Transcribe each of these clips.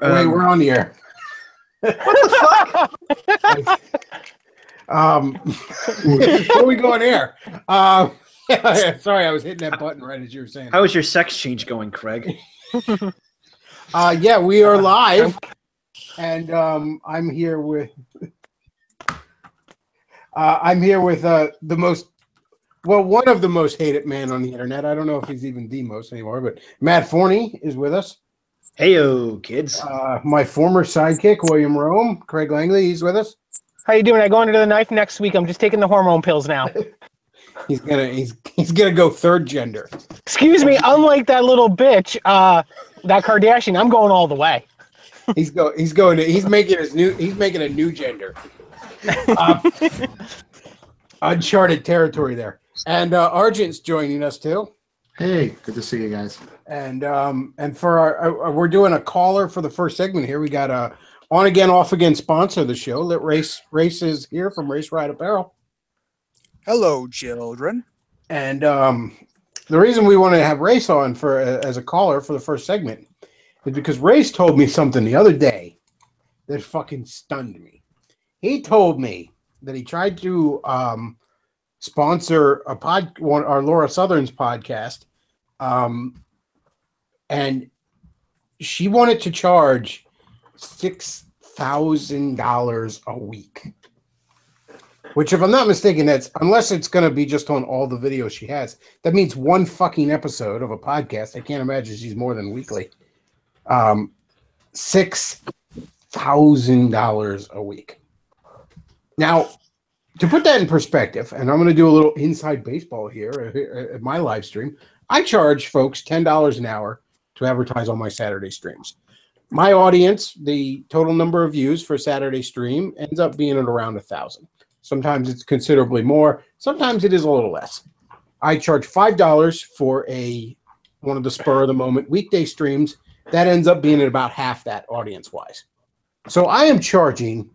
Wait, we're on the air. What the fuck? Before we go on air, sorry, I was hitting that button right as you were saying. How is your sex change going, Craig? Yeah, we are live, and I'm here with the most, well, one of the most hated man on the internet. I don't know if he's even the most anymore, but Matt Forney is with us. Heyo, kids. My former sidekick, William Rome. Craig Langley, he's with us. How you doing? I go into the knife next week. I'm just taking the hormone pills now. He's gonna go third gender. Excuse me. Unlike that little bitch, that Kardashian, I'm going all the way. He's making a new gender. Uncharted territory there. And Argent's joining us too. Hey, good to see you guys. And for our we're doing a caller for the first segment here. We got a on again, off again sponsor of the show. Lit Race is here from Race Ride Apparel. Hello, children. And the reason we want to have Race on for as a caller for the first segment is because Race told me something the other day that fucking stunned me. He told me that he tried to sponsor our Laura Southern's podcast, and she wanted to charge $6,000 a week. Which, if I'm not mistaken, that's unless it's going to be just on all the videos she has. That means one fucking episode of a podcast. I can't imagine she's more than weekly. $6,000 a week. Now, to put that in perspective, and I'm going to do a little inside baseball here at my live stream, I charge folks $10 an hour to advertise on my Saturday streams. My audience, the total number of views for Saturday stream ends up being at around 1,000. Sometimes it's considerably more. Sometimes it is a little less. I charge $5 for one of the spur of the moment weekday streams. That ends up being at about half that audience-wise. So I am charging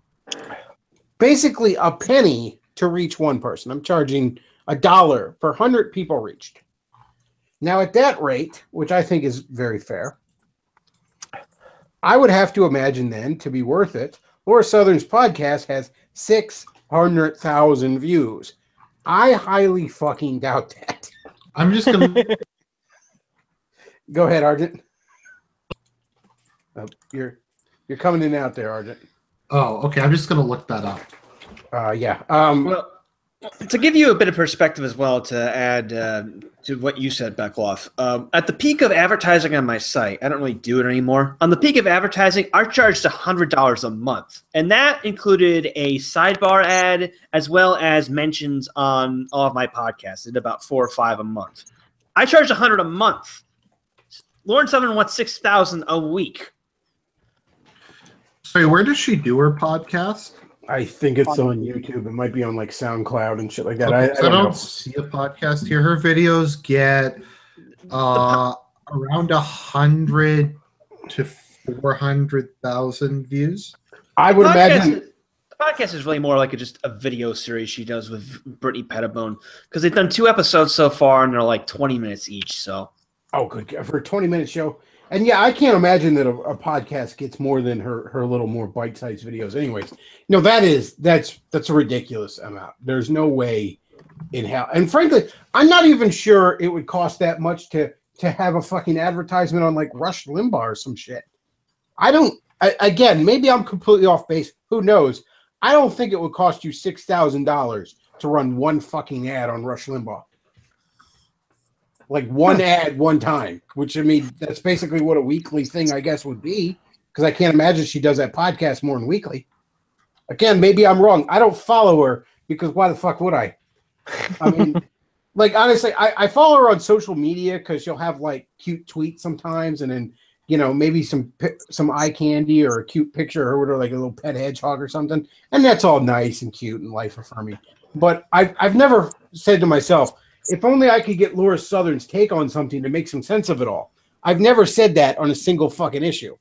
basically a penny to reach one person. I'm charging $1 per 100 people reached. Now at that rate, which I think is very fair, I would have to imagine then, to be worth it, Laura Southern's podcast has 600,000 views. I highly fucking doubt that. I'm just gonna go ahead, Argent. You're coming in and out there, Argent. Oh, okay. I'm just gonna look that up. Yeah. Well, to give you a bit of perspective as well, to add to what you said, Bechtloff, at the peak of advertising on my site, I don't really do it anymore. On the peak of advertising, I charged $100 a month, and that included a sidebar ad as well as mentions on all of my podcasts. I did about 4 or 5 a month. I charged $100 a month. Lauren Southern wants $6,000 a week. Sorry, where does she do her podcast? I think it's on YouTube. It might be on like SoundCloud and shit like that. Okay, I don't see a podcast here. Her videos get around 100 to 400,000 views. I would imagine the podcast is really more like just a video series she does with Brittany Pettibone, because they've done 2 episodes so far and they're like 20 minutes each. So, oh, good for a 20-minute show. And yeah, I can't imagine that a podcast gets more than her little more bite-sized videos. Anyways, no, that's a ridiculous amount. There's no way in hell. And frankly, I'm not even sure it would cost that much to have a fucking advertisement on like Rush Limbaugh or some shit. Again, maybe I'm completely off base. Who knows? I don't think it would cost you $6,000 to run one fucking ad on Rush Limbaugh. Like one ad one time, which I mean, that's basically what a weekly thing I guess would be, because I can't imagine she does that podcast more than weekly. Again, maybe I'm wrong. I don't follow her because why the fuck would I? I mean, like honestly, I follow her on social media because she'll have like cute tweets sometimes, and then maybe some eye candy or a cute picture or whatever, like a little pet hedgehog or something, and that's all nice and cute and life affirming. But I've never said to myself, if only I could get Laura Southern's take on something to make some sense of it all. I've never said that on a single fucking issue.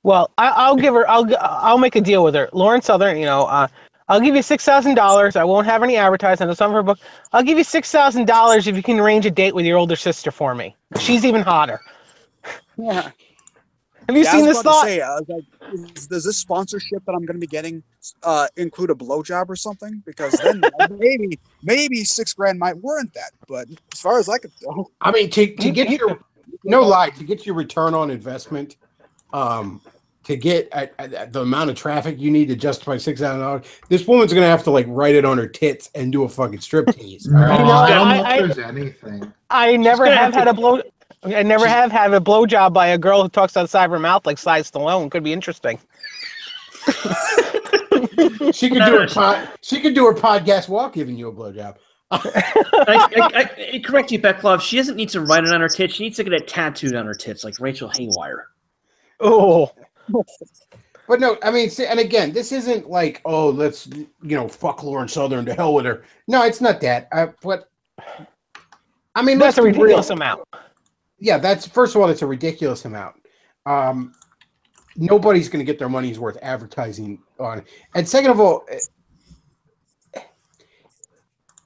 Well, I'll give her. I'll make a deal with her. Lauren Southern, I'll give you $6,000. I won't have any advertising on some of her book. I'll give you $6,000 if you can arrange a date with your older sister for me. She's even hotter. Yeah. Have you seen I was this about to thought? say, I was like, does this sponsorship that I'm going to be getting include a blowjob or something? Because then maybe $6,000 might warrant that. But as far as I could tell, I mean, to get your no lie, to get your return on investment, to get the amount of traffic you need to justify $6,000, this woman's gonna have to like write it on her tits and do a fucking striptease. No, All right? You know, I don't know I- if there's anything. I never gonna have have had a blow. I never have had a blowjob by a girl who talks outside her mouth like Sly Stallone. Could be interesting. She could do her podcast while giving you a blowjob. I correct you, Bechtloff. She doesn't need to write it on her tits. She needs to get it tattooed on her tits, like Rachel Haywire. Oh, But no, I mean, see, and again, this isn't like, oh, let's fuck Lauren Southern, to hell with her. No, it's not that. But I mean, that's let's a be real. ridiculous amount. Yeah, that's first of all, it's a ridiculous amount. Nobody's going to get their money's worth advertising on it. And second of all,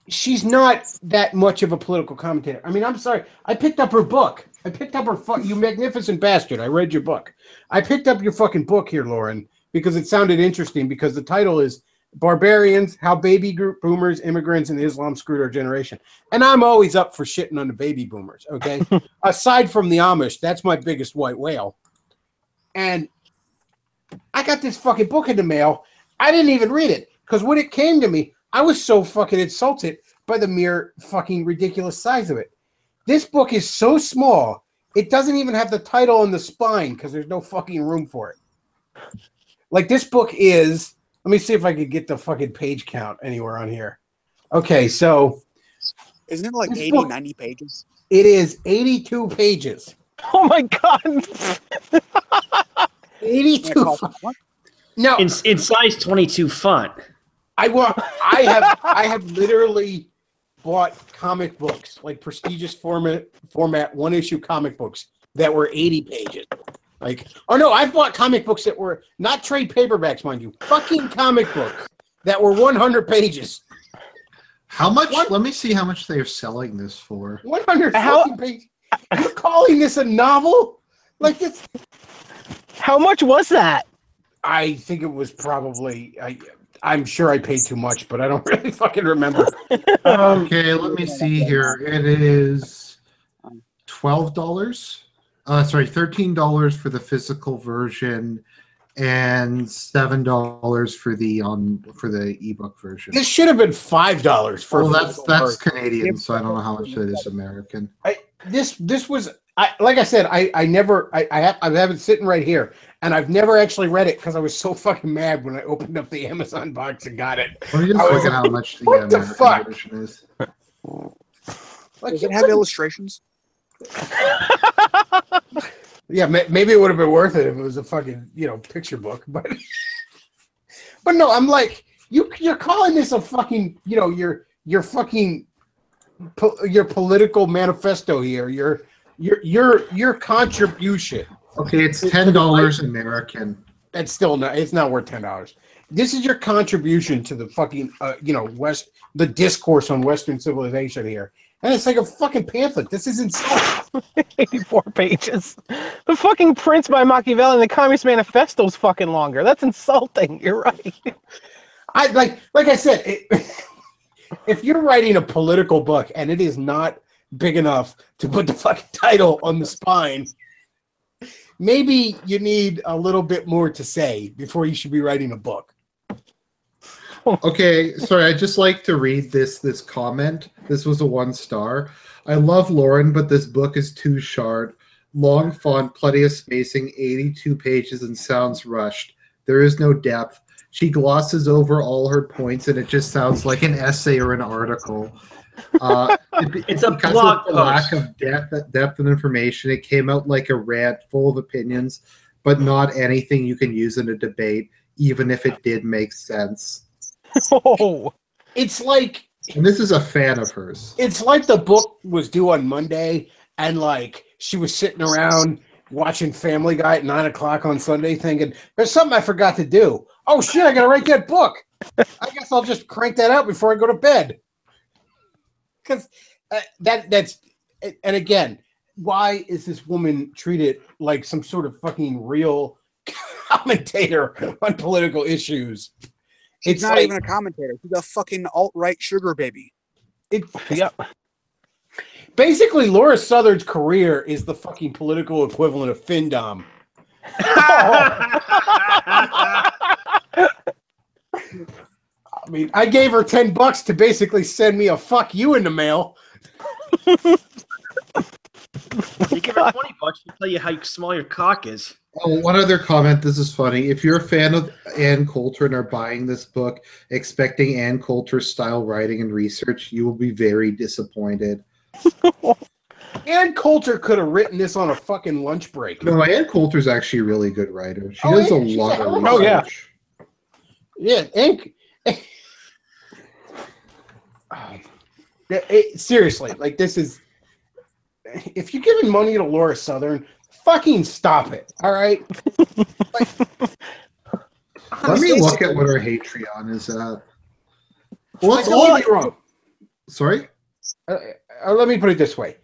she's not that much of a political commentator. I mean, I'm sorry. I picked up her book. I picked up her you magnificent bastard. I read your book. I picked up your fucking book here, Lauren, because it sounded interesting, because the title is Barbarians, How Baby Boomers, Immigrants, and Islam Screwed Our Generation. And I'm always up for shitting on the baby boomers, okay? Aside from the Amish, that's my biggest white whale. And I got this fucking book in the mail. I didn't even read it, because when it came to me, I was so fucking insulted by the mere fucking ridiculous size of it. This book is so small, it doesn't even have the title on the spine because there's no fucking room for it. Like, this book is, let me see if I could get the fucking page count anywhere on here. Okay, so. isn't it like 80, book, 90 pages? It is 82 pages. Oh my god! 82. No, In size 22 font. I have literally bought comic books, like prestigious format one issue comic books that were 80 pages. Like, oh no, I've bought comic books that were not trade paperbacks, mind you, fucking comic books that were 100 pages. How much? Let me see how much they're selling this for. 100 fucking pages. You're calling this a novel? Like this? How much was that? I think it was probably. I'm sure I paid too much, but I don't really fucking remember. Okay, let me see here. It is $12. Sorry, $13 for the physical version, and $7 for the ebook version. This should have been $5 for. Well, that's Canadian, so I don't know how much it is American. This was. Like I said, I have it sitting right here, and I've never actually read it because I was so fucking mad when I opened up the Amazon box and got it. Let me just look at how much the what the American fuck? version is. Like, Does it have illustrations? Yeah, maybe it would have been worth it if it was a fucking picture book, but no, I'm like, you're calling this a fucking your fucking your political manifesto here, your contribution. Okay, it's $10 American. That's still not. It's not worth $10. This is your contribution to the fucking the discourse on Western civilization here, and it's like a fucking pamphlet. This is insane. 84 pages. The fucking Prince by Machiavelli and the Communist Manifesto is fucking longer. That's insulting. You're right. I like I said, if you're writing a political book and it is not big enough to put the fucking title on the spine, maybe you need a little bit more to say before you should be writing a book. Okay, sorry, I'd just like to read this comment. This was a 1 star. I love Lauren, but this book is too short. Long font, plenty of spacing, 82 pages, and sounds rushed. There is no depth. She glosses over all her points, and it just sounds like an essay or an article. It's a because blog of the post. lack of depth and information. It came out like a rant full of opinions, but not anything you can use in a debate, even if it did make sense. Oh, It's like And this is a fan of hers. it's like the book was due on Monday, and like she was sitting around watching Family Guy at 9 o'clock on Sunday, thinking, "There's something I forgot to do. Oh shit, I gotta write that book. I guess I'll just crank that out before I go to bed." Because that's and again, why is this woman treated like some sort of fucking real commentator on political issues? She's not even a commentator. She's a fucking alt-right sugar baby. Yep. Basically, Laura Southern's career is the fucking political equivalent of Findom. I mean, I gave her $10 to basically send me a fuck you in the mail. You give her $20 to tell you how small your cock is. Oh, one other comment. This is funny. If you're a fan of Ann Coulter and are buying this book expecting Ann Coulter's style writing and research, you will be very disappointed. Ann Coulter could have written this on a fucking lunch break. No, Ann Coulter's actually a really good writer. She does a lot of research. Yeah, seriously, like this is. If you're giving money to Laura Southern, fucking stop it. All right. Like, let me look at what her Patreon is at. Well, don't get me wrong. Sorry. Let me put it this way: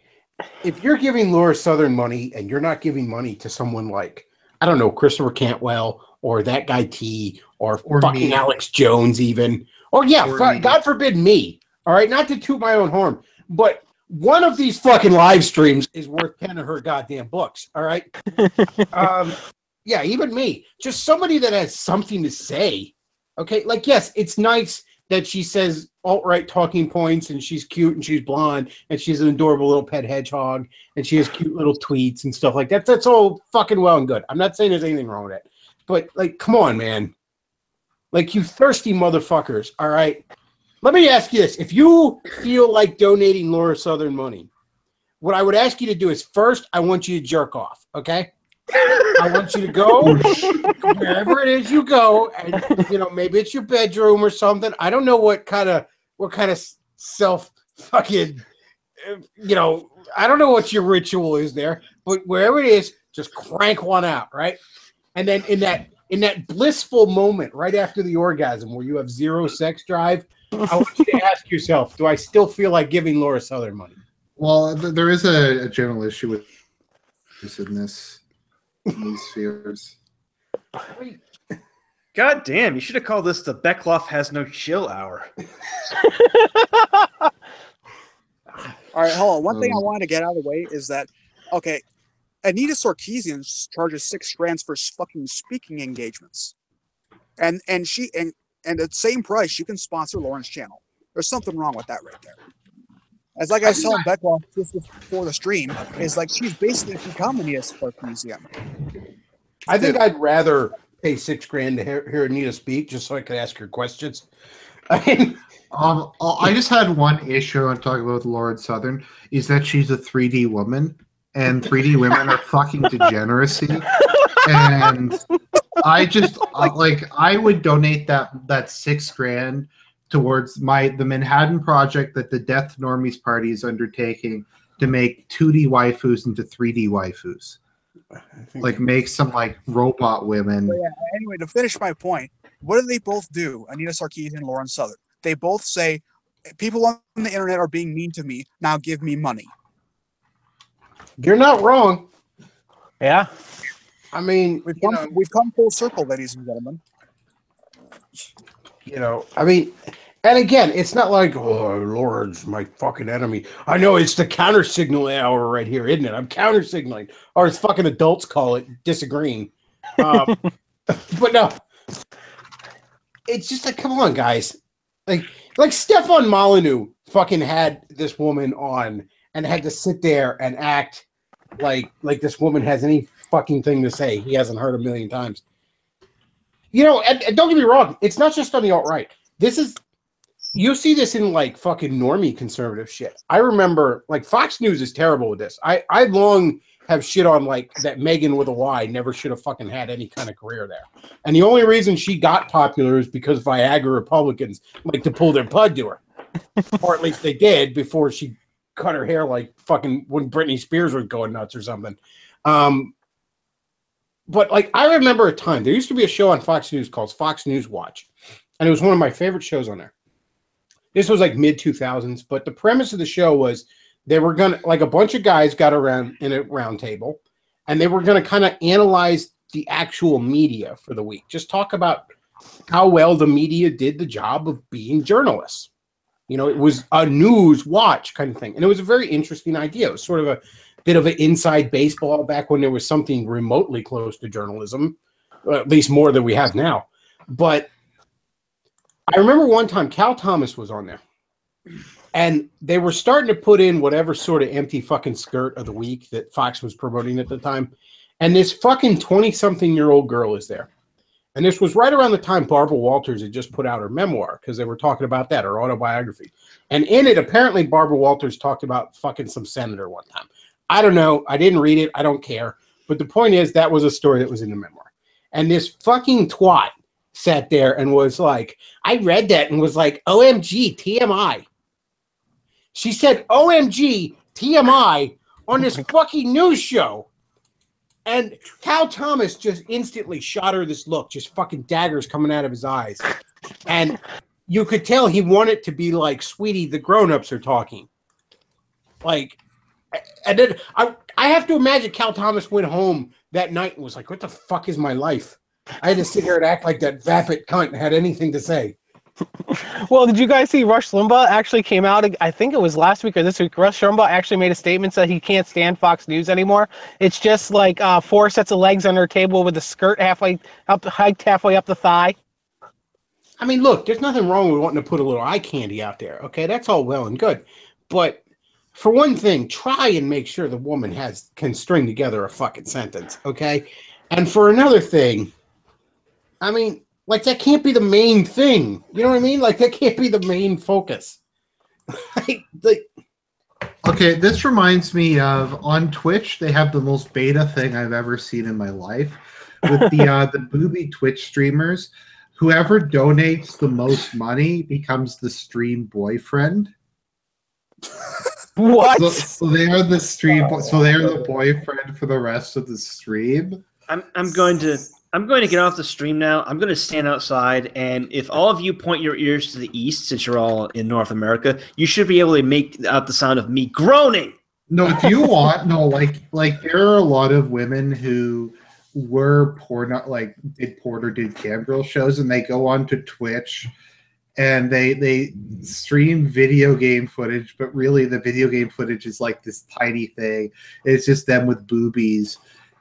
if you're giving Laura Southern money and you're not giving money to someone like, I don't know, Christopher Cantwell or that guy T or fucking me. Alex Jones even, or God forbid me. All right, not to toot my own horn, but one of these fucking live streams is worth 10 of her goddamn books. All right. Yeah, even me. Just somebody that has something to say. Okay, like yes, it's nice that she says alt-right talking points and she's cute and she's blonde and she's an adorable little pet hedgehog and she has cute little tweets and stuff like that. That's all fucking well and good. I'm not saying there's anything wrong with it. But like, come on, man. Like, you thirsty motherfuckers, all right? Let me ask you this. If you feel like donating Laura Southern money, what I would ask you to do is first, I want you to jerk off, okay? I want you to go wherever it is you go, and maybe it's your bedroom or something. I don't know what kind of self fucking I don't know what your ritual is there, but wherever it is, just crank one out, right? And then in that blissful moment right after the orgasm where you have zero sex drive, I want you to ask yourself, do I still feel like giving Laura Southern money? Well, there is a general issue with this in these spheres. God damn, you should have called this the Bechtloff Has No Chill Hour. All right, hold on. One thing I wanted to get out of the way is that, okay, Anita Sarkeesian charges $6,000 for fucking speaking engagements, and at the same price you can sponsor Lauren's channel. There's something wrong with that right there. As like I was telling Bechtloff just before the stream, is like she's basically become Anita Sarkeesian. I think I'd rather pay $6,000 to hear Anita speak just so I could ask her questions. I just had one issue I talk about with Lauren Southern is that she's a 3D woman, and 3D women are fucking degeneracy. And I would donate that $6,000 towards the Manhattan Project that the Death Normies Party is undertaking to make 2D waifus into 3D waifus. Like make some like robot women. Yeah, anyway, to finish my point, what do they both do? Anita Sarkeesian and Lauren Southern. They both say, people on the internet are being mean to me. Now give me money. You're not wrong. Yeah. I mean, we've come full circle, ladies and gentlemen. I mean, and again, it's not like, oh, Lauren's my fucking enemy. I know it's the counter signal hour right here, isn't it? I'm counter signaling, or as fucking adults call it, disagreeing. But no, it's just like, come on, guys. Like Stefan Molyneux fucking had this woman on and had to sit there and act like this woman has any fucking thing to say he hasn't heard a million times. And don't get me wrong, it's not just on the alt-right. You see this in like fucking normie conservative shit. I remember like Fox News is terrible with this. I long have shit on like that Megan with a Y never should have fucking had any kind of career there. And the only reason she got popular is because Viagra Republicans like to pull their pud to her. Or at least they did before she cut her hair like fucking when Britney Spears was going nuts or something. But like I remember a time there used to be a show on Fox News called Fox News Watch, and it was one of my favorite shows on there. This was like mid 2000s, but the premise of the show was They were going to, like a bunch of guys got around in a round table, and they were going to kind of analyze the actual media for the week. Just talk about how well the media did the job of being journalists. You know, it was a news watch kind of thing. And it was a very interesting idea. It was sort of a bit of an inside baseball back when there was something remotely close to journalism, at least more than we have now. But I remember one time Cal Thomas was on there, and they were starting to put in whatever sort of empty fucking skirt of the week that Fox was promoting at the time. And this fucking 20-something-year-old girl is there. And this was right around the time Barbara Walters had just put out her memoir, because they were talking about that, her autobiography. And in it, apparently Barbara Walters talked about fucking some senator one time. I don't know. I didn't read it. I don't care. But the point is, that was a story that was in the memoir. And this fucking twat sat there and was like, I read that and was like, OMG, TMI. She said, OMG, TMI on this fucking news show. And Cal Thomas just instantly shot her this look, just fucking daggers coming out of his eyes. And you could tell he wanted to be like, sweetie, the grown-ups are talking. Like, and then I have to imagine Cal Thomas went home that night and was like, what the fuck is my life? I had to sit here and act like that vapid cunt had anything to say. Well, did you guys see Rush Limbaugh actually came out? I think it was last week or this week. Rush Limbaugh actually made a statement that he can't stand Fox News anymore. It's just like 4 sets of legs under a table with the skirt hiked halfway up the thigh. I mean, look, there's nothing wrong with wanting to put a little eye candy out there. Okay, that's all well and good. But for one thing, try and make sure the woman can string together a fucking sentence. Okay, and for another thing, I mean, like, that can't be the main thing. You know what I mean? Like, that can't be the main focus. Okay, this reminds me of, on Twitch, they have the most beta thing I've ever seen in my life. With the booby Twitch streamers, whoever donates the most money becomes the stream boyfriend. What? So they are the stream. So they are the boyfriend for the rest of the stream. I'm going to get off the stream now. I'm going to stand outside, and if all of you point your ears to the east, since you're all in North America, you should be able to make out the sound of me groaning. No, if you want, no, like there are a lot of women who were did porn or did cam girl shows, and they go on to Twitch, and they stream video game footage, but really the video game footage is like this tiny thing. It's just them with boobies.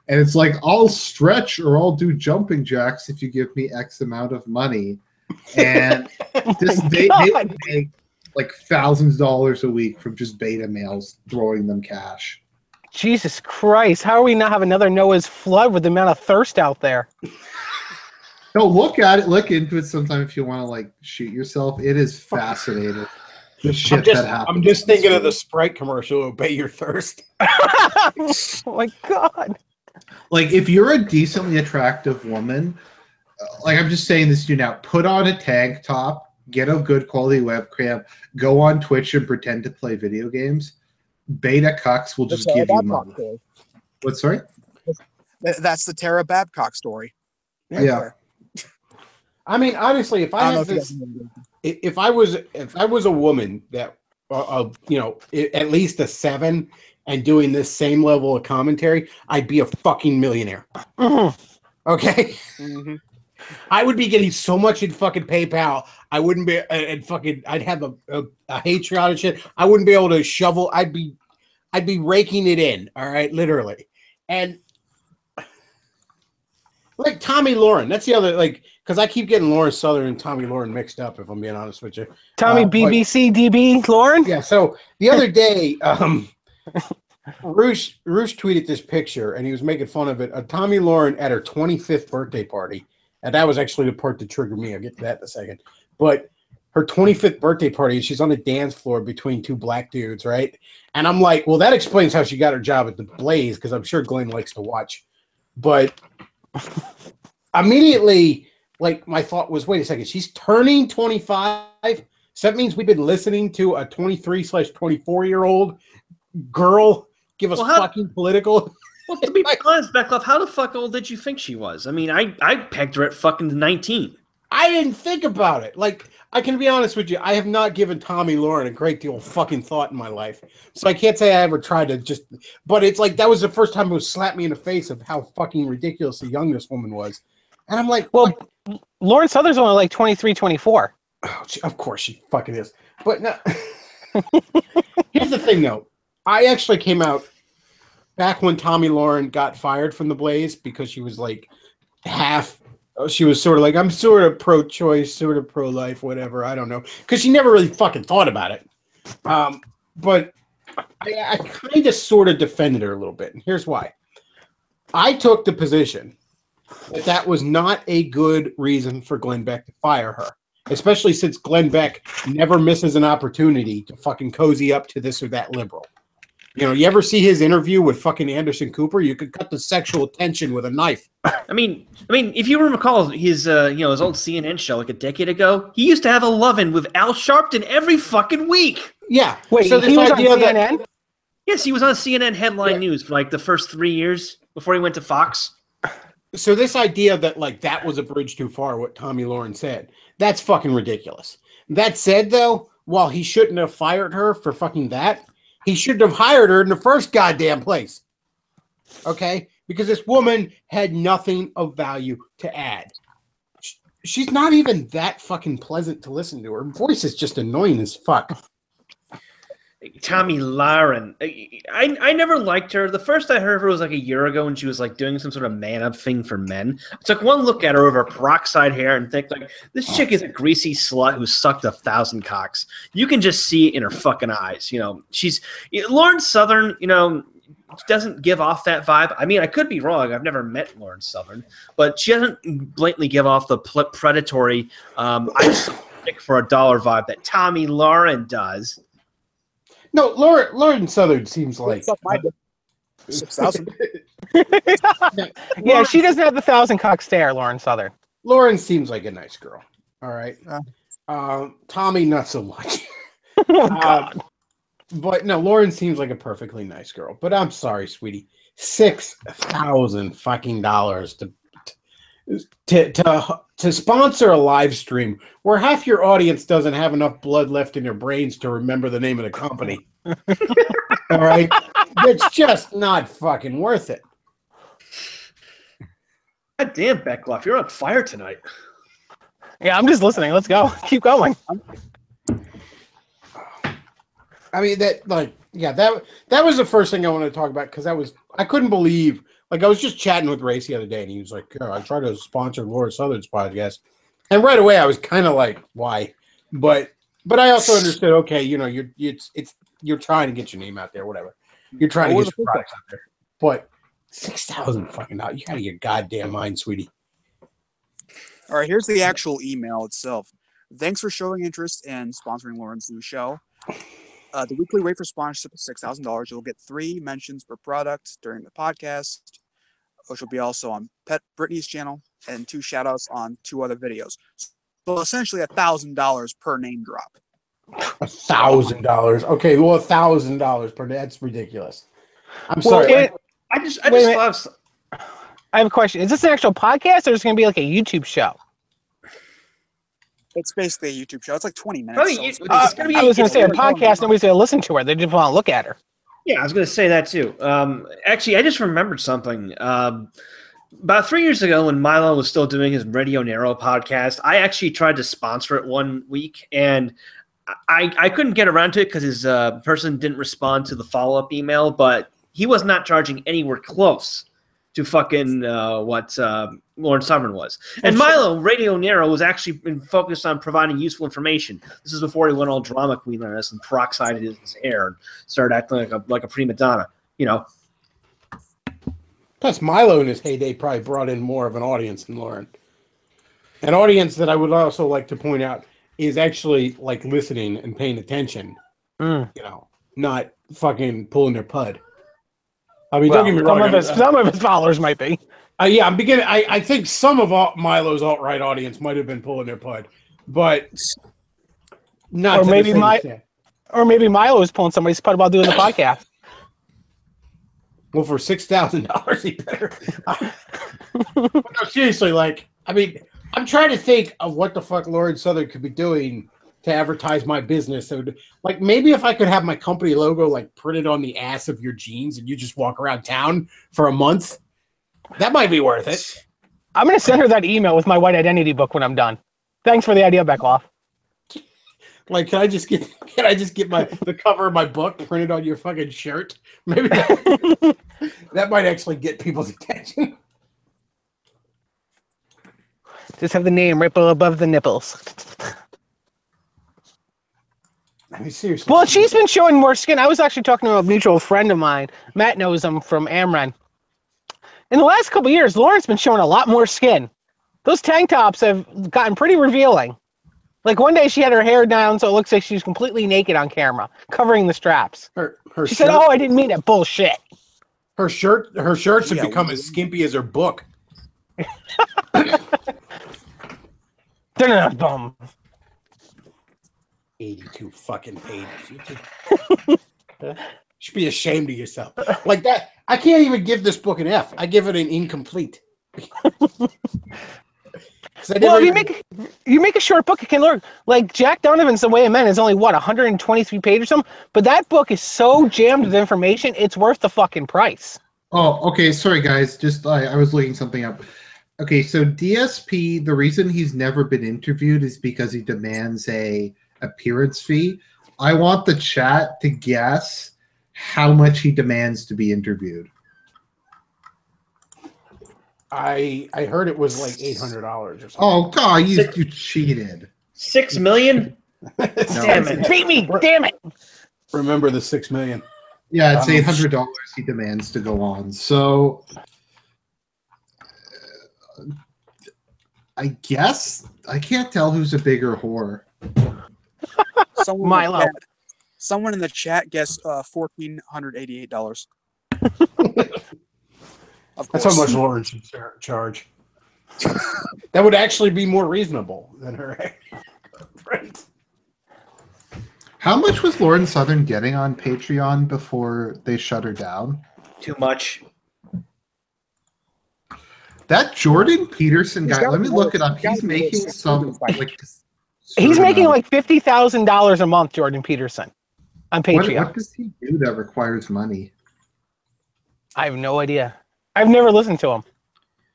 And it's like, I'll stretch or I'll do jumping jacks if you give me X amount of money. And they make like thousands of dollars a week from just beta males throwing them cash. Jesus Christ. How are we not have another Noah's flood with the amount of thirst out there? No, look at it. Look into it sometime if you want to like shoot yourself. It is fascinating. The shit that happens. I'm just thinking of the Sprite commercial, Obey Your Thirst. Oh my God. Like, if you're a decently attractive woman, like I'm just saying this to you now, put on a tank top, get a good quality webcam, go on Twitch and pretend to play video games. Beta cucks will just give you money. What, sorry? That's the Tara Babcock story. Right there. I mean, honestly, if I was a woman that, at least a 7 and doing this same level of commentary, I'd be a fucking millionaire. Mm-hmm. Okay? Mm-hmm. I would be getting so much in fucking PayPal. I wouldn't be, I'd have a Patreon and shit. I wouldn't be able to shovel. I'd be raking it in. All right, literally. And like Tommy Lauren, that's the other, like, because I keep getting Lauren Southern and Tommy Lauren mixed up, if I'm being honest with you. Tommy BBC DB Lauren? Yeah, so the other day, Roosh tweeted this picture, and he was making fun of it. Tommy Lauren at her 25th birthday party, and that was actually the part that triggered me. I'll get to that in a second. But her 25th birthday party, she's on the dance floor between 2 black dudes, right? And I'm like, well, that explains how she got her job at the Blaze, because I'm sure Glenn likes to watch. But immediately, like, my thought was, wait a second, she's turning 25? So that means we've been listening to a 23/24-year-old girl give us fucking political. Well, to be honest, Bechtloff, how the fuck old did you think she was? I mean, I pegged her at fucking 19. I didn't think about it. Like, I can be honest with you, I have not given Tommy Lauren a great deal of fucking thought in my life. So I can't say I ever tried to just, but it's like that was the first time it was slapped me in the face of how fucking ridiculously young this woman was. And I'm like, well, Lauren Southern's only like 23, 24. Oh, of course she fucking is. But no. Here's the thing, though. I actually came out back when Tommy Lauren got fired from the Blaze because she was like she was sort of like, I'm sort of pro-choice, sort of pro-life, whatever. I don't know. Because she never really fucking thought about it. But I kind of sort of defended her a little bit. And here's why. I took the position that that was not a good reason for Glenn Beck to fire her. Especially since Glenn Beck never misses an opportunity to fucking cozy up to this or that liberal. You know, you ever see his interview with fucking Anderson Cooper? You could cut the sexual tension with a knife. I mean, if you recall his, his old CNN show like a decade ago, he used to have a love-in with Al Sharpton every fucking week. Yeah. Wait, so he was on CNN? Yes, he was on CNN headline news for like the first 3 years before he went to Fox. So this idea that like that was a bridge too far, what Tommy Lauren said, that's fucking ridiculous. That said, though, while he shouldn't have fired her for fucking that, he shouldn't have hired her in the first goddamn place. Okay? Because this woman had nothing of value to add. She's not even that fucking pleasant to listen to. Her voice is just annoying as fuck. Tommy Lauren. I never liked her. The first I heard of her was like a year ago when she was like doing some sort of man-up thing for men. I took one look at her over peroxide hair and think like, this chick is a greasy slut who sucked 1,000 cocks. You can just see it in her fucking eyes. You know, Lauren Southern, doesn't give off that vibe. I mean, I could be wrong. I've never met Lauren Southern, but she doesn't blatantly give off the predatory, I just stick for $1 vibe that Tommy Lauren does. No, Lauren Southern seems like 6,000. Yeah, she doesn't have the 1,000 cock stare, Lauren Southern. Lauren seems like a nice girl. All right. Tommy, not so much. Oh, God. But no, Lauren seems like a perfectly nice girl. But I'm sorry, sweetie. $6,000 fucking dollars to sponsor a live stream where half your audience doesn't have enough blood left in their brains to remember the name of the company. All right, it's just not fucking worth it. God damn, Bechtloff, you're on fire tonight. Yeah, I'm just listening. Let's go. Keep going. I mean, that was the first thing I wanted to talk about because I couldn't believe. Like, I was just chatting with Race the other day, and he was like, I tried to sponsor Lauren Southern's podcast. And right away, I was kind of like, why? But I also understood, okay, you're trying to get your name out there, whatever. You're trying to get your products out there. But $6,000 fucking dollars. You out of your goddamn mind, sweetie. All right, here's the actual email itself. Thanks for showing interest in sponsoring Lauren's new show. The weekly rate for sponsorship is $6,000. You'll get 3 mentions per product during the podcast, which will be also on Pet Brittany's channel, and 2 shout-outs on 2 other videos. So essentially $1,000 per name drop. $1,000. Okay, well, $1,000 per day. That's ridiculous. I'm sorry. I just thought. I have a question. Is this an actual podcast, or is it going to be like a YouTube show? It's basically a YouTube show. It's like 20 minutes. Probably, so I was going to say a podcast. Nobody's going to listen to her. They just want to look at her. Yeah, I was going to say that too. Actually, I just remembered something. About 3 years ago, when Milo was still doing his Radio Narrow podcast, I actually tried to sponsor it one week, and I couldn't get around to it because his person didn't respond to the follow-up email, but he was not charging anywhere close to fucking what Lauren Southern was. And Milo, Radio Narrow, was actually focused on providing useful information. This is before he went all drama queen on us and peroxided his hair and started acting like a prima donna, Plus, Milo in his heyday probably brought in more of an audience than Lauren. An audience that I would also like to point out is actually like listening and paying attention. Not fucking pulling their pud. I mean, don't get me wrong. Some of his followers might be. Yeah, I'm beginning. I think some of Milo's alt-right audience might have been pulling their pud, but not. Or maybe Milo was pulling somebody's pud while doing the podcast. Well, for $6,000, he better. No, seriously, like, I mean, I'm trying to think of what the fuck Lauren Southern could be doing to advertise my business. So, like, maybe if I could have my company logo like printed on the ass of your jeans, and you just walk around town for a month, that might be worth it. I'm gonna send her that email with my white identity book when I'm done. Thanks for the idea, Bechtloff. Like, can I just get the cover of my book printed on your fucking shirt? Maybe that might actually get people's attention. Just have the name right above the nipples. I mean, seriously. Well, she's been showing more skin. I was actually talking to a mutual friend of mine. Matt knows him from Amren. In the last couple of years, Lauren's been showing a lot more skin. Those tank tops have gotten pretty revealing. Like one day she had her hair down, so it looks like she's completely naked on camera, covering the straps. She said, "Oh, I didn't mean that bullshit." Her shirts have become as skimpy as her book. Bum. 82 fucking pages. You should be ashamed of yourself. Like that. I can't even give this book an F. I give it an incomplete. Well, if you make a short book, it can learn. Like Jack Donovan's The Way of Men is only 123 pages or something, but that book is so jammed with information, it's worth the fucking price. Oh, okay. Sorry, guys. Just I was looking something up. Okay, so DSP, the reason he's never been interviewed is because he demands a appearance fee. I want the chat to guess how much he demands to be interviewed. I heard it was like $800 or something. Oh God, you cheated. $6 million? Damn it! Beat me! Damn it! Remember the $6 million. Yeah, it's $800 he demands to go on. So I guess I can't tell who's a bigger whore. Milo. Someone in the chat guessed $1,488. That's how much Lauren should charge. That would actually be more reasonable than her friend. How much was Lauren Southern getting on Patreon before they shut her down? Too much. That Jordan Peterson guy, let me look it up. He's making some he's making like $50,000 a month, Jordan Peterson, on Patreon. What does he do that requires money? I have no idea. I've never listened to him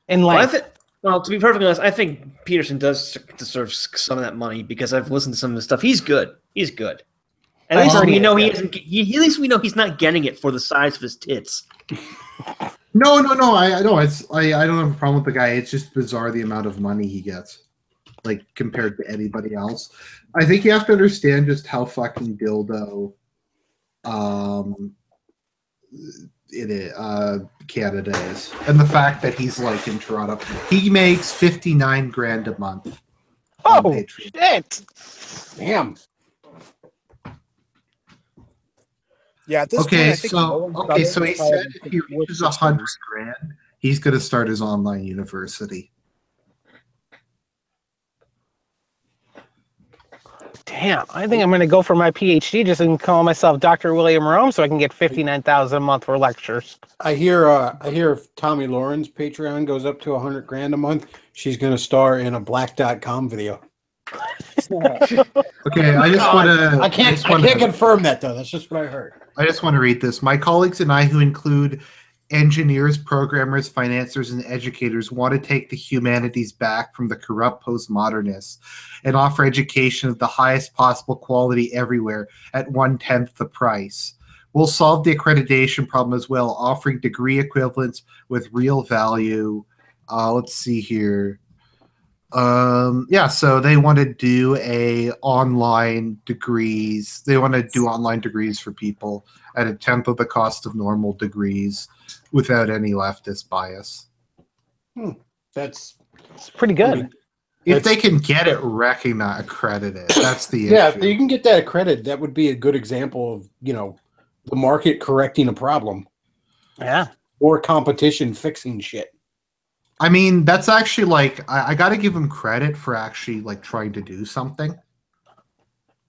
in life. Well, to be perfectly honest, I think Peterson does deserve some of that money because I've listened to some of his stuff. He's good. He's good. At least we know he isn't. At least we know he's not getting it for the size of his tits. No. I know I don't have a problem with the guy. It's just bizarre the amount of money he gets, like compared to anybody else. I think you have to understand just how fucking dildo, Canada is, and the fact that he's like in Toronto. He makes $59,000 a month. Oh shit! Damn. Yeah. At this point, I think so he said if he reaches $100,000, he's going to start his online university. Damn, I think I'm going to go for my PhD just and call myself Dr. William Rome so I can get $59,000 a month for lectures. I hear if Tommy Lauren's Patreon goes up to $100,000 a month, she's going to star in a black.com video. Okay, I just want to. I can't confirm that though. That's just what I heard. I just want to read this. My colleagues and I, who include engineers, programmers, financiers, and educators, want to take the humanities back from the corrupt postmodernists and offer education of the highest possible quality everywhere at 1/10 the price. We'll solve the accreditation problem as well, offering degree equivalents with real value. Let's see here. So they want to do online degrees. They want to do online degrees for people at 1/10 of the cost of normal degrees without any leftist bias. That's pretty good. If they can get it accredited, that's the issue. Yeah, if you can get that accredited, that would be a good example of, the market correcting a problem. Yeah. Or competition fixing shit. I mean, that's actually I got to give them credit for actually trying to do something,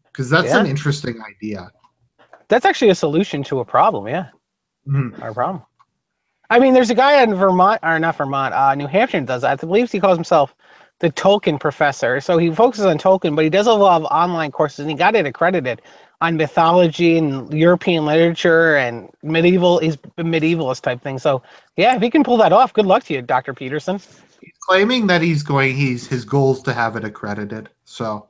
because that's an interesting idea. That's actually a solution to a problem. Yeah, Mm-hmm. our problem. I mean, there's a guy in New Hampshire that does that. I believe he calls himself the Tolkien professor. So he focuses on Tolkien, but he does a lot of online courses, and he got it accredited on mythology and European literature and he's a medievalist type thing. So yeah, if he can pull that off, good luck to you, Dr. Peterson. He's claiming that his goal is to have it accredited. So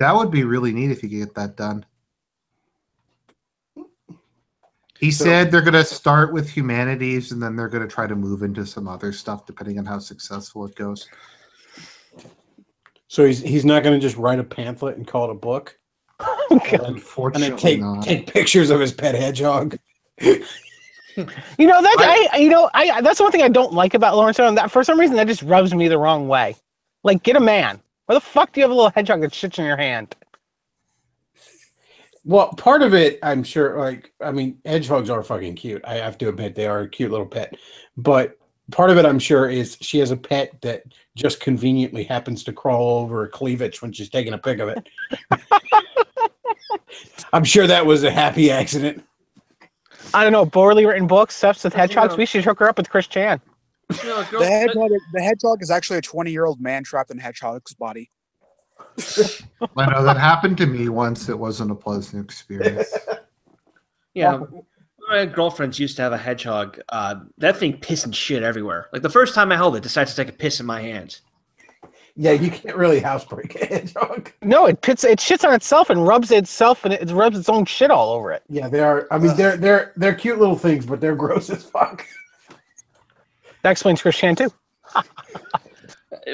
that would be really neat if you could get that done. He said they're going to start with humanities and then they're going to try to move into some other stuff depending on how successful it goes. So he's not going to just write a pamphlet and call it a book? Unfortunately, and take pictures of his pet hedgehog. That's one thing I don't like about Lawrence Owen. That for some reason that just rubs me the wrong way. Like, get a man. Why the fuck do you have a little hedgehog that shits in your hand? Well, part of it, I'm sure. Hedgehogs are fucking cute. I have to admit, they are a cute little pet. But part of it, I'm sure, is she has a pet that just conveniently happens to crawl over a cleavage when she's taking a pic of it. I'm sure that was a happy accident. I don't know, poorly written books, stuff with hedgehogs. We should hook her up with Chris Chan. The hedgehog is actually a 20-year-old man trapped in a hedgehog's body. I know that happened to me once. It wasn't a pleasant experience. Yeah, my girlfriends used to have a hedgehog. That thing pissing shit everywhere. Like the first time I held it, decided to take a piss in my hands. Yeah, you can't really housebreak a hedgehog. No, it shits on itself and rubs itself, and it rubs its own shit all over it. Yeah, they are. I mean, they're cute little things, but they're gross as fuck. That explains Chris Chan too.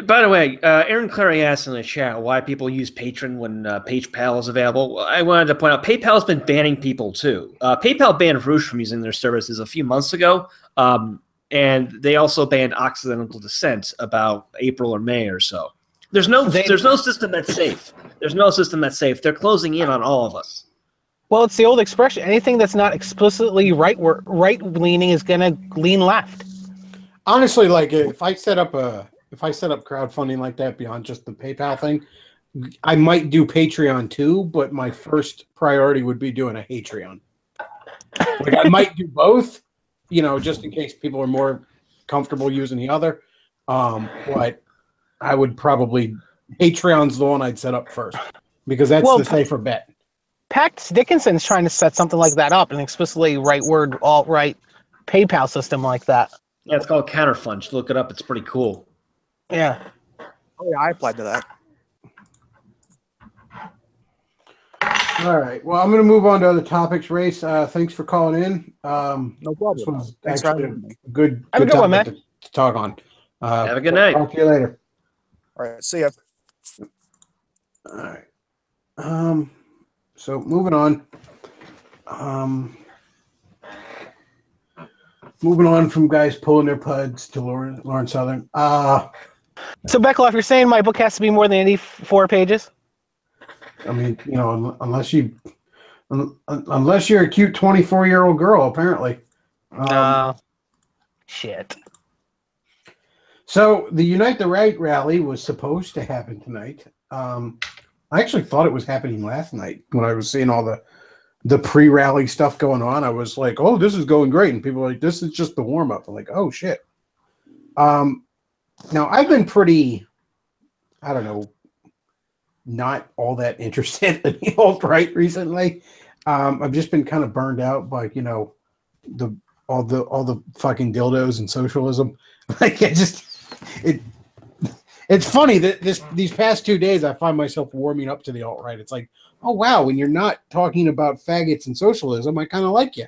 By the way, Aaron Clary asked in the chat why people use Patreon when PayPal is available. Well, I wanted to point out PayPal has been banning people too. PayPal banned Roosh from using their services a few months ago, and they also banned Occidental Descent about April or May or so. There's no system that's safe. There's no system that's safe. They're closing in on all of us. Well, it's the old expression: anything that's not explicitly right leaning is going to lean left. Honestly, like if I set up crowdfunding like that beyond just the PayPal thing, I might do Patreon too, but my first priority would be doing a Patreon. Like I might do both, just in case people are more comfortable using the other. But I would probably Patreon's the one I'd set up first because that's the safer bet. Pax Dickinson's trying to set something like that up, an explicitly right-word, alt-right PayPal system like that. Yeah, it's called Counterfunch. Look it up. It's pretty cool. Yeah. Oh yeah, I applied to that. All right. Well, I'm going to move on to other topics. Race, thanks for calling in. No problem. Thanks for having me. Good one, man. to talk on. Have a good night. Talk to you later. All right. See ya. All right. So moving on. Moving on from guys pulling their puds to Lauren Southern. So Bechtloff, you're saying my book has to be more than 84 pages? I mean, unless you're a cute 24-year-old girl, apparently. Shit. So the Unite the Right rally was supposed to happen tonight. I actually thought it was happening last night when I was seeing all the pre-rally stuff going on. I was like, oh, this is going great. And people were like, this is just the warm-up. I'm like, oh, shit. Now, I've been pretty, I don't know, not all that interested in the alt-right recently. I've just been kind of burned out by, all the fucking dildos and socialism. Like, it's funny that these past 2 days I find myself warming up to the alt-right. It's like, oh wow, when you're not talking about faggots and socialism, I kind of like you.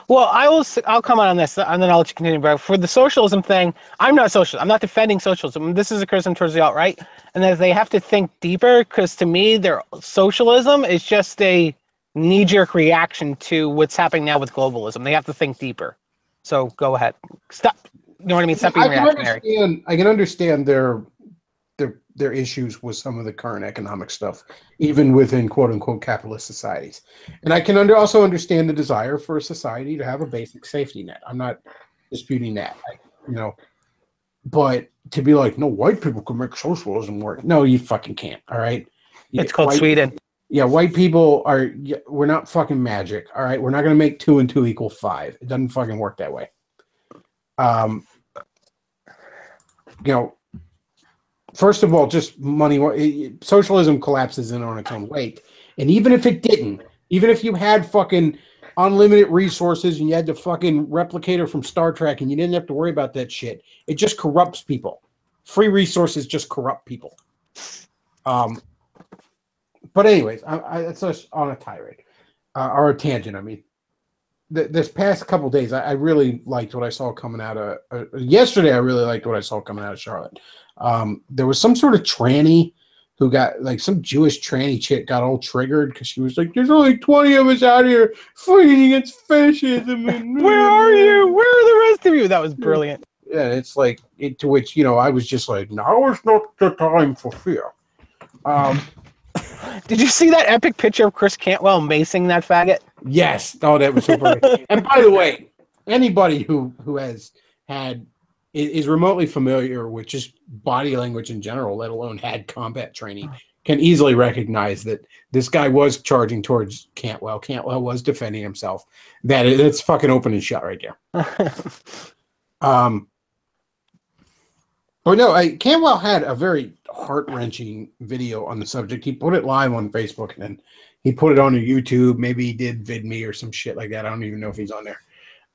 Well, I'll comment on this, and then I'll let you continue. But for the socialism thing, I'm not socialist. I'm not defending socialism. This is a criticism towards the alt-right, and that they have to think deeper, because to me, their socialism is just a knee-jerk reaction to what's happening now with globalism. They have to think deeper. So go ahead. Stop. You know what I mean? Stop being reactionary. I can understand their issues with some of the current economic stuff, even within quote-unquote capitalist societies. And I can also understand the desire for a society to have a basic safety net. I'm not disputing that. But to be like, no, white people can make socialism work. No, you fucking can't, all right? It's called Sweden. Yeah, white people we're not fucking magic, all right? We're not going to make 2 and 2 equal 5. It doesn't fucking work that way. you know, first of all, just money. Socialism collapses in on its own weight, and even if it didn't, even if you had fucking unlimited resources and you had the fucking replicator from Star Trek and you didn't have to worry about that shit, it just corrupts people. Free resources just corrupt people. But anyways, it's just on a tirade or a tangent. I mean, this past couple days, I really liked what I saw coming out of yesterday. I really liked what I saw coming out of Charlotte. There was some sort of tranny who got, like, some Jewish tranny chick got all triggered because she was like, "There's only 20 of us out here fighting against fascism." And where are you? Where are the rest of you? That was brilliant. Yeah, it's like, to which, I was just like, now is not the time for fear. Did you see that epic picture of Chris Cantwell macing that faggot? Yes. Oh, that was so funny. And by the way, anybody who is remotely familiar with just body language in general, let alone had combat training, can easily recognize that this guy was charging towards Cantwell. Cantwell was defending himself. It's fucking open and shut right there. But no, Cantwell had a very heart-wrenching video on the subject. He put it live on Facebook, and then he put it on YouTube. Maybe he did VidMe or some shit like that. I don't even know if he's on there.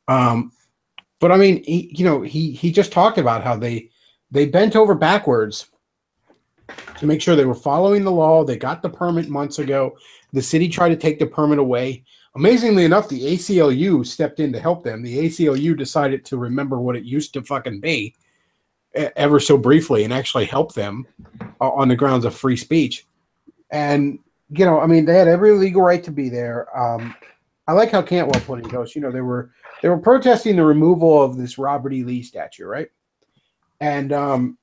But I mean, he just talked about how they bent over backwards to make sure they were following the law. They got the permit months ago. The city tried to take the permit away. Amazingly enough, the ACLU stepped in to help them. The ACLU decided to remember what it used to fucking be, ever so briefly, and actually help them on the grounds of free speech. And, I mean, they had every legal right to be there. I like how Cantwell put it. He goes, they were protesting the removal of this Robert E. Lee statue, right? And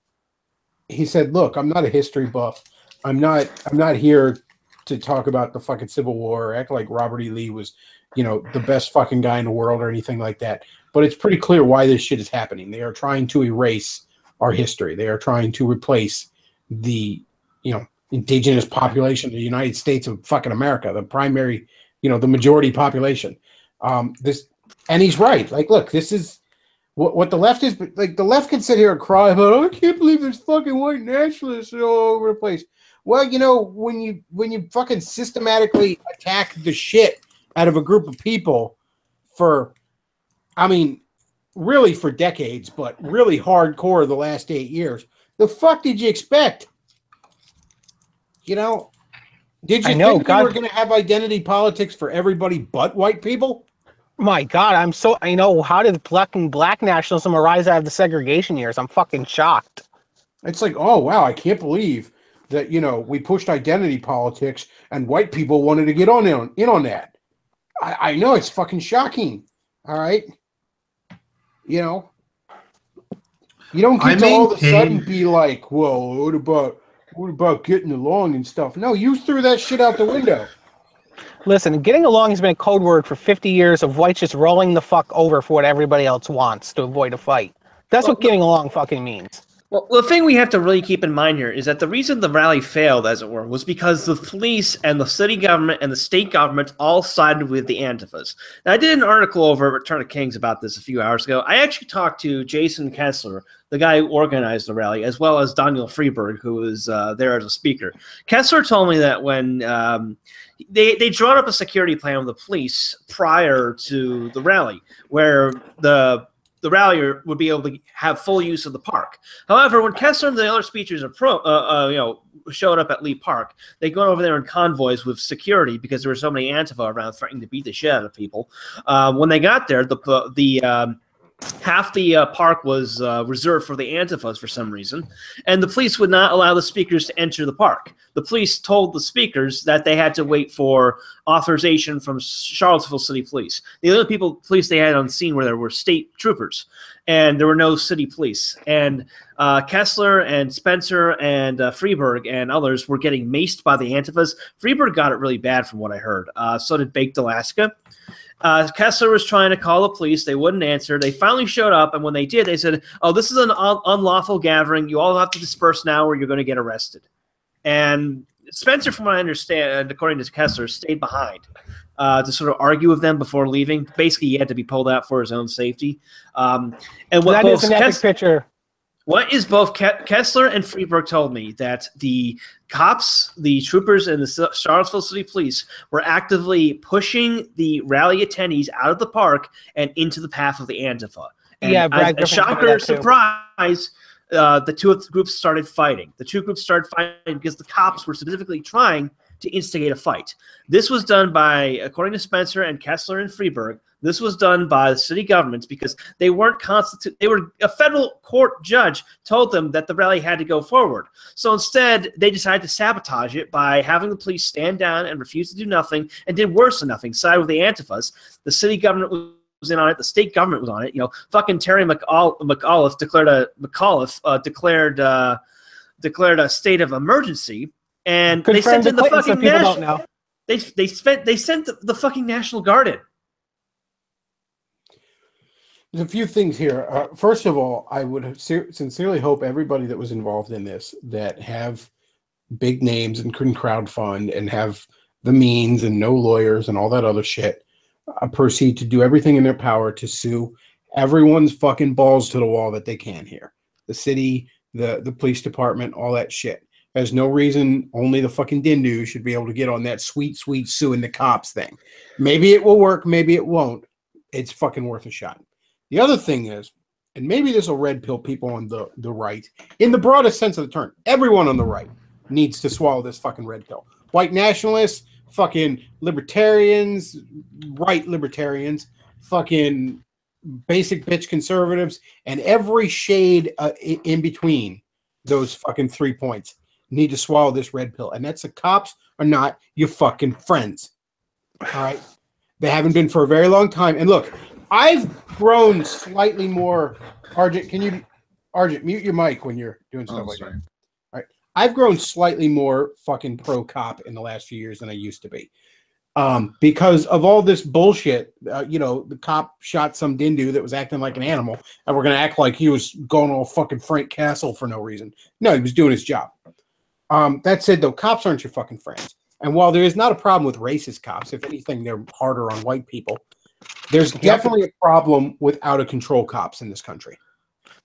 he said, "Look, I'm not a history buff. I'm not here to talk about the fucking Civil War or act like Robert E. Lee was, the best fucking guy in the world or anything like that. But it's pretty clear why this shit is happening. They are trying to erase our history. They are trying to replace the, indigenous population of the United States of fucking America, the primary, the majority population." And he's right. Like, look, this is what the left is. Like, the left can sit here and cry about, "Oh, I can't believe there's fucking white nationalists all over the place." Well, when you fucking systematically attack the shit out of a group of people for, I mean, really for decades, but really hardcore the last 8 years, the fuck did you expect? Did you think we were going to have identity politics for everybody but white people? My God, I'm so, how did black nationalism arise out of the segregation years? I'm fucking shocked. It's like, oh, wow, I can't believe that, we pushed identity politics and white people wanted to get in on that. I know, it's fucking shocking. All right. You don't get to all of a sudden be like, well, what about getting along and stuff? No, you threw that shit out the window. Listen, getting along has been a code word for 50 years of whites just rolling the fuck over for what everybody else wants to avoid a fight. That's what getting along fucking means. Well, the thing we have to really keep in mind here is that the reason the rally failed, as it were, was because the police and the city government and the state government all sided with the Antifas. Now, I did an article over at Return of Kings about this a few hours ago. I actually talked to Jason Kessler, the guy who organized the rally, as well as Daniel Freeberg, who was there as a speaker. Kessler told me that when they drawn up a security plan with the police prior to the rally, where the rallier would be able to have full use of the park. However, when Kessler and the other speakers showed up at Lee Park, they go over there in convoys with security because there were so many Antifa around threatening to beat the shit out of people. When they got there, half the park was reserved for the Antifas for some reason, and the police would not allow the speakers to enter the park. The police told the speakers that they had to wait for authorization from Charlottesville City Police. The other police they had on scene were state troopers, and there were no city police. And Kessler and Spencer and Freeberg and others were getting maced by the Antifas. Freeberg got it really bad from what I heard. So did Baked Alaska. Kessler was trying to call the police. They wouldn't answer. They finally showed up, and when they did, they said, "Oh, this is an unlawful gathering. You all have to disperse now or you're going to get arrested." And Spencer, from what I understand, according to Kessler, stayed behind to sort of argue with them before leaving. Basically, he had to be pulled out for his own safety. And what that is an epic picture. What is both Kessler and Freeberg told me that the cops, the troopers, and the Charlottesville City Police were actively pushing the rally attendees out of the park and into the path of the Antifa. And Yeah, Brad as a Griffin told me shocker, that too. surprise, the two of the groups started fighting. The two groups started fighting because the cops were specifically trying to instigate a fight. This was done by, according to Spencer and Kessler and Freeberg, this was done by the city governments because they weren't a federal court judge told them that the rally had to go forward. So instead, they decided to sabotage it by having the police stand down and refuse to do nothing, and did worse than nothing, side with the Antifas. The city government was in on it. The state government was on it. You know, fucking Terry McAuliffe declared a state of emergency, and they sent in the fucking they sent the fucking National Guard in. There's a few things here. First of all, I would sincerely hope everybody that was involved in this, that have big names and couldn't crowdfund and have the means and no lawyers and all that other shit, proceed to do everything in their power to sue everyone's fucking balls to the wall that they can here. The city, the police department, all that shit. There's no reason only the fucking Dindu should be able to get on that sweet suing the cops thing. Maybe it will work, maybe it won't. It's fucking worth a shot. The other thing is, and maybe this will red pill people on the right, in the broadest sense of the term, everyone on the right needs to swallow this fucking red pill. White nationalists, fucking libertarians, right libertarians, fucking basic bitch conservatives, and every shade in between those fucking 3 points need to swallow this red pill. And that's the cops are not your fucking friends. All right? They haven't been for a very long time. And look, I've grown slightly more. Arjit, mute your mic when you're doing stuff like that. All right. I've grown slightly more fucking pro cop in the last few years than I used to be. Because of all this bullshit, the cop shot some Dindu that was acting like an animal, and we're going to act like he was going all fucking Frank Castle for no reason. No, he was doing his job. That said, though, cops aren't your fucking friends. And while there is not a problem with racist cops, if anything, they're harder on white people. There's definitely a problem with out-of-control cops in this country.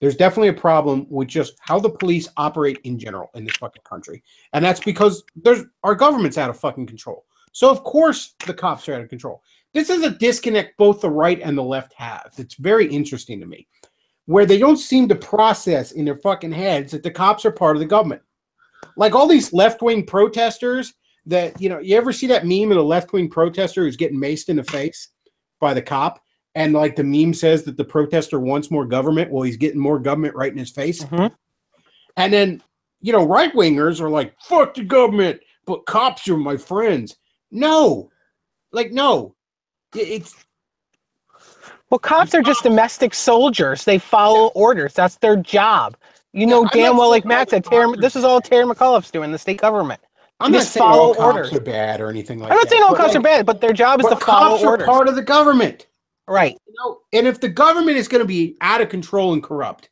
There's definitely a problem with just how the police operate in general in this fucking country. And that's because our government's out of fucking control. So, of course, the cops are out of control. This is a disconnect both the right and the left have. It's very interesting to me, where they don't seem to process in their fucking heads that the cops are part of the government. Like all these left-wing protesters that, you ever see that meme of the left-wing protester who's getting maced in the face by the cop, and like the meme says that the protester wants more government? Well, he's getting more government right in his face. Mm-hmm. And then, right wingers are like, fuck the government, but cops are my friends. No, it's. Well, cops are just domestic soldiers. They follow orders. That's their job. Damn well, like Matt said, this is all Terry McAuliffe's doing, the state government. I'm not saying all cops are bad or anything like that. I'm not saying all cops are bad, but their job is to follow orders. Cops are part of the government. Right. And if the government is going to be out of control and corrupt,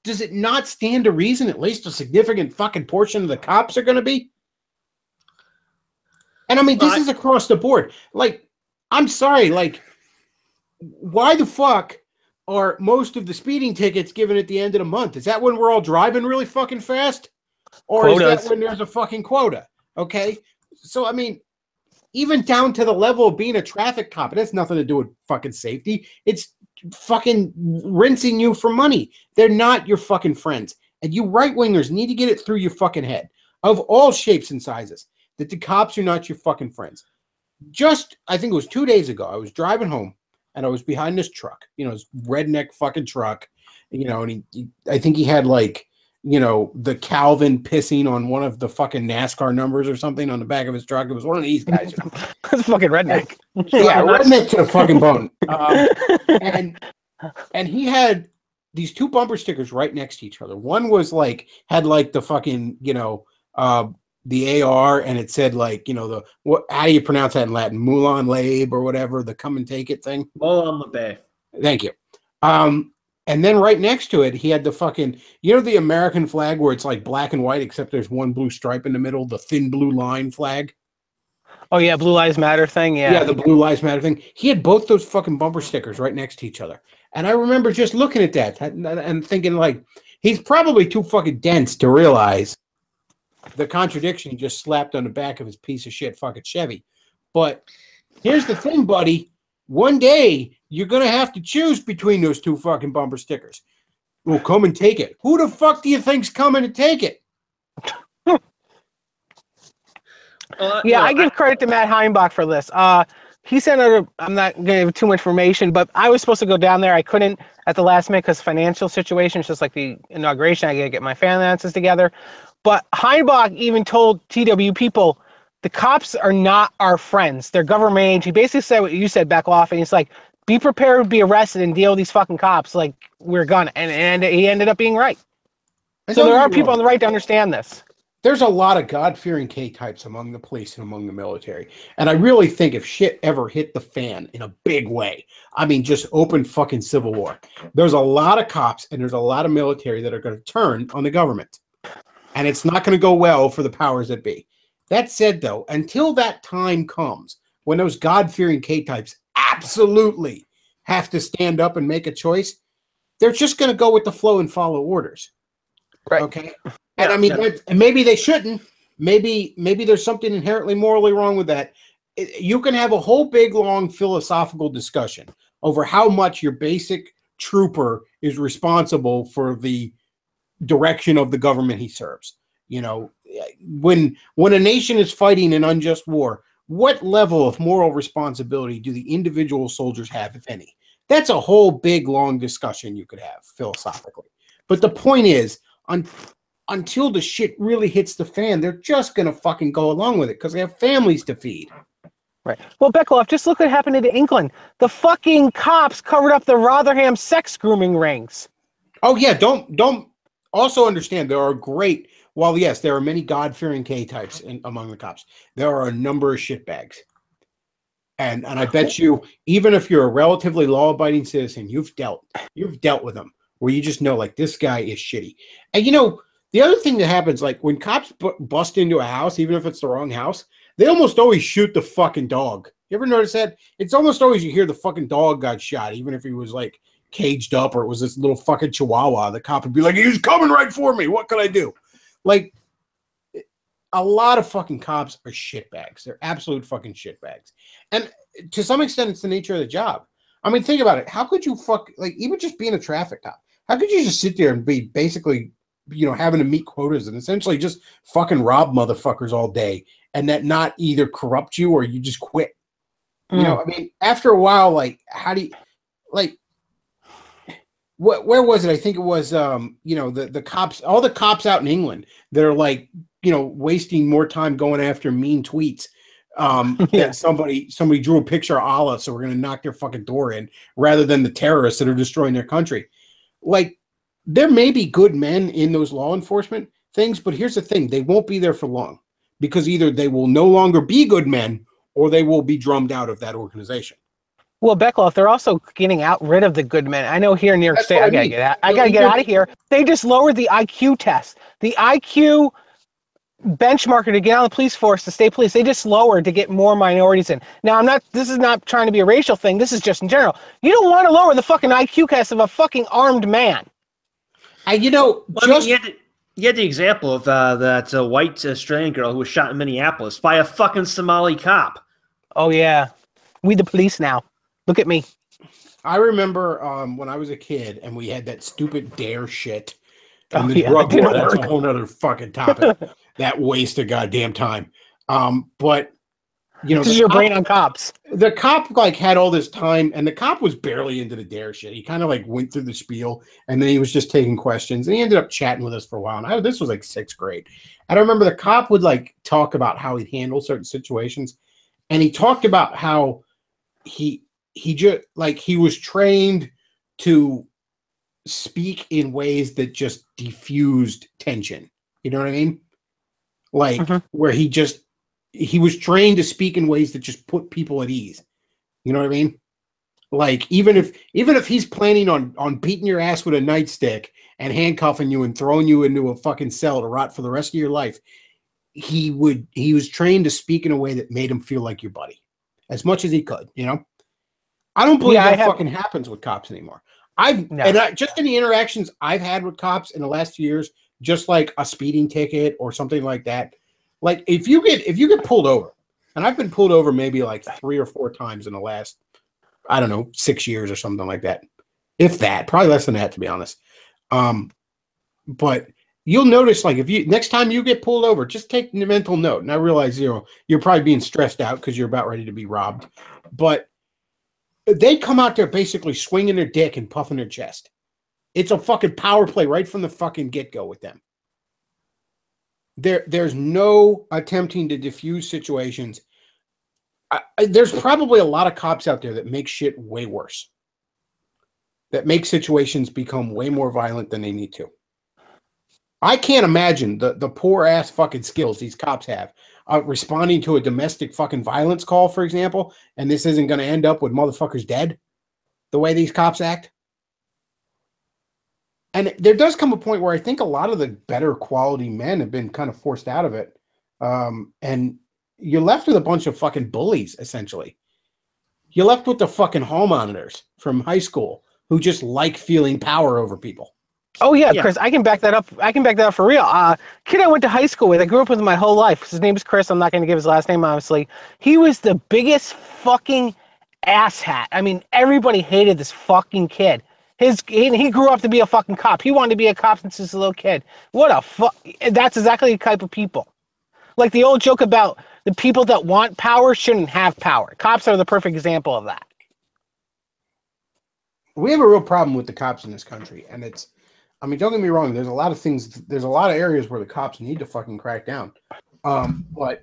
does it not stand to reason at least a significant fucking portion of the cops are going to be? And I mean, this is across the board. Like, I'm sorry, like, why the fuck are most of the speeding tickets given at the end of the month? Is that when we're all driving really fucking fast? Or Quotas. Is that when there's a fucking quota? Okay? So, I mean, even down to the level of being a traffic cop, it has nothing to do with fucking safety. It's fucking rinsing you for money. They're not your fucking friends. And you right-wingers need to get it through your fucking head, of all shapes and sizes, that the cops are not your fucking friends. I think it was 2 days ago, I was driving home, and I was behind this truck, this redneck fucking truck, and I think he had like, the Calvin pissing on one of the fucking NASCAR numbers or something on the back of his truck. It was one of these guys. That's fucking redneck. Yeah, redneck to the fucking bone. And he had these two bumper stickers right next to each other. One was like, had like the fucking, the AR, and it said like, how do you pronounce that in Latin? Moulin Labe or whatever, the come and take it thing. Moulin Labe. Thank you. And then right next to it, he had the fucking, the American flag where it's like black and white, except there's one blue stripe in the middle, the thin blue line flag. Oh, yeah, Blue Lives Matter thing, yeah. Yeah, the Blue Lives Matter thing. He had both those fucking bumper stickers right next to each other. And I remember just looking at that and thinking like, He's probably too fucking dense to realize the contradiction he just slapped on the back of his piece of shit fucking Chevy. But here's the thing, buddy. One day, you're going to have to choose between those two fucking bumper stickers. Well, come and take it. Who the fuck do you think's coming to take it? I give credit to Matt Heimbach for this. He sent out I'm not going to give too much information, but I was supposed to go down there. I couldn't at the last minute because financial situation. It's just like the inauguration. I got to get my finances together. But Heimbach even told TW people, the cops are not our friends. They're government agents. He basically said what you said, Bechtloff, and he's like, be prepared to be arrested and deal with these fucking cops like we're gonna. And he ended up being right. So there are people on the right to understand this. There's a lot of God-fearing K-types among the police and among the military. And I really think if shit ever hit the fan in a big way, I mean, just open fucking civil war, there's a lot of cops and there's a lot of military that are going to turn on the government. And it's not going to go well for the powers that be. That said, though, until that time comes when those God-fearing K-types absolutely have to stand up and make a choice, they're just going to go with the flow and follow orders. Right. Okay? And I mean, and maybe they shouldn't. Maybe there's something inherently morally wrong with that. You can have a whole big, long philosophical discussion over how much your basic trooper is responsible for the direction of the government he serves. You know, when a nation is fighting an unjust war, what level of moral responsibility do the individual soldiers have, if any? That's a whole big, long discussion you could have philosophically. But the point is, until the shit really hits the fan, they're just going to fucking go along with it because they have families to feed. Right. Well, Bechtloff, just look what happened in England. The fucking cops covered up the Rotherham sex grooming rings. Oh, yeah. Don't also understand there are great, while yes, there are many God-fearing K-types among the cops, there are a number of shitbags. And I bet you, even if you're a relatively law-abiding citizen, you've dealt with them where you just know, like, this guy is shitty. And, you know, the other thing that happens, like when cops bust into a house, even if it's the wrong house, they almost always shoot the fucking dog. You ever notice that? It's almost always you hear the fucking dog got shot, even if he was like caged up or it was this little fucking chihuahua. The cop would be like, he was coming right for me. What could I do? Like, a lot of fucking cops are shitbags. They're absolute fucking shitbags. And to some extent, it's the nature of the job. I mean, think about it. How could you even just being a traffic cop, how could you just sit there and be basically, you know, having to meet quotas and essentially just fucking rob motherfuckers all day and that not either corrupt you or you just quit? You know, I mean, after a while, like, how do you, like, where was it? I think it was, you know, the cops, all the cops out in England that are like, you know, wasting more time going after mean tweets. That somebody drew a picture of Allah, so we're going to knock their fucking door in rather than the terrorists that are destroying their country. Like, there may be good men in those law enforcement things, but here's the thing. They won't be there for long because either they will no longer be good men or they will be drummed out of that organization. Well, Bechtloff, they're also getting rid of the good men. I know here in New York State, I gotta get out of here. They just lowered the IQ test. The IQ benchmarker to get on the police force, the state police, they just lowered to get more minorities in. Now, this is not trying to be a racial thing. This is just in general. You don't want to lower the fucking IQ test of a fucking armed man. You know, you had the example of that white Australian girl who was shot in Minneapolis by a fucking Somali cop. Oh, yeah. We the police now. Look at me. I remember when I was a kid and we had that stupid DARE shit. And the drug war, that's a whole other fucking topic. That waste of goddamn time. But, you know, this is your brain on cops. The cop like had all this time, and the cop was barely into the DARE shit. He kind of like went through the spiel, and then he was just taking questions, and he ended up chatting with us for a while. And this was like 6th grade. And I remember the cop would like talk about how he'd handle certain situations, and he talked about how he just like he was trained to speak in ways that just diffused tension. You know what I mean? Like where he was trained to speak in ways that just put people at ease. You know what I mean? Like even if he's planning on beating your ass with a nightstick and handcuffing you and throwing you into a fucking cell to rot for the rest of your life, he was trained to speak in a way that made him feel like your buddy as much as he could, you know? I don't believe that fucking happens with cops anymore. Just in the interactions I've had with cops in the last few years, just like a speeding ticket or something like that. Like if you get pulled over, and I've been pulled over maybe like 3 or 4 times in the last, I don't know, 6 years or something like that. If that, probably less than that, to be honest. But you'll notice, like, if you next time you get pulled over, just take the mental note. And I realize, you're probably being stressed out because you're about ready to be robbed. But they come out there basically swinging their dick and puffing their chest. It's a fucking power play right from the fucking get-go with them. There's no attempting to diffuse situations. There's probably a lot of cops out there that make shit way worse. That make situations become way more violent than they need to. I can't imagine the poor ass fucking skills these cops have responding to a domestic fucking violence call, for example, and this isn't going to end up with motherfuckers dead the way these cops act. And there does come a point where I think a lot of the better quality men have been kind of forced out of it. And you're left with a bunch of fucking bullies, essentially. You're left with the fucking hall monitors from high school who just like feeling power over people. Oh yeah, Chris, I can back that up. I can back that up for real. Kid I went to high school with, I grew up with my whole life. His name is Chris. I'm not going to give his last name, obviously. He was the biggest fucking asshat. I mean, everybody hated this fucking kid. He grew up to be a fucking cop. He wanted to be a cop since he was a little kid. What a fuck! That's exactly the type of people. Like the old joke about the people that want power shouldn't have power. Cops are the perfect example of that. We have a real problem with the cops in this country, and don't get me wrong. There's a lot of things. There's a lot of areas where the cops need to fucking crack down. But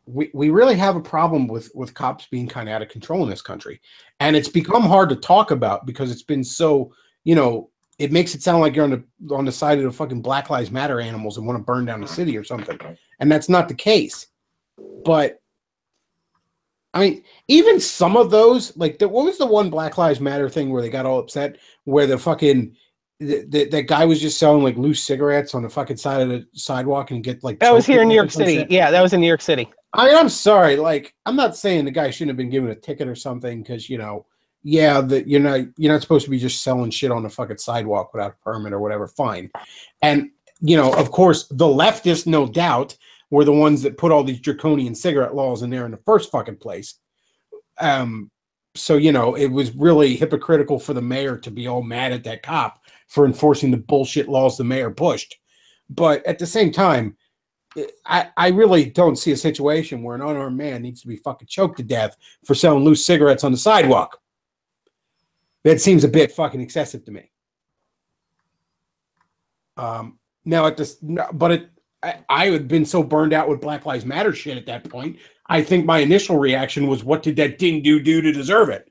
we really have a problem with cops being kind of out of control in this country, and it's become hard to talk about because it's been so, it makes it sound like you're on the side of the fucking Black Lives Matter animals and want to burn down the city or something, and that's not the case. But I mean, even some of those, like what was the one Black Lives Matter thing where they got all upset, where the fucking that guy was just selling like loose cigarettes on the fucking side of the sidewalk and get like that was here in New York City. Shit. Yeah, that was in New York City. I mean, I'm sorry. Like, I'm not saying the guy shouldn't have been given a ticket or something because that you're not supposed to be just selling shit on the fucking sidewalk without a permit or whatever. Fine, and of course, the leftists, no doubt, were the ones that put all these draconian cigarette laws in there in the first fucking place. So it was really hypocritical for the mayor to be all mad at that cop for enforcing the bullshit laws the mayor pushed. But at the same time, I really don't see a situation where an unarmed man needs to be fucking choked to death for selling loose cigarettes on the sidewalk. That seems a bit fucking excessive to me. I had been so burned out with Black Lives Matter shit at that point. I think my initial reaction was, what did that ding do to deserve it?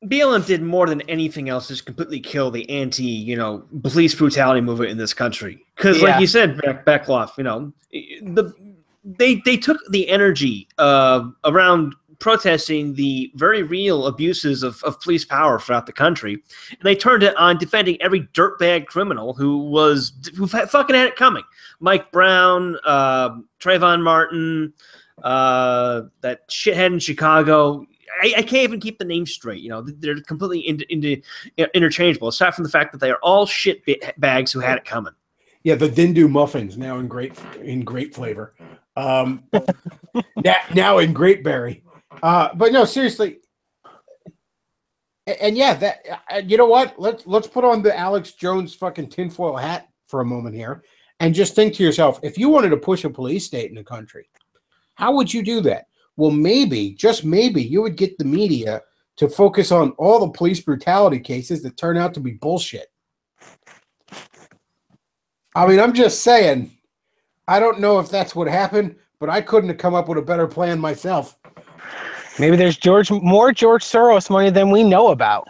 BLM did more than anything else just completely kill the police brutality movement in this country. Because, like you said, Bechtloff, they took the energy around protesting the very real abuses of police power throughout the country, and they turned it on defending every dirtbag criminal who fucking had it coming. Mike Brown, Trayvon Martin, that shithead in Chicago. I can't even keep the name straight. They're completely interchangeable, aside from the fact that they are all shit bags who had it coming. Yeah, the Dindu muffins now in grape flavor. Now in grapeberry. But no, seriously. And yeah, that you know what? Let's put on the Alex Jones fucking tinfoil hat for a moment here, and just think to yourself: if you wanted to push a police state in the country, how would you do that? Well, maybe, just maybe, you would get the media to focus on all the police brutality cases that turn out to be bullshit. I mean, I'm just saying, I don't know if that's what happened, but I couldn't have come up with a better plan myself. Maybe there's more George Soros money than we know about.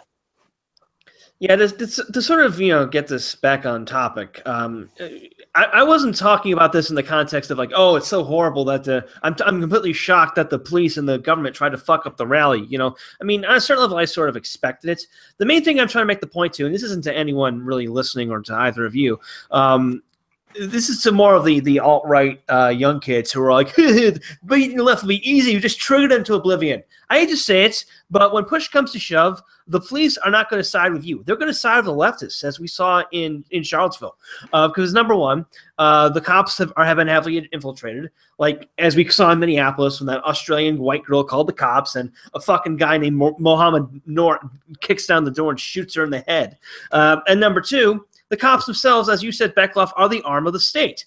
Yeah, to sort of get this back on topic. I wasn't talking about this in the context of like, oh, it's so horrible that I'm completely shocked that the police and the government tried to fuck up the rally. I mean, on a certain level, I sort of expected it. The main thing I'm trying to make the point to, and this isn't to anyone really listening or to either of you, this is some more of the alt-right young kids who are like, beating the left will be easy. You just trigger them to oblivion. I hate to say it, but when push comes to shove, the police are not going to side with you. They're going to side with the leftists, as we saw in Charlottesville. Because, number one, the cops have been heavily infiltrated. Like, as we saw in Minneapolis when that Australian white girl called the cops and a fucking guy named Mohammed Noor kicks down the door and shoots her in the head. And number two, the cops themselves, as you said, Bechtloff, are the arm of the state.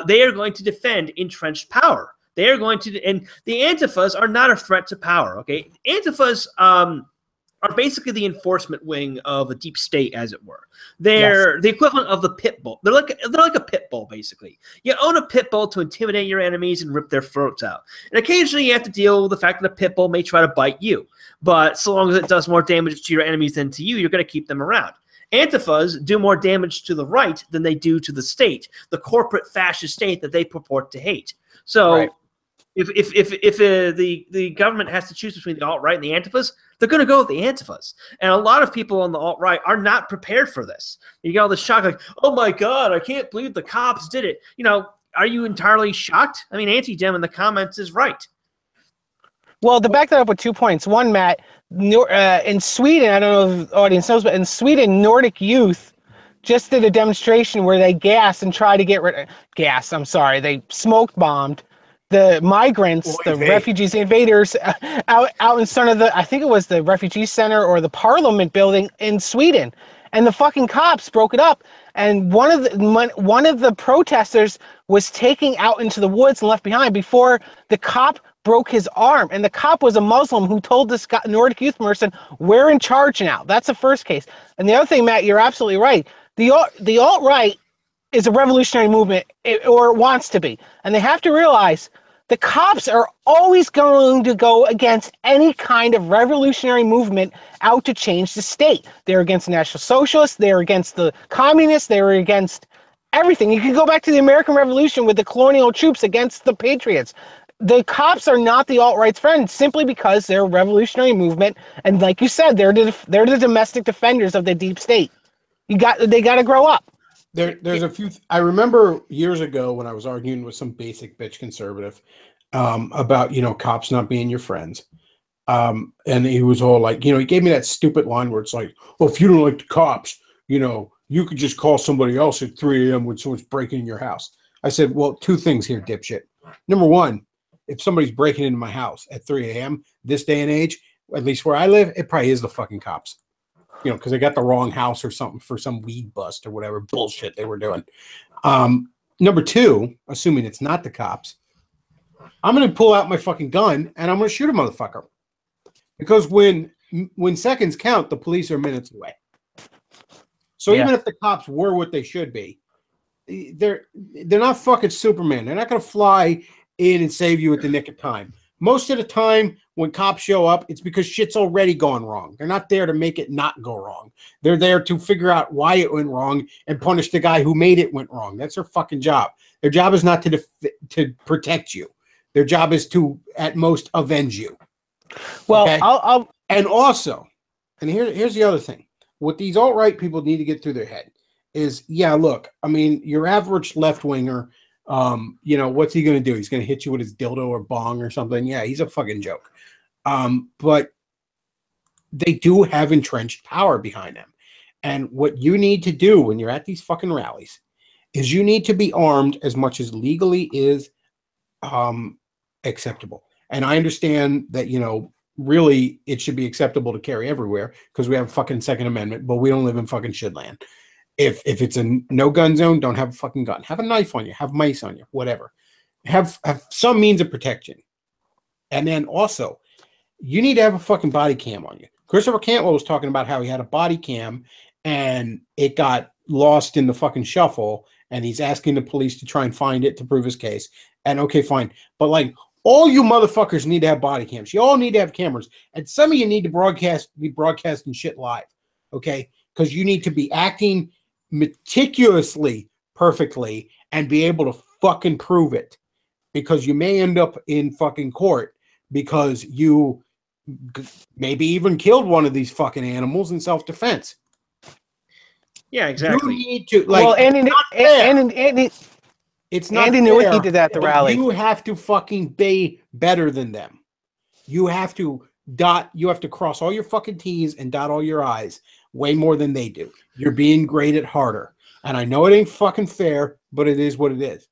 They are going to defend entrenched power. They are going to, and the Antifas are not a threat to power. Okay, Antifas are basically the enforcement wing of a deep state, as it were. They're the equivalent of the pit bull. They're like a pit bull, basically. You own a pit bull to intimidate your enemies and rip their throats out. And occasionally, you have to deal with the fact that a pit bull may try to bite you. But so long as it does more damage to your enemies than to you, you're going to keep them around. Antifas do more damage to the right than they do to the state, the corporate fascist state that they purport to hate. So Right. if the government has to choose between the alt-right and the Antifas, they're going to go with the Antifas. And a lot of people on the alt-right are not prepared for this. You get all this shock like, oh my God, I can't believe the cops did it. You know, are you entirely shocked? I mean, Anti-Dem in the comments is right. Well, to back that up with 2 points. One, Matt, in Sweden, I don't know if the audience knows, but in Sweden, Nordic Youth just did a demonstration where they gassed and tried to get rid of they smoke bombed the migrants, the refugees, the invaders out in front of I think it was the refugee center or the parliament building in Sweden. And the fucking cops broke it up. And one of the protesters was taken out into the woods and left behind before the cop broke his arm. And the cop was a Muslim who told this Nordic Youth person, we're in charge now. That's the first case. And the other thing, Matt, you're absolutely right. The alt-right is a revolutionary movement, or it wants to be. And they have to realize the cops are always going to go against any kind of revolutionary movement out to change the state. They're against the National Socialists. They're against the communists. They're against everything. You can go back to the American Revolution with the colonial troops against the patriots. The cops are not the alt-right's friend simply because they're a revolutionary movement. And like you said, they're the domestic defenders of the deep state. They got to grow up. There's a few. I remember years ago when I was arguing with some basic bitch conservative about cops not being your friends, and he was all like, he gave me that stupid line where it's like, well, if you don't like the cops, you could just call somebody else at 3 a.m. when someone's breaking in your house. I said, well, two things here, dipshit. Number one, if somebody's breaking into my house at 3 a.m. this day and age, at least where I live, it probably is the fucking cops. Because they got the wrong house or something for some weed bust or whatever bullshit they were doing. Number two, assuming it's not the cops, I'm going to pull out my fucking gun and I'm going to shoot a motherfucker. Because when seconds count, the police are minutes away. So even if the cops were what they should be, they're not fucking Superman. They're not going to fly in and save you at the nick of time. Most of the time, when cops show up, it's because shit's already gone wrong. They're not there to make it not go wrong. They're there to figure out why it went wrong and punish the guy who made it went wrong. That's their fucking job. Their job is not to protect you. Their job is to, at most, avenge you. Well, okay? I'll And also, and here's the other thing. What these alt-right people need to get through their head is, look, I mean, your average left-winger, what's he going to do? He's going to hit you with his dildo or bong or something. Yeah, he's a fucking joke. But they do have entrenched power behind them. And what you need to do when you're at these fucking rallies is you need to be armed as much as legally is acceptable. And I understand that, really it should be acceptable to carry everywhere because we have a fucking Second Amendment, but we don't live in fucking shitland. If it's a no gun zone, don't have a fucking gun. Have a knife on you. Have mice on you. Whatever. Have some means of protection. And then also, you need to have a fucking body cam on you. Christopher Cantwell was talking about how he had a body cam and it got lost in the fucking shuffle, and he's asking the police to try and find it to prove his case. And okay, fine. But like, all you motherfuckers need to have body cams. You all need to have cameras. And some of you need to be broadcasting shit live. Okay? Because you need to be acting meticulously perfectly and be able to fucking prove it. Because you may end up in fucking court because you maybe even killed one of these fucking animals in self-defense. Yeah, exactly. You need to like. Well, It's not Andy fair, Nowicki did that at the but rally. You have to fucking be better than them. You have to cross all your fucking T's and dot all your I's way more than they do. You're being graded harder. And I know it ain't fucking fair, but it is what it is.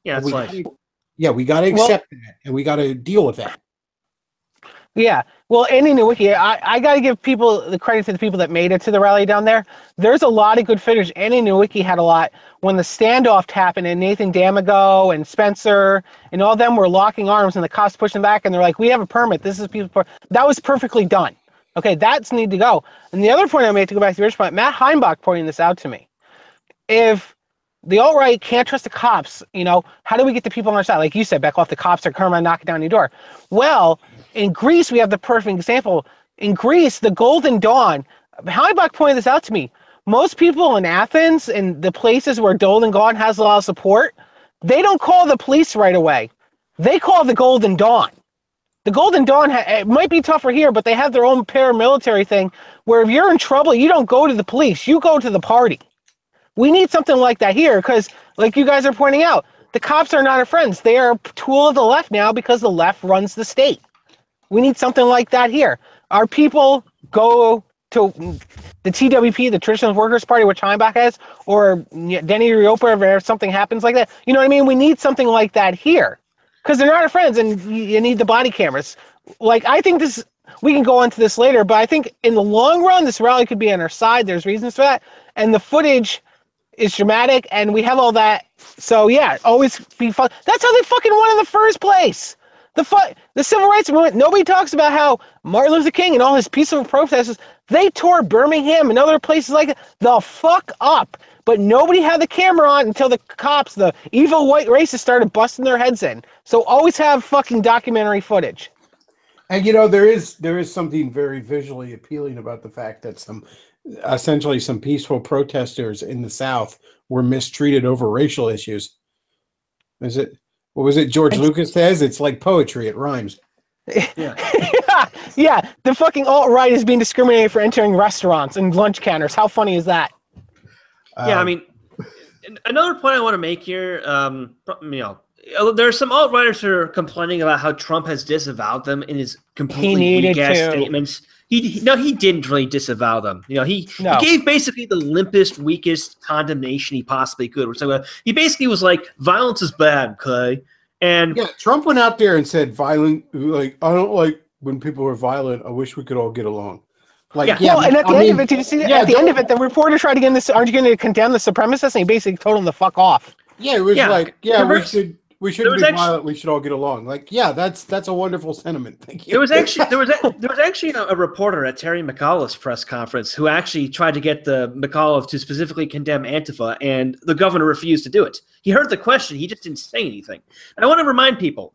Yeah, that's life. We got to accept that, and we got to deal with that. Yeah. Well, Andy Nowicki, I got to give the credit to the people that made it to the rally down there. There's a lot of good footage. Andy Nowicki had a lot when the standoff happened, and Nathan Damago and Spencer and all of them were locking arms, and the cops pushing back, and they're like, "We have a permit. This is people." That was perfectly done. Okay, that's need to go. And the other point I made, to go back to the original point, Matt Heimbach pointing this out to me. If the alt-right can't trust the cops, how do we get the people on our side? Like you said, Bechtloff, the cops are coming knocking down your door. Well, in Greece, we have the perfect example. In Greece, the Golden Dawn, Heimbach pointed this out to me. Most people in Athens and the places where Golden Dawn has a lot of support, they don't call the police right away. They call the Golden Dawn. The Golden Dawn, it might be tougher here, but they have their own paramilitary thing where if you're in trouble, you don't go to the police, you go to the party. We need something like that here because, like you guys are pointing out, the cops are not our friends. They are a tool of the left now because the left runs the state. We need something like that here. Our people go to the TWP, the Traditional Workers' Party, which Heimbach has, or Denny Riopa, if something happens like that. You know what I mean? We need something like that here because they're not our friends, and you need the body cameras. Like, I think this, we can go into this later, but I think in the long run, this rally could be on our side. There's reasons for that. And the footage is dramatic, and we have all that. So, yeah, always be fun. That's how they fucking won in the first place. The civil rights movement, nobody talks about how Martin Luther King and all his peaceful protesters, they tore Birmingham and other places like that the fuck up. But nobody had the camera on until the cops, the evil white racists, started busting their heads in. So always have fucking documentary footage. And there is something very visually appealing about the fact that some peaceful protesters in the South were mistreated over racial issues. What was it George Lucas says? It's like poetry. It rhymes. Yeah. Yeah. The fucking alt-right is being discriminated for entering restaurants and lunch counters. How funny is that? Yeah, I mean, another point I want to make here, there are some alt-righters who are complaining about how Trump has disavowed them in his completely weak-ass statements. He didn't really disavow them. He gave basically the limpest, weakest condemnation he possibly could. He basically was like, violence is bad, okay? And yeah, Trump went out there and said, "Violent, like I don't like when people are violent. I wish we could all get along." Like, well, and at the end of it, did you see that? At the end of it, the reporter tried to get this. Aren't you going to condemn the supremacists? And he basically told him to fuck off. Yeah, it was we shouldn't be violent. We should all get along. Like, yeah, that's a wonderful sentiment. Thank you. There was actually a reporter at Terry McAuliffe's press conference who actually tried to get the McAuliffe to specifically condemn Antifa, and the governor refused to do it. He heard the question, he just didn't say anything. And I want to remind people,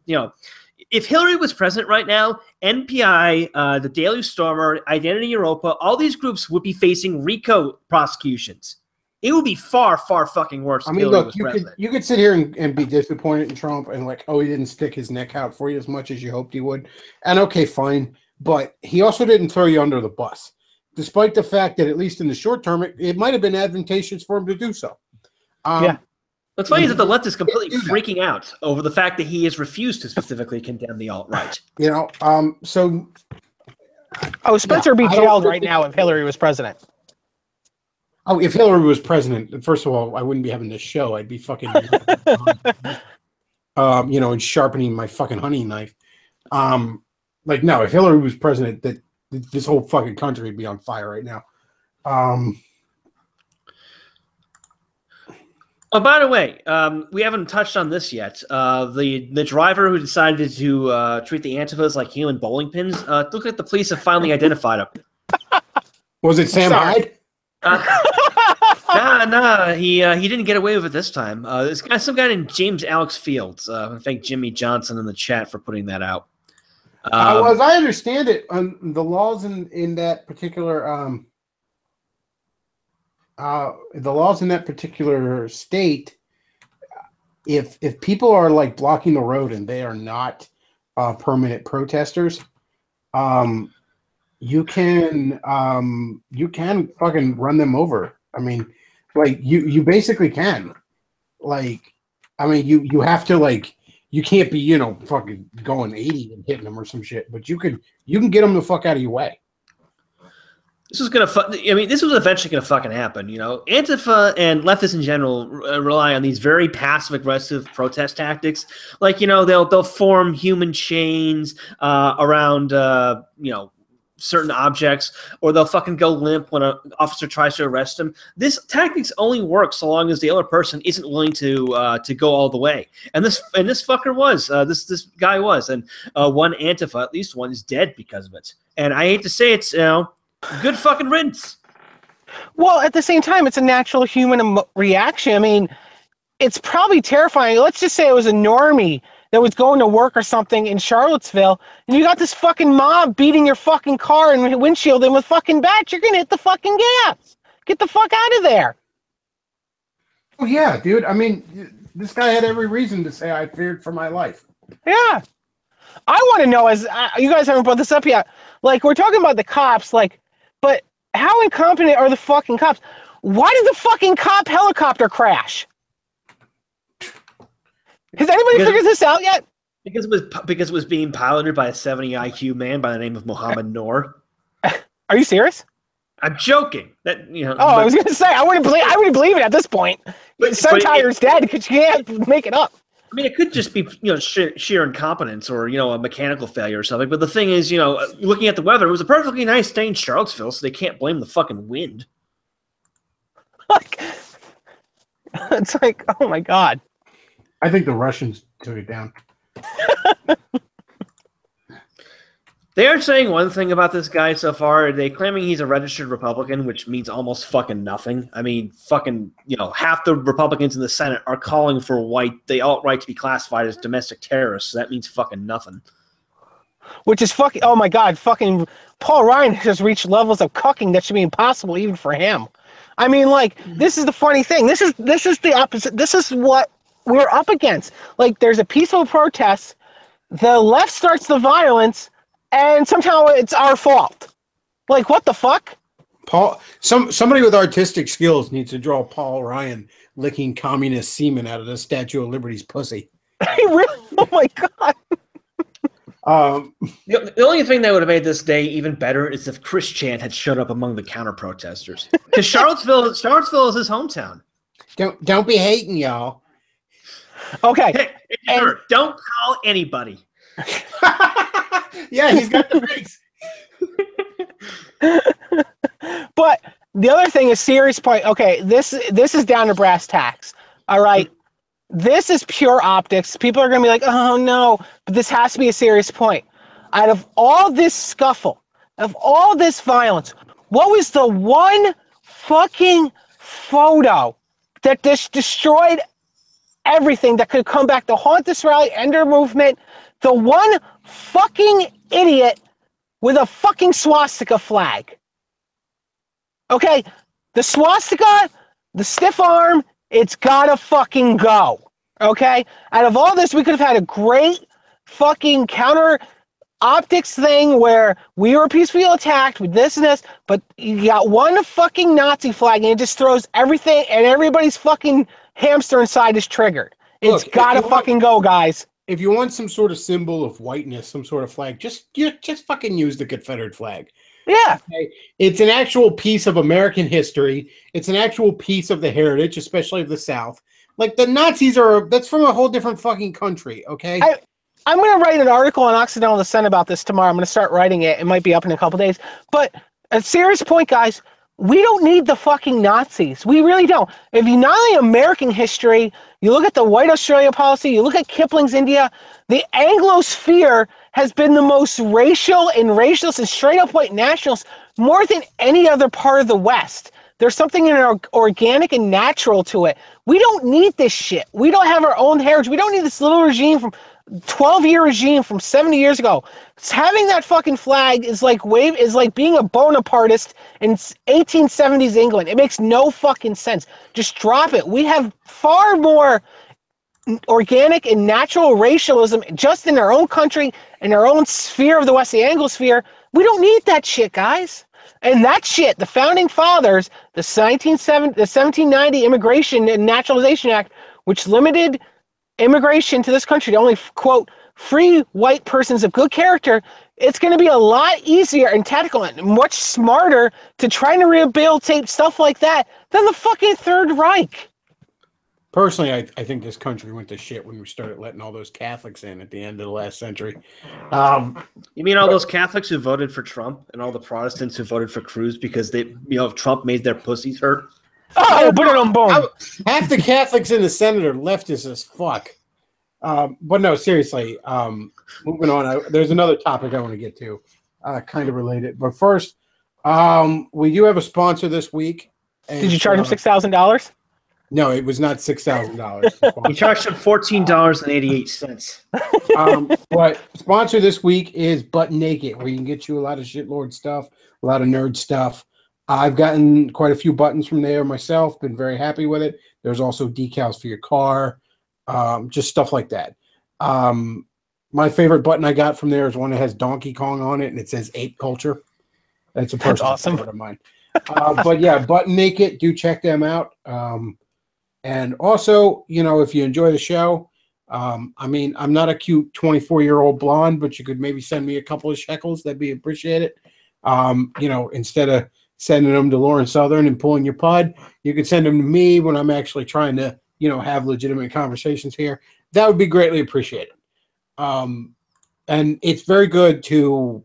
if Hillary was president right now, NPI, the Daily Stormer, Identity Europa, all these groups would be facing RICO prosecutions. It would be far, far fucking worse. I mean, look, you could sit here and be disappointed in Trump and like, oh, he didn't stick his neck out for you as much as you hoped he would. And okay, fine. But he also didn't throw you under the bus, despite the fact that at least in the short term, it might have been advantageous for him to do so. Yeah. What's funny is that the left is completely freaking out over the fact that he has refused to specifically condemn the alt-right. So. Oh, Spencer would be jailed right now if Hillary was president. Oh, if Hillary was president, first of all, I wouldn't be having this show. I'd be fucking, and sharpening my fucking hunting knife. No, if Hillary was president, that this whole fucking country would be on fire right now. Oh, by the way, we haven't touched on this yet. The driver who decided to treat the Antifas like human bowling pins, look like the police have finally identified him. Was it Sam Hyde? Nah, he didn't get away with it this time. This guy, some guy named James Alex Fields. I thank Jimmy Johnson in the chat for putting that out. As I understand it, the laws in that particular state, if people are like blocking the road and they are not permanent protesters, you can fucking run them over. I mean, like you basically can. Like, I mean, you have to like you can't be fucking going 80 and hitting them or some shit, but you can get them the fuck out of your way. This was this was eventually gonna fucking happen. Antifa and leftists in general rely on these very passive-aggressive protest tactics. Like, they'll form human chains around certain objects, or they'll fucking go limp when an officer tries to arrest them. This tactics only works so long as the other person isn't willing to go all the way. And this fucker was this guy was, and one Antifa, at least one, is dead because of it. And I hate to say it, good fucking riddance. Well, at the same time, it's a natural human reaction. I mean, it's probably terrifying. Let's just say it was a normie that was going to work or something in Charlottesville, and you got this fucking mob beating your fucking car and windshield in with fucking bats. You're gonna hit the fucking gas. Get the fuck out of there. Oh yeah, dude. I mean, this guy had every reason to say I feared for my life. Yeah. I want to know, as you guys haven't brought this up yet, like, we're talking about the cops, like, but how incompetent are the fucking cops? Why did the fucking cop helicopter crash? Has anybody figured this out yet? Because it was being piloted by a 70 IQ man by the name of Mohammed Noor. Are you serious? I'm joking. I was going to say I wouldn't believe it at this point. Suntire's dead because you can't make it up. I mean, it could just be sheer incompetence or a mechanical failure or something. But the thing is, looking at the weather, it was a perfectly nice day in Charlottesville, so they can't blame the fucking wind. It's like, oh my god. I think the Russians took it down. They are saying one thing about this guy so far. They're claiming he's a registered Republican, which means almost fucking nothing. I mean, fucking, half the Republicans in the Senate are calling for the alt-right to be classified as domestic terrorists. So that means fucking nothing. Which is fucking, oh my god, fucking Paul Ryan has reached levels of cucking that should be impossible even for him. I mean, like, this is the funny thing. This is the opposite. This is what we're up against. Like, there's a peaceful protest. The left starts the violence. And somehow it's our fault. Like, what the fuck? Somebody with artistic skills needs to draw Paul Ryan licking communist semen out of the Statue of Liberty's pussy. Really? Oh my god. The only thing that would have made this day even better is if Chris Chan had showed up among the counter protesters. Because Charlottesville is his hometown. Don't be hating, y'all. Okay. Hey, don't call anybody. Yeah, he's got the face. But the other thing is serious point. Okay, this is down to brass tacks. All right. This is pure optics. People are going to be like, oh no, but this has to be a serious point. Out of all this scuffle, of all this violence, what was the one fucking photo that destroyed everything that could come back to haunt this rally, end our movement? The one fucking idiot with a fucking swastika flag. Okay, the swastika, the stiff arm, it's gotta fucking go. Okay? Out of all this, we could have had a great fucking counter optics thing where we were peacefully attacked with this and this, but you got one fucking Nazi flag and it just throws everything, and everybody's fucking hamster inside is triggered. It's gotta fucking go, guys. If you want some sort of symbol of whiteness, some sort of flag, just fucking use the Confederate flag. Yeah. Okay? It's an actual piece of American history. It's an actual piece of the heritage, especially of the South. Like, the Nazis that's from a whole different fucking country, okay? I'm going to write an article on Occidental Dissent about this tomorrow. I'm going to start writing it. It might be up in a couple days. But a serious point, guys, we don't need the fucking Nazis. We really don't. If you not only American history, you look at the White Australia policy, you look at Kipling's India, the Anglosphere has been the most racial and racialist and straight up white nationalists more than any other part of the West. There's something organic and natural to it. We don't need this shit. We don't have our own heritage. We don't need this little regime from 12-year regime from 70 years ago. Having that fucking flag is like being a Bonapartist in 1870s England. It makes no fucking sense. Just drop it. We have far more organic and natural racialism just in our own country, in our own sphere of the West, the Anglosphere, We don't need that shit, guys. And that shit, the founding fathers, the 1790 Immigration and Naturalization Act, which limited immigration to this country to only, quote, free white persons of good character, it's going to be a lot easier and tactical and much smarter to try to rehabilitate stuff like that than the fucking Third Reich. Personally, I think this country went to shit when we started letting all those Catholics in at the end of the last century. You mean all those Catholics who voted for Trump and all the Protestants who voted for Cruz because Trump made their pussies hurt? Oh, boom. Half the Catholics in the Senate are leftist as fuck. But no, seriously. Moving on, there's another topic I want to get to, kind of related. But first, we do have a sponsor this week. Did you charge him $6,000? No, it was not $6,000. You charged him $14.88. But sponsor this week is Butt Naked, where you can get you a lot of shitlord stuff, a lot of nerd stuff. I've gotten quite a few buttons from there myself, been very happy with it. There's also decals for your car, just stuff like that. My favorite button I got from there is one that has Donkey Kong on it, and it says Ape Culture. That's a personal favorite of mine. But yeah, Butt Naked, do check them out. And also, if you enjoy the show, I mean, I'm not a cute 24-year-old blonde, but you could maybe send me a couple of shekels. That'd be appreciated. Instead of sending them to Lauren Southern and pulling your pud, you could send them to me when I'm actually trying to, have legitimate conversations here. That would be greatly appreciated. And it's very good to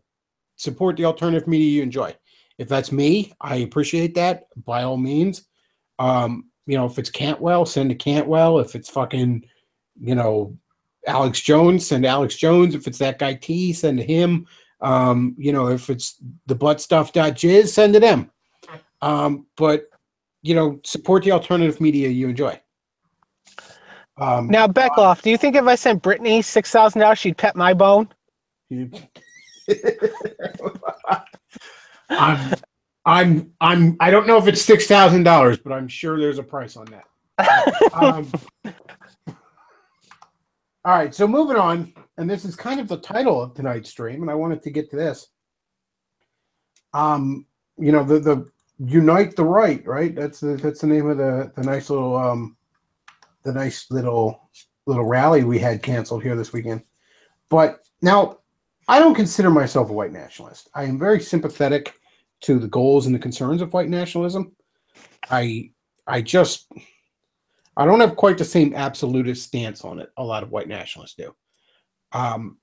support the alternative media you enjoy. If that's me, I appreciate that by all means. If it's Cantwell, send to Cantwell. If it's fucking, Alex Jones, send to Alex Jones. If it's that guy T, send to him. If it's the buttstuff.jizz, send to them. But support the alternative media you enjoy. Now, Bechtloff, do you think if I sent Brittany $6,000, she'd pet my bone? I don't know if it's $6,000, but I'm sure there's a price on that. All right, so moving on, and this is kind of the title of tonight's stream, and I wanted to get to this. The Unite the Right, right? That's the name of the nice little rally we had canceled here this weekend. But now, I don't consider myself a white nationalist. I am very sympathetic to the goals and the concerns of white nationalism. I don't have quite the same absolutist stance on it a lot of white nationalists do. And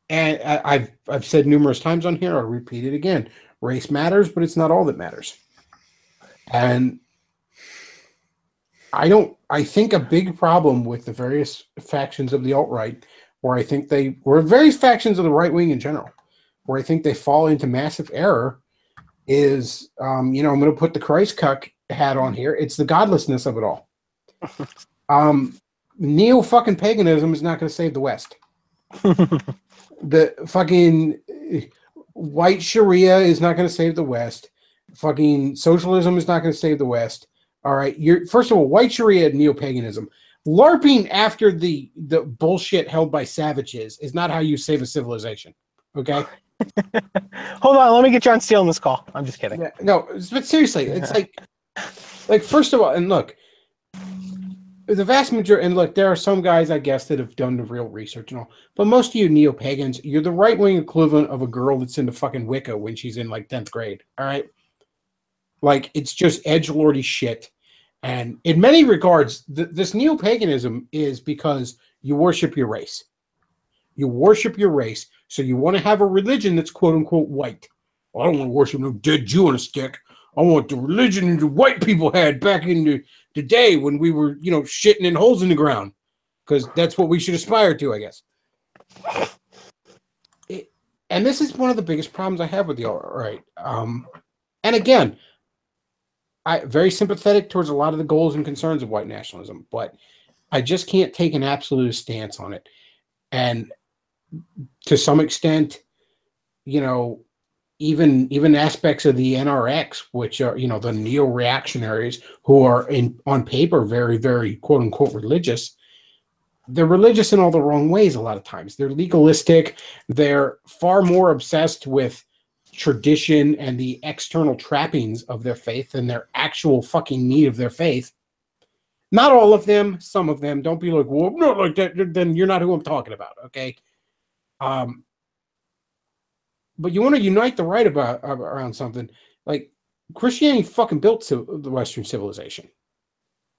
I've said numerous times on here, I'll repeat it again. Race matters, but it's not all that matters. And I think a big problem with the various factions of the alt-right, or various factions of the right wing in general, where I think they fall into massive error is, I'm going to put the Christ cuck hat on here. It's the godlessness of it all. Neo-fucking paganism is not going to save the West. The fucking white Sharia is not going to save the West. Fucking socialism is not going to save the West. All right. First of all, white Sharia and neo-paganism. LARPing after the bullshit held by savages is not how you save a civilization. Okay? Hold on, let me get John Steele on this call. I'm just kidding. Yeah, no, but seriously, it's like first of all, and look, the vast majority, and look, there are some guys, I guess, that have done the real research and all, but most of you neo-pagans, you're the right-wing equivalent of a girl that's into fucking Wicca when she's in, 10th grade, all right? It's just edgelordy shit. And in many regards, this neo-paganism is because you worship your race. You worship your race, so you want to have a religion that's quote-unquote white. Well, I don't want to worship no dead Jew on a stick. I want the religion the white people had back in the day when we were, shitting in holes in the ground. Because that's what we should aspire to, I guess. And this is one of the biggest problems I have with the alt-right. And again, I'm very sympathetic towards a lot of the goals and concerns of white nationalism, but I just can't take an absolute stance on it. And to some extent, even aspects of the NRX, which are, the neo-reactionaries who are on paper very, very quote unquote religious, they're religious in all the wrong ways a lot of times. They're legalistic. They're far more obsessed with tradition and the external trappings of their faith than their actual fucking need of their faith. Not all of them, some of them. Don't be like, well, I'm not like that. Then you're not who I'm talking about, okay? But you want to unite the right around something. Like, Christianity fucking built the Western civilization.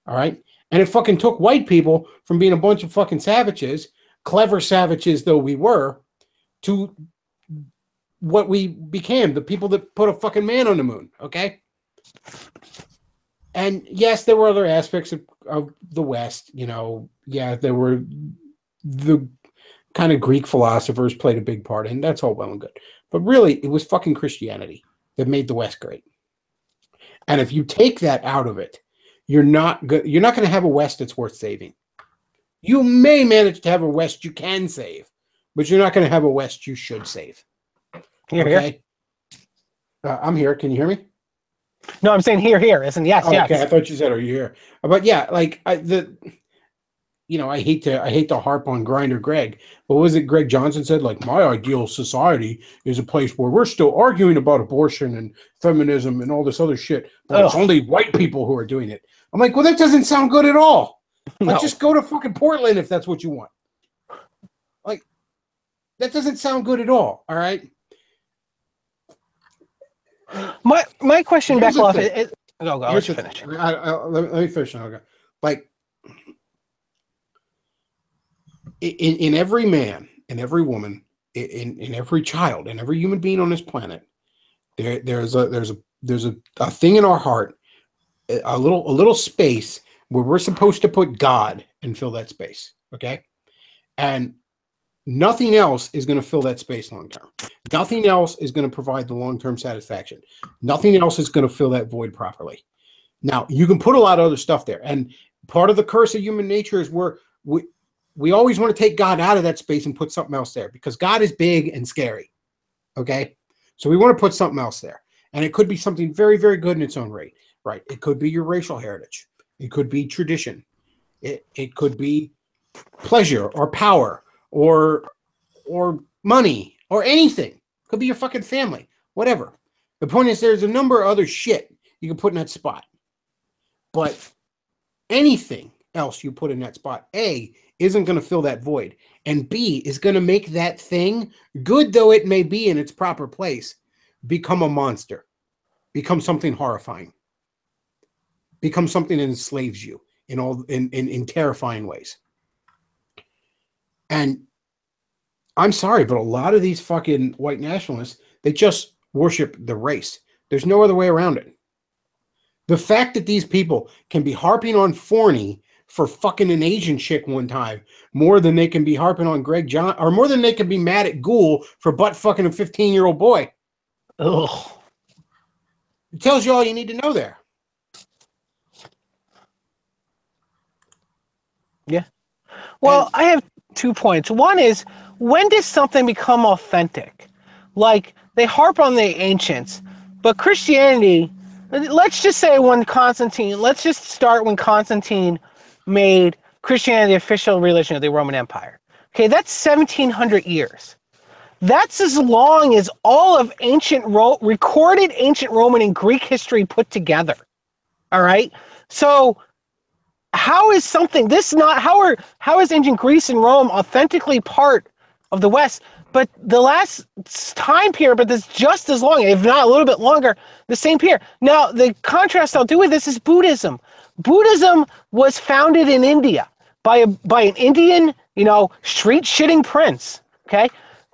All right? And it fucking took white people from being a bunch of fucking savages, clever savages though we were, to what we became, the people that put a fucking man on the moon, okay? And yes, there were other aspects of the West, you know. Yeah, there were the kind of Greek philosophers played a big part, and that's all well and good. But really, it was fucking Christianity that made the West great. And if you take that out of it, you're not going to have a West that's worth saving. You may manage to have a West you can save, but you're not going to have a West you should save. Okay. I'm here. Can you hear me? No, I'm saying here, isn't yes, yes. Okay, I thought you said, "Are you here?" But yeah, like I hate to harp on Grinder Greg, but what was it Greg Johnson said? Like, my ideal society is a place where we're still arguing about abortion and feminism and all this other shit, but it's only white people who are doing it. I'm like, well, that doesn't sound good at all. Like, just go to fucking Portland if that's what you want. Like, that doesn't sound good at all. All right. My question, Bechtloff, is go. Let's finish. Let me finish. Okay. Like, in every man, in every woman, in every child, in every human being on this planet, there's a thing in our heart, a little space where we're supposed to put God and fill that space. Okay, and nothing else is going to fill that space long term. Nothing else is going to provide the long-term satisfaction. Nothing else is going to fill that void properly. Now, you can put a lot of other stuff there. And part of the curse of human nature is we always want to take God out of that space and put something else there because God is big and scary. Okay? So we want to put something else there. And it could be something very, very good in its own right. Right? It could be your racial heritage. It could be tradition. It could be pleasure or power or money or anything. It could be your fucking family. Whatever. The point is there's a number of other shit you can put in that spot. But anything else you put in that spot, A, isn't going to fill that void. And B, is going to make that thing, good though it may be in its proper place, become a monster. Become something horrifying. Become something that enslaves you in terrifying ways. And I'm sorry, but a lot of these fucking white nationalists, they just worship the race. There's no other way around it. The fact that these people can be harping on Forney for fucking an Asian chick one time more than they can be harping on Greg John, or more than they can be mad at Ghoul for butt fucking a 15-year-old boy. Ugh. It tells you all you need to know there. Yeah. Well, I have 2 points. One is, when does something become authentic? Like, they harp on the ancients, but Christianity, let's just say let's just start when Constantine made Christianity the official religion of the Roman Empire. Okay, that's 1700 years. That's as long as all of recorded ancient Roman and Greek history put together. All right? So how is ancient Greece and Rome authentically part of the West? But the last time period, but that's just as long, if not a little bit longer, the same period. Now, the contrast I'll do with this is Buddhism. Buddhism was founded in India by an Indian, street-shitting prince, okay?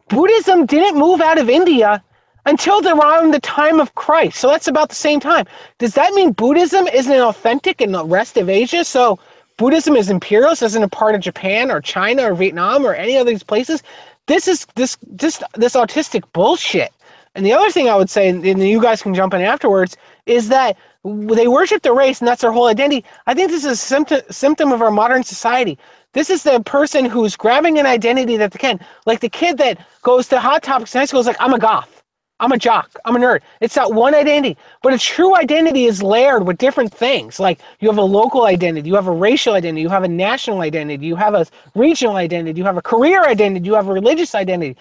Buddhism didn't move out of India until around the time of Christ. So that's about the same time. Does that mean Buddhism isn't authentic in the rest of Asia? So Buddhism is imperialist, isn't a part of Japan or China or Vietnam or any of these places? This is this autistic bullshit. And the other thing I would say, and you guys can jump in afterwards, is that they worship the race and that's their whole identity. I think this is a symptom of our modern society. This is the person who's grabbing an identity that they can. Like the kid that goes to Hot Topics in high school is like, I'm a goth. I'm a jock. I'm a nerd. It's that one identity. But a true identity is layered with different things. Like you have a local identity, you have a racial identity, you have a national identity, you have a regional identity, you have a career identity, you have a religious identity.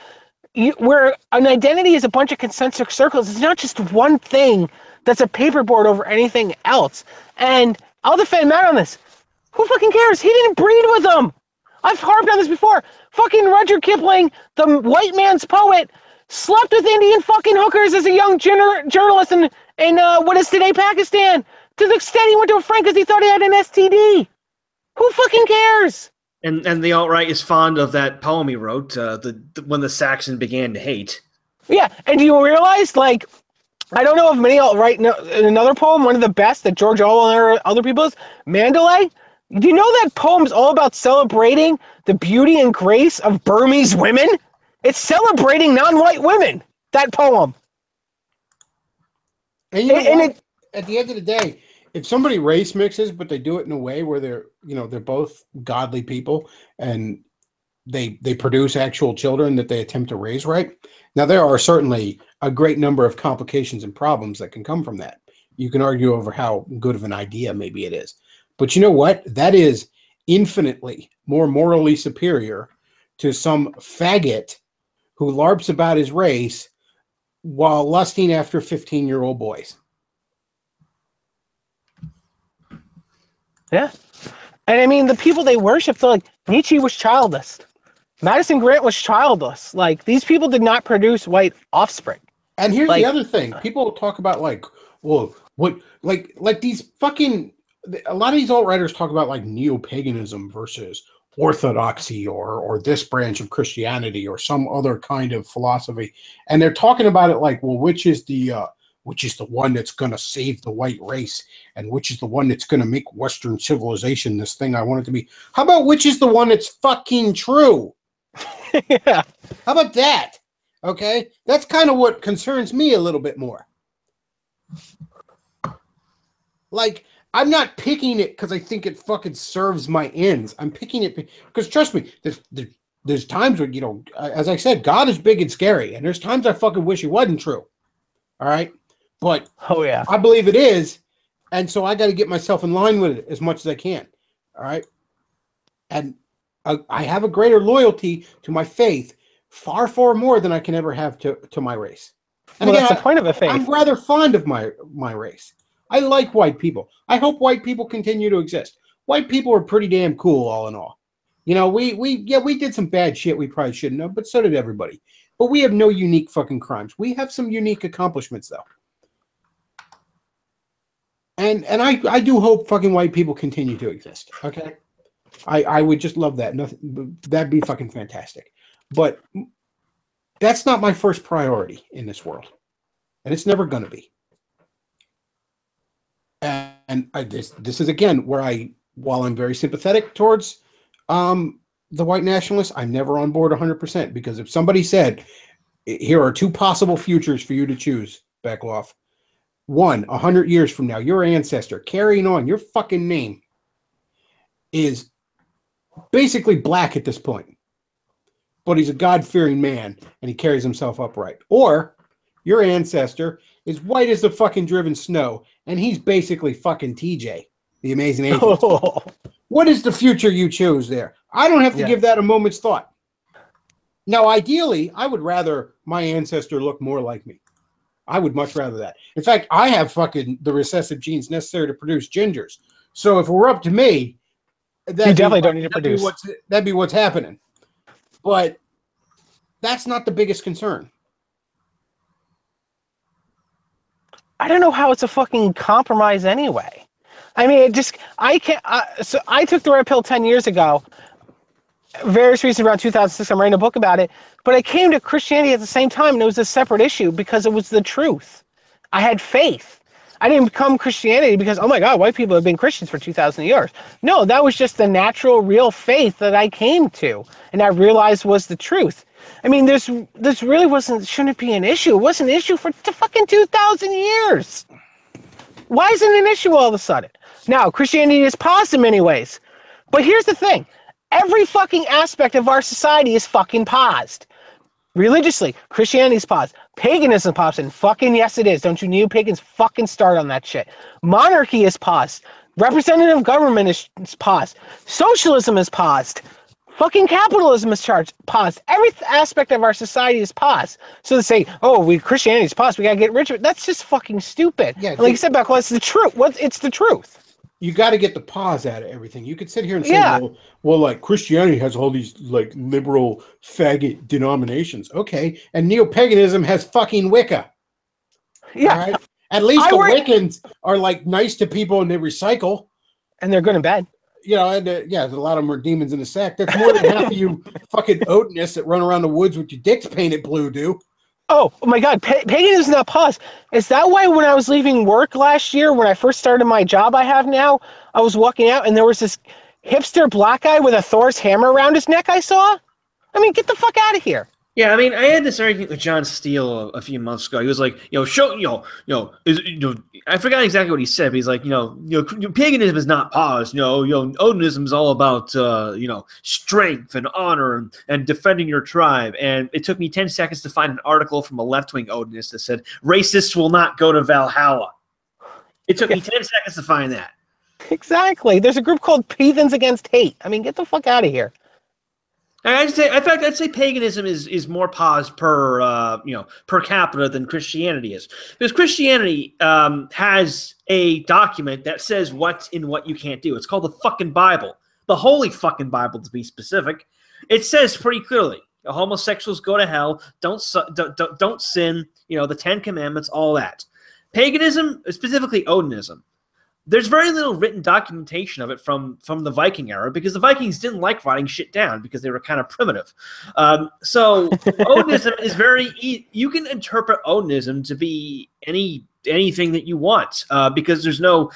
Where an identity is a bunch of concentric circles. It's not just one thing that's a paperboard over anything else. And I'll defend Matt on this. Who fucking cares? He didn't breed with them. I've harped on this before. Fucking Rudyard Kipling, the white man's poet, slept with Indian fucking hookers as a young journalist in what is today Pakistan. To the extent he went to a friend because he thought he had an STD. Who fucking cares? And the alt-right is fond of that poem he wrote, When the Saxon Began to Hate. Yeah, and do you realize, like, I don't know if many alt-right know another poem, one of the best that George Orwell and other people is, Mandalay. Do you know that poem's all about celebrating the beauty and grace of Burmese women? It's celebrating non-white women, that poem. And you know what? At the end of the day, if somebody race mixes, but they do it in a way where they're both godly people and they produce actual children that they attempt to raise right. Now, there are certainly a great number of complications and problems that can come from that. You can argue over how good of an idea maybe it is. But you know what? That is infinitely more morally superior to some faggot who LARPs about his race while lusting after 15-year-old boys. Yeah. And I mean, the people they worship, they're like, Nietzsche was childless. Madison Grant was childless. Like, these people did not produce white offspring. And here's the other thing. People talk about, like, well, what, like these fucking, a lot of these alt-writers talk about, like, neo-paganism versus orthodoxy or this branch of Christianity or some other kind of philosophy. And they're talking about it like, well, which is the one that's going to save the white race and which is the one that's going to make Western civilization this thing I want it to be. How about which is the one that's fucking true? Yeah. How about that? Okay? That's kind of what concerns me a little bit more. Like, I'm not picking it because I think it fucking serves my ends. I'm picking it because, trust me, there's times when, you know, as I said, God is big and scary, and there's times I fucking wish it wasn't true. All right? But oh yeah, I believe it is, and so I got to get myself in line with it as much as I can. All right? And I have a greater loyalty to my faith, far more than I can ever have to my race. And well, again, that's the point of a faith. I'm rather fond of my race. I like white people. I hope white people continue to exist. White people are pretty damn cool, all in all. You know, we did some bad shit we probably shouldn't have, but so did everybody. But we have no unique fucking crimes. We have some unique accomplishments, though. And I do hope fucking white people continue to exist. Okay, I would just love that. That'd be fucking fantastic. But that's not my first priority in this world, and it's never going to be. And this is again where while I'm very sympathetic towards the white nationalists, I'm never on board 100% because if somebody said, here are two possible futures for you to choose, Bechtloff. 100 years from now, your ancestor carrying on your fucking name is basically black at this point, but he's a God-fearing man and he carries himself upright. Or your ancestor is white as the fucking driven snow and he's basically fucking TJ, the Amazing Agent. Oh. What is the future you chose there? I don't have to give that a moment's thought. Now, ideally, I would rather my ancestor look more like me. I would much rather that. In fact, I have fucking the recessive genes necessary to produce gingers. So if it were up to me, you definitely don't need to produce. That'd be what's happening. But that's not the biggest concern. I don't know how it's a fucking compromise anyway. I mean, so I took the red pill 10 years ago. Various reasons around 2006, I'm writing a book about it. But I came to Christianity at the same time, and it was a separate issue because it was the truth. I had faith. I didn't become Christianity because, oh my God, white people have been Christians for 2,000 years. No, that was just the natural, real faith that I came to, and I realized was the truth. I mean, this really shouldn't be an issue. It wasn't an issue for fucking 2,000 years. Why is it an issue all of a sudden? Now, Christianity is paused in many ways. But here's the thing. Every fucking aspect of our society is fucking paused. Religiously, Christianity's paused. Paganism paused, and fucking yes it is. Don't you neo-pagans fucking start on that shit. Monarchy is paused. Representative government is paused. Socialism is paused. Fucking capitalism is paused. Every aspect of our society is paused. So to say, oh, Christianity is paused, we gotta get rich. That's just fucking stupid. Yeah, and like you said, Bechtloff, it's the truth. It's the truth. You got to get the pause out of everything. You could sit here and say, Yeah. well, like Christianity has all these like liberal faggot denominations. Okay. And neo-paganism has fucking Wicca. Yeah. All right? At least the Wiccans are like nice to people and they recycle. And they're good and bad. You know, and yeah, a lot of them are demons in the sack. That's more than half of you fucking Odinists that run around the woods with your dicks painted blue do. Oh my God, paganism is not paused. Is that why when I was leaving work last year, when I first started my job I have now, I was walking out and there was this hipster black guy with a Thor's hammer around his neck I saw? I mean, get the fuck out of here. Yeah, I mean, I had this argument with John Steele a few months ago. He was like, I forgot exactly what he said, but he's like, paganism is not paused. Odinism is all about, strength and honor and defending your tribe. And it took me 10 seconds to find an article from a left-wing Odinist that said, racists will not go to Valhalla. It took me 10 seconds to find that. Exactly. There's a group called Heathens Against Hate. I mean, get the fuck out of here. I'd say paganism is more paused per capita than Christianity is, because Christianity has a document that says what you can't do. It's called the fucking Bible, the holy fucking Bible to be specific. It says pretty clearly, homosexuals go to hell. Don't sin. The 10 Commandments, all that. Paganism, specifically Odinism. There's very little written documentation of it from the Viking era, because the Vikings didn't like writing shit down because they were kind of primitive. So Odinism is you can interpret Odinism to be anything that you want, because there's no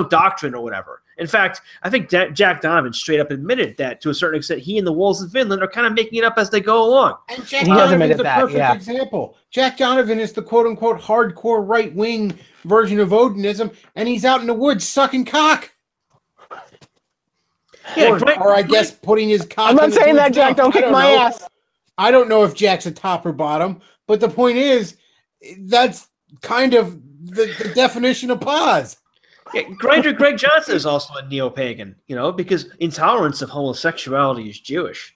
doctrine or whatever. In fact, I think Jack Donovan straight up admitted that to a certain extent he and the Wolves of Finland are kind of making it up as they go along. And Jack Donovan is the perfect example. Jack Donovan is the quote-unquote hardcore right-wing version of Odinism, and he's out in the woods sucking cock. Yeah, or I guess putting his cock. I'm not saying that, Jack. Don't kick my ass. I don't know if Jack's a top or bottom, but the point is, that's kind of the definition of pause. Yeah, Grinder Greg Johnson is also a neo-pagan, because intolerance of homosexuality is Jewish.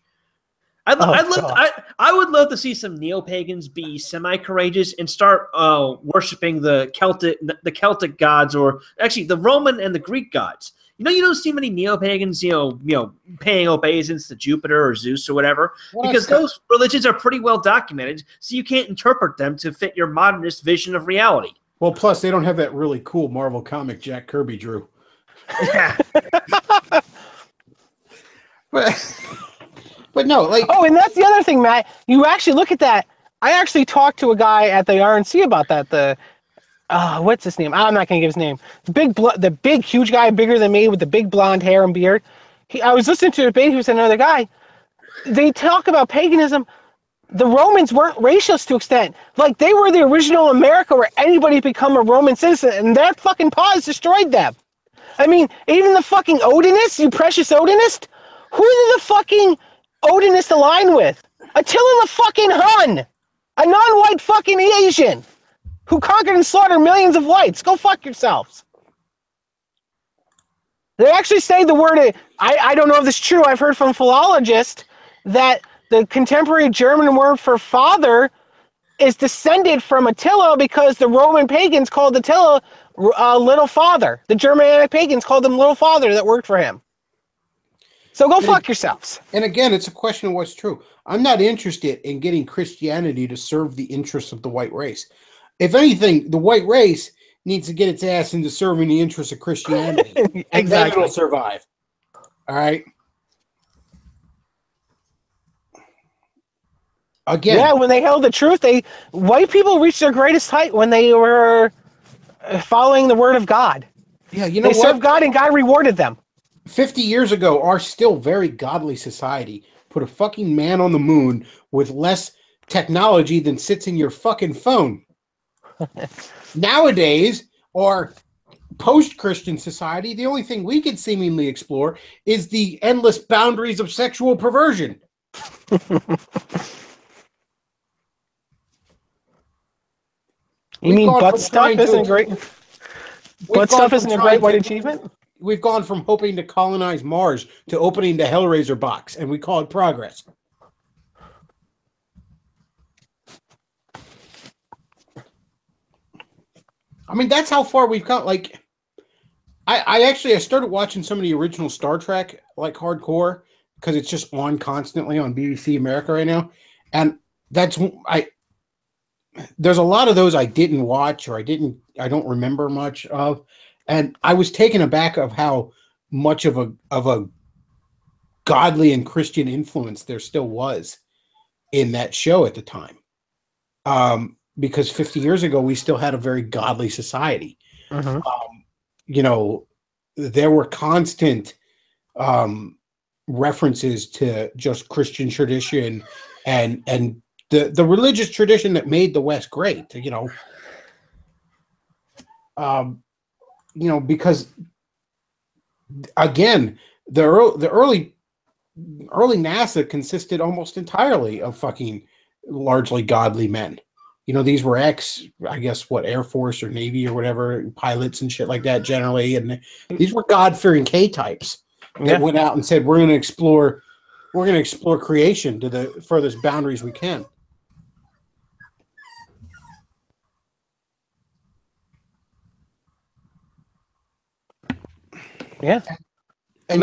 I would love to see some neo-pagans be semi-courageous and start worshiping the Celtic gods, or actually the Roman and the Greek gods. You don't see many neo-pagans, paying obeisance to Jupiter or Zeus or whatever, because those religions are pretty well documented, so you can't interpret them to fit your modernist vision of reality. Well, plus they don't have that really cool Marvel comic Jack Kirby drew. But no, like... Oh, and that's the other thing, Matt. You actually look at that. I actually talked to a guy at the RNC about that. What's his name? I'm not going to give his name. The big, huge guy, bigger than me, with the big blonde hair and beard. I was listening to a debate. He was another guy. They talk about paganism. The Romans weren't racist to extent. Like, they were the original America where anybody become a Roman citizen, and that fucking pause destroyed them. I mean, even the fucking Odinists, you precious Odinist, who did the fucking Odinist align with? Attila the fucking Hun, a non-white fucking Asian who conquered and slaughtered millions of whites. Go fuck yourselves. They actually say the word, I don't know if this is true, I've heard from philologists that the contemporary German word for father is descended from Attila, because the Roman pagans called Attila little father. The Germanic pagans called him little father that worked for him. So go fuck yourselves. And again, it's a question of what's true. I'm not interested in getting Christianity to serve the interests of the white race. If anything, the white race needs to get its ass into serving the interests of Christianity. Exactly. And then it'll survive. All right? Again. Yeah, when they held the truth, white people reached their greatest height when they were following the word of God. Yeah, you know what? They served God and God rewarded them. 50 years ago, our still very godly society put a fucking man on the moon with less technology than sits in your fucking phone. Nowadays, our post-Christian society, the only thing we can seemingly explore is the endless boundaries of sexual perversion. You mean gone butt from stuff trying to- isn't a great? Butt gone stuff from isn't a trying great white to- achievement. We've gone from hoping to colonize Mars to opening the Hellraiser box, and we call it progress. I mean, that's how far we've come. Like, I started watching some of the original Star Trek, like hardcore, because it's just on constantly on BBC America right now, and there's a lot of those I didn't watch or I don't remember much of, and I was taken aback of how much of a godly and Christian influence there still was in that show at the time. Because 50 years ago, we still had a very godly society. Mm-hmm. There were constant references to just Christian tradition and the religious tradition that made the West great. Because again, the early NASA consisted almost entirely of fucking largely godly men. These were Air Force or Navy or whatever, pilots and shit like that generally. And these were God-fearing K-types that went out and said, we're going to explore creation to the furthest boundaries we can. Yeah. And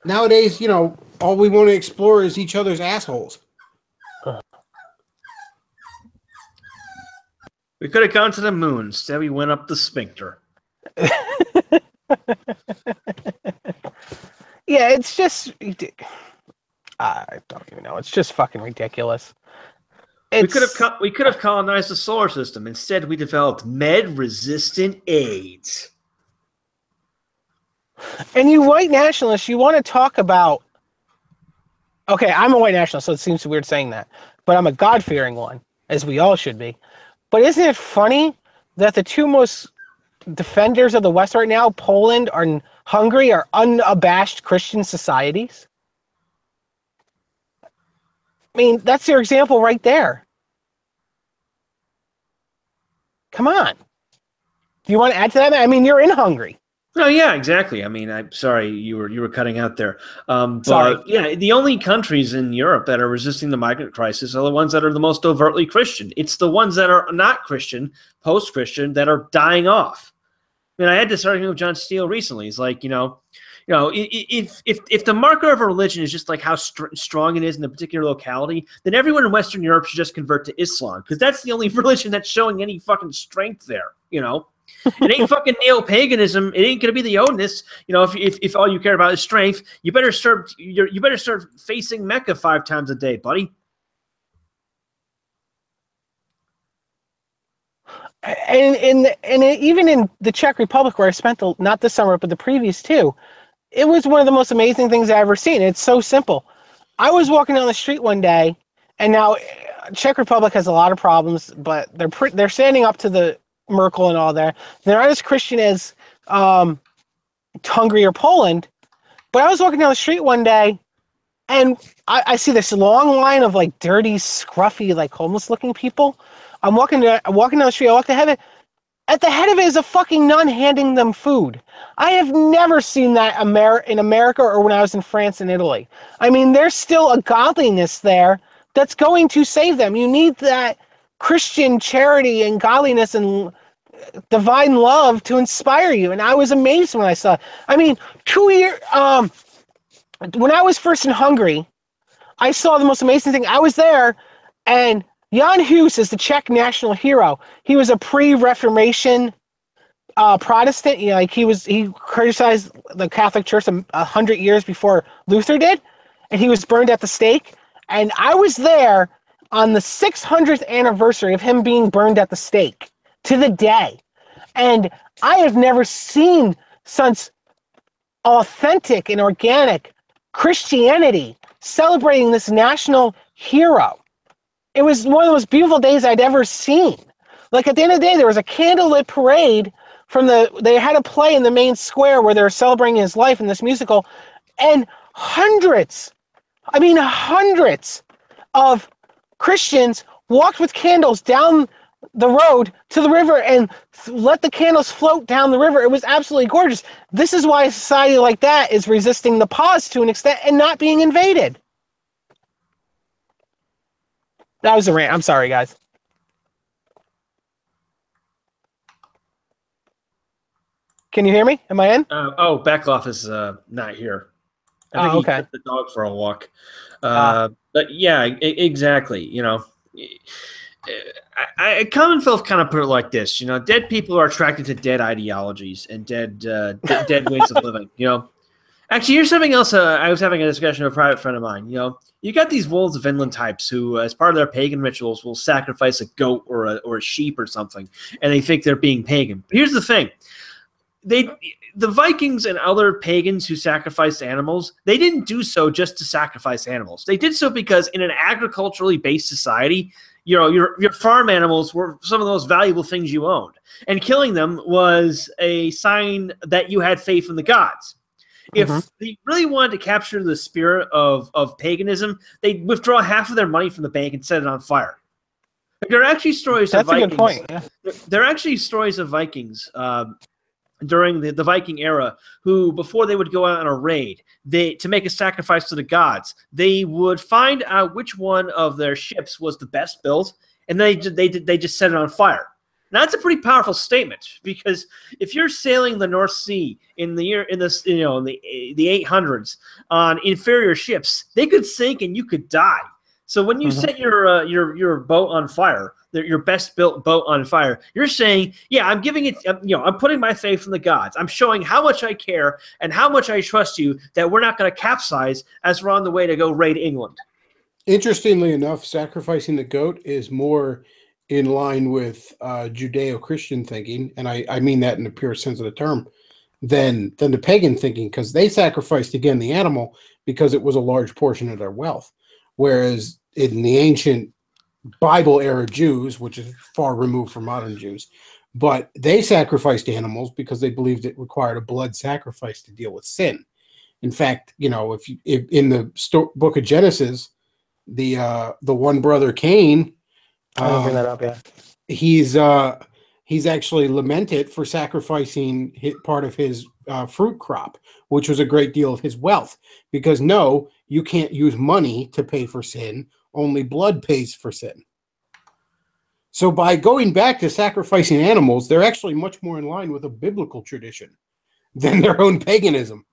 Nowadays, all we want to explore is each other's assholes. We could have gone to the moon. Instead, we went up the sphincter. yeah, it's just, I don't even know. It's just fucking ridiculous. We could have colonized the solar system. Instead, we developed med-resistant AIDS. And you white nationalists, you want to talk about. Okay, I'm a white nationalist, so it seems weird saying that, but I'm a God-fearing one, as we all should be. But isn't it funny that the two most defenders of the West right now, Poland and Hungary, are unabashed Christian societies? I mean, that's your example right there. Come on. Do you want to add to that? I mean, you're in Hungary. No, yeah, exactly. I mean, I'm sorry you were cutting out there. Sorry. But yeah, the only countries in Europe that are resisting the migrant crisis are the ones that are the most overtly Christian. It's the ones that are not Christian, post-Christian, that are dying off. I mean, I had this argument with John Steele recently. He's like, if the marker of a religion is just like how strong it is in a particular locality, then everyone in Western Europe should just convert to Islam, because that's the only religion that's showing any fucking strength there. It ain't fucking neo-paganism. It ain't gonna be the Odinists. If all you care about is strength, you better start facing Mecca 5 times a day, buddy. And even in the Czech Republic, where I spent not this summer but the previous 2, it was one of the most amazing things I've ever seen. It's so simple. I was walking down the street one day, and now Czech Republic has a lot of problems, but they're standing up to the Merkel and all that. They're not as Christian as Hungary or Poland. But I was walking down the street one day, and I see this long line of like dirty, scruffy, like homeless-looking people. I'm walking down the street. I walk ahead of it. At the head of it is a fucking nun handing them food. I have never seen that in America or when I was in France and Italy. I mean, there's still a godliness there that's going to save them. You need that Christian charity and godliness and divine love to inspire you. And I was amazed when I saw it. I mean, 2 years when I was first in Hungary, I saw the most amazing thing. I was there, and Jan Hus is the Czech national hero. He was a pre-Reformation Protestant. He criticized the Catholic Church 100 years before Luther did, and he was burned at the stake. And I was there on the 600th anniversary of him being burned at the stake to the day. And I have never seen such authentic and organic Christianity celebrating this national hero. It was one of the most beautiful days I'd ever seen. Like, at the end of the day, there was a candlelit parade they had a play in the main square where they were celebrating his life in this musical, and hundreds of Christians walked with candles down the road to the river and let the candles float down the river. It was absolutely gorgeous. This is why a society like that is resisting the pause to an extent and not being invaded. That was a rant. I'm sorry, guys. Can you hear me? Am I in? Bechtloff is not here. I think he took the dog for a walk. But yeah, exactly. You know, Commonwealth kind of put it like this. You know, dead people are attracted to dead ideologies and dead ways of living. You know, actually, here's something else. I was having a discussion with a private friend of mine. You know, you got these wolves of Vinland types who, as part of their pagan rituals, will sacrifice a goat or a sheep or something, and they think they're being pagan. But here's the thing. The Vikings and other pagans who sacrificed animals, they didn't do so just to sacrifice animals. They did so because in an agriculturally based society, you know, your farm animals were some of the most valuable things you owned. And killing them was a sign that you had faith in the gods. If they really wanted to capture the spirit of paganism, they'd withdraw half of their money from the bank and set it on fire. There are actually stories of Vikings. That's a good point. Yeah. There are actually stories of Vikings during the Viking era, who before they would go out on a raid, to make a sacrifice to the gods, they would find out which one of their ships was the best built, and they just set it on fire. Now that's a pretty powerful statement, because if you're sailing the North Sea in the 800s on inferior ships, they could sink and you could die. So when you set your boat on fire, your best built boat on fire, you're saying, yeah, I'm giving it, I'm putting my faith in the gods. I'm showing how much I care and how much I trust you that we're not going to capsize as we're on the way to go raid England. Interestingly enough, sacrificing the goat is more in line with Judeo-Christian thinking, and I mean that in the pure sense of the term, than the pagan thinking, because they sacrificed, again, the animal because it was a large portion of their wealth. Whereas in the ancient Bible-era Jews, which is far removed from modern Jews, but they sacrificed animals because they believed it required a blood sacrifice to deal with sin. In fact, you know, if in the book of Genesis, the one brother Cain, I'll bring that up. Yeah, he's actually lamented for sacrificing part of his fruit crop, which was a great deal of his wealth, because no, you can't use money to pay for sin. Only blood pays for sin. So by going back to sacrificing animals, they're actually much more in line with a biblical tradition than their own paganism.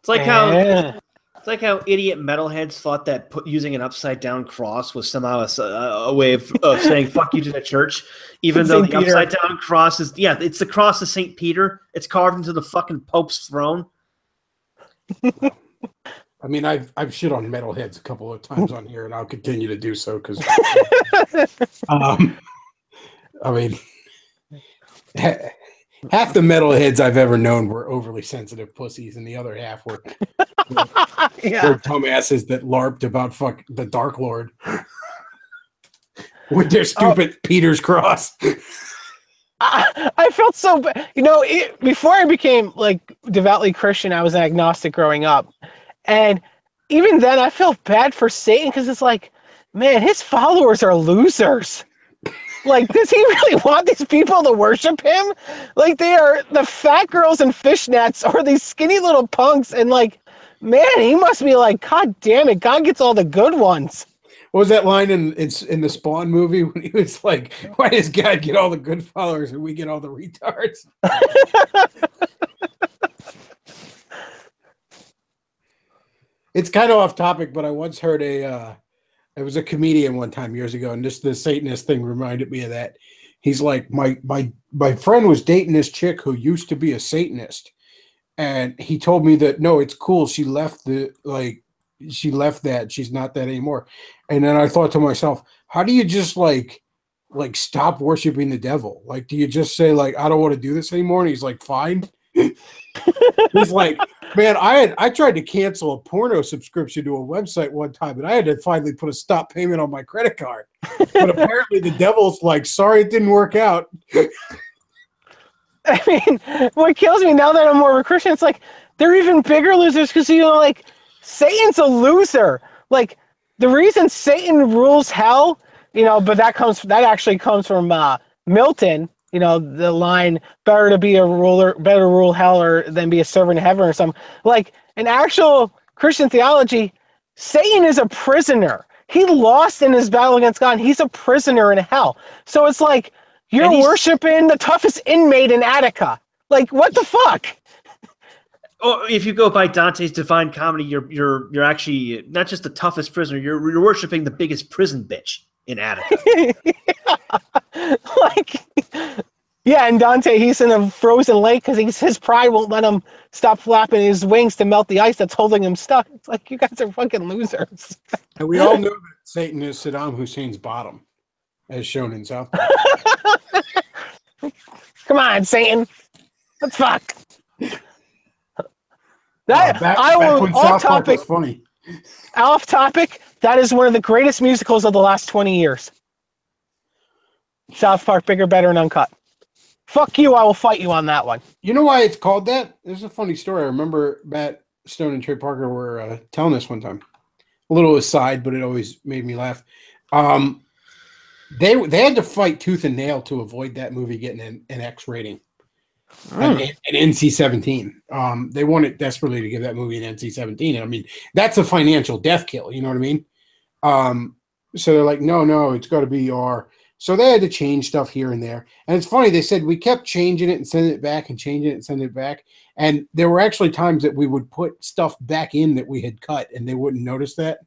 It's like how idiot metalheads thought that using an upside down cross was somehow a way of saying fuck you to the church, even though the upside down cross is it's the cross of St. Peter. It's carved into the fucking Pope's throne. I mean, I've shit on metalheads a couple of times on here, and I'll continue to do so because, I mean, half the metalheads I've ever known were overly sensitive pussies, and the other half were dumbasses that LARPed about the Dark Lord with their stupid Peter's cross. I felt so bad. You know, before I became like devoutly Christian, I was an agnostic growing up. And even then, I felt bad for Satan because it's like, man, his followers are losers. Like, does he really want these people to worship him? Like, they are the fat girls in fishnets or these skinny little punks. And like, man, he must be like, God damn it, God gets all the good ones. What was that line in the Spawn movie when he was like, why does God get all the good followers and we get all the retards? It's kind of off topic, but I once heard it was a comedian one time years ago, and just the Satanist thing reminded me of that. He's like, my friend was dating this chick who used to be a Satanist, and he told me that no, it's cool. She left that. She's not that anymore. And then I thought to myself, how do you just like stop worshiping the devil? Like, do you just say like, I don't want to do this anymore? And he's like, fine. He's like, man, I tried to cancel a porno subscription to a website one time, and I had to finally put a stop payment on my credit card. But apparently the devil's like, sorry, it didn't work out. I mean, what kills me now that I'm more of a Christian, it's like they're even bigger losers because, you know, like Satan's a loser. Like, the reason Satan rules hell but that actually comes from Milton. The line, better to be a ruler, better to rule hell than be a servant of heaven or something. Like, in actual Christian theology, Satan is a prisoner. He lost in his battle against God, and he's a prisoner in hell. So it's like, you're worshiping the toughest inmate in Attica. Like, what the fuck? Oh, if you go by Dante's Divine Comedy, you're actually not just the toughest prisoner. You're worshiping the biggest prison bitch in Attica. And Dante, he's in a frozen lake because his pride won't let him stop flapping his wings to melt the ice that's holding him stuck. It's like, you guys are fucking losers. And we all know that Satan is Saddam Hussein's bottom, as shown in South Park. Come on, Satan. Let's fuck. Off topic. Funny. Off topic. That is one of the greatest musicals of the last 20 years. South Park, bigger, better, and uncut. Fuck you, I will fight you on that one. You know why it's called that? There's a funny story. I remember Matt Stone and Trey Parker were telling us one time. A little aside, but it always made me laugh. They had to fight tooth and nail to avoid that movie getting an X rating. An NC-17. They wanted desperately to give that movie an NC-17. I mean, that's a financial death kill. You know what I mean? So they're like, no, it's got to be R. So they had to change stuff here and there. And it's funny, they said we kept changing it and sending it back and changing it and sending it back. And there were actually times that we would put stuff back in that we had cut and they wouldn't notice that.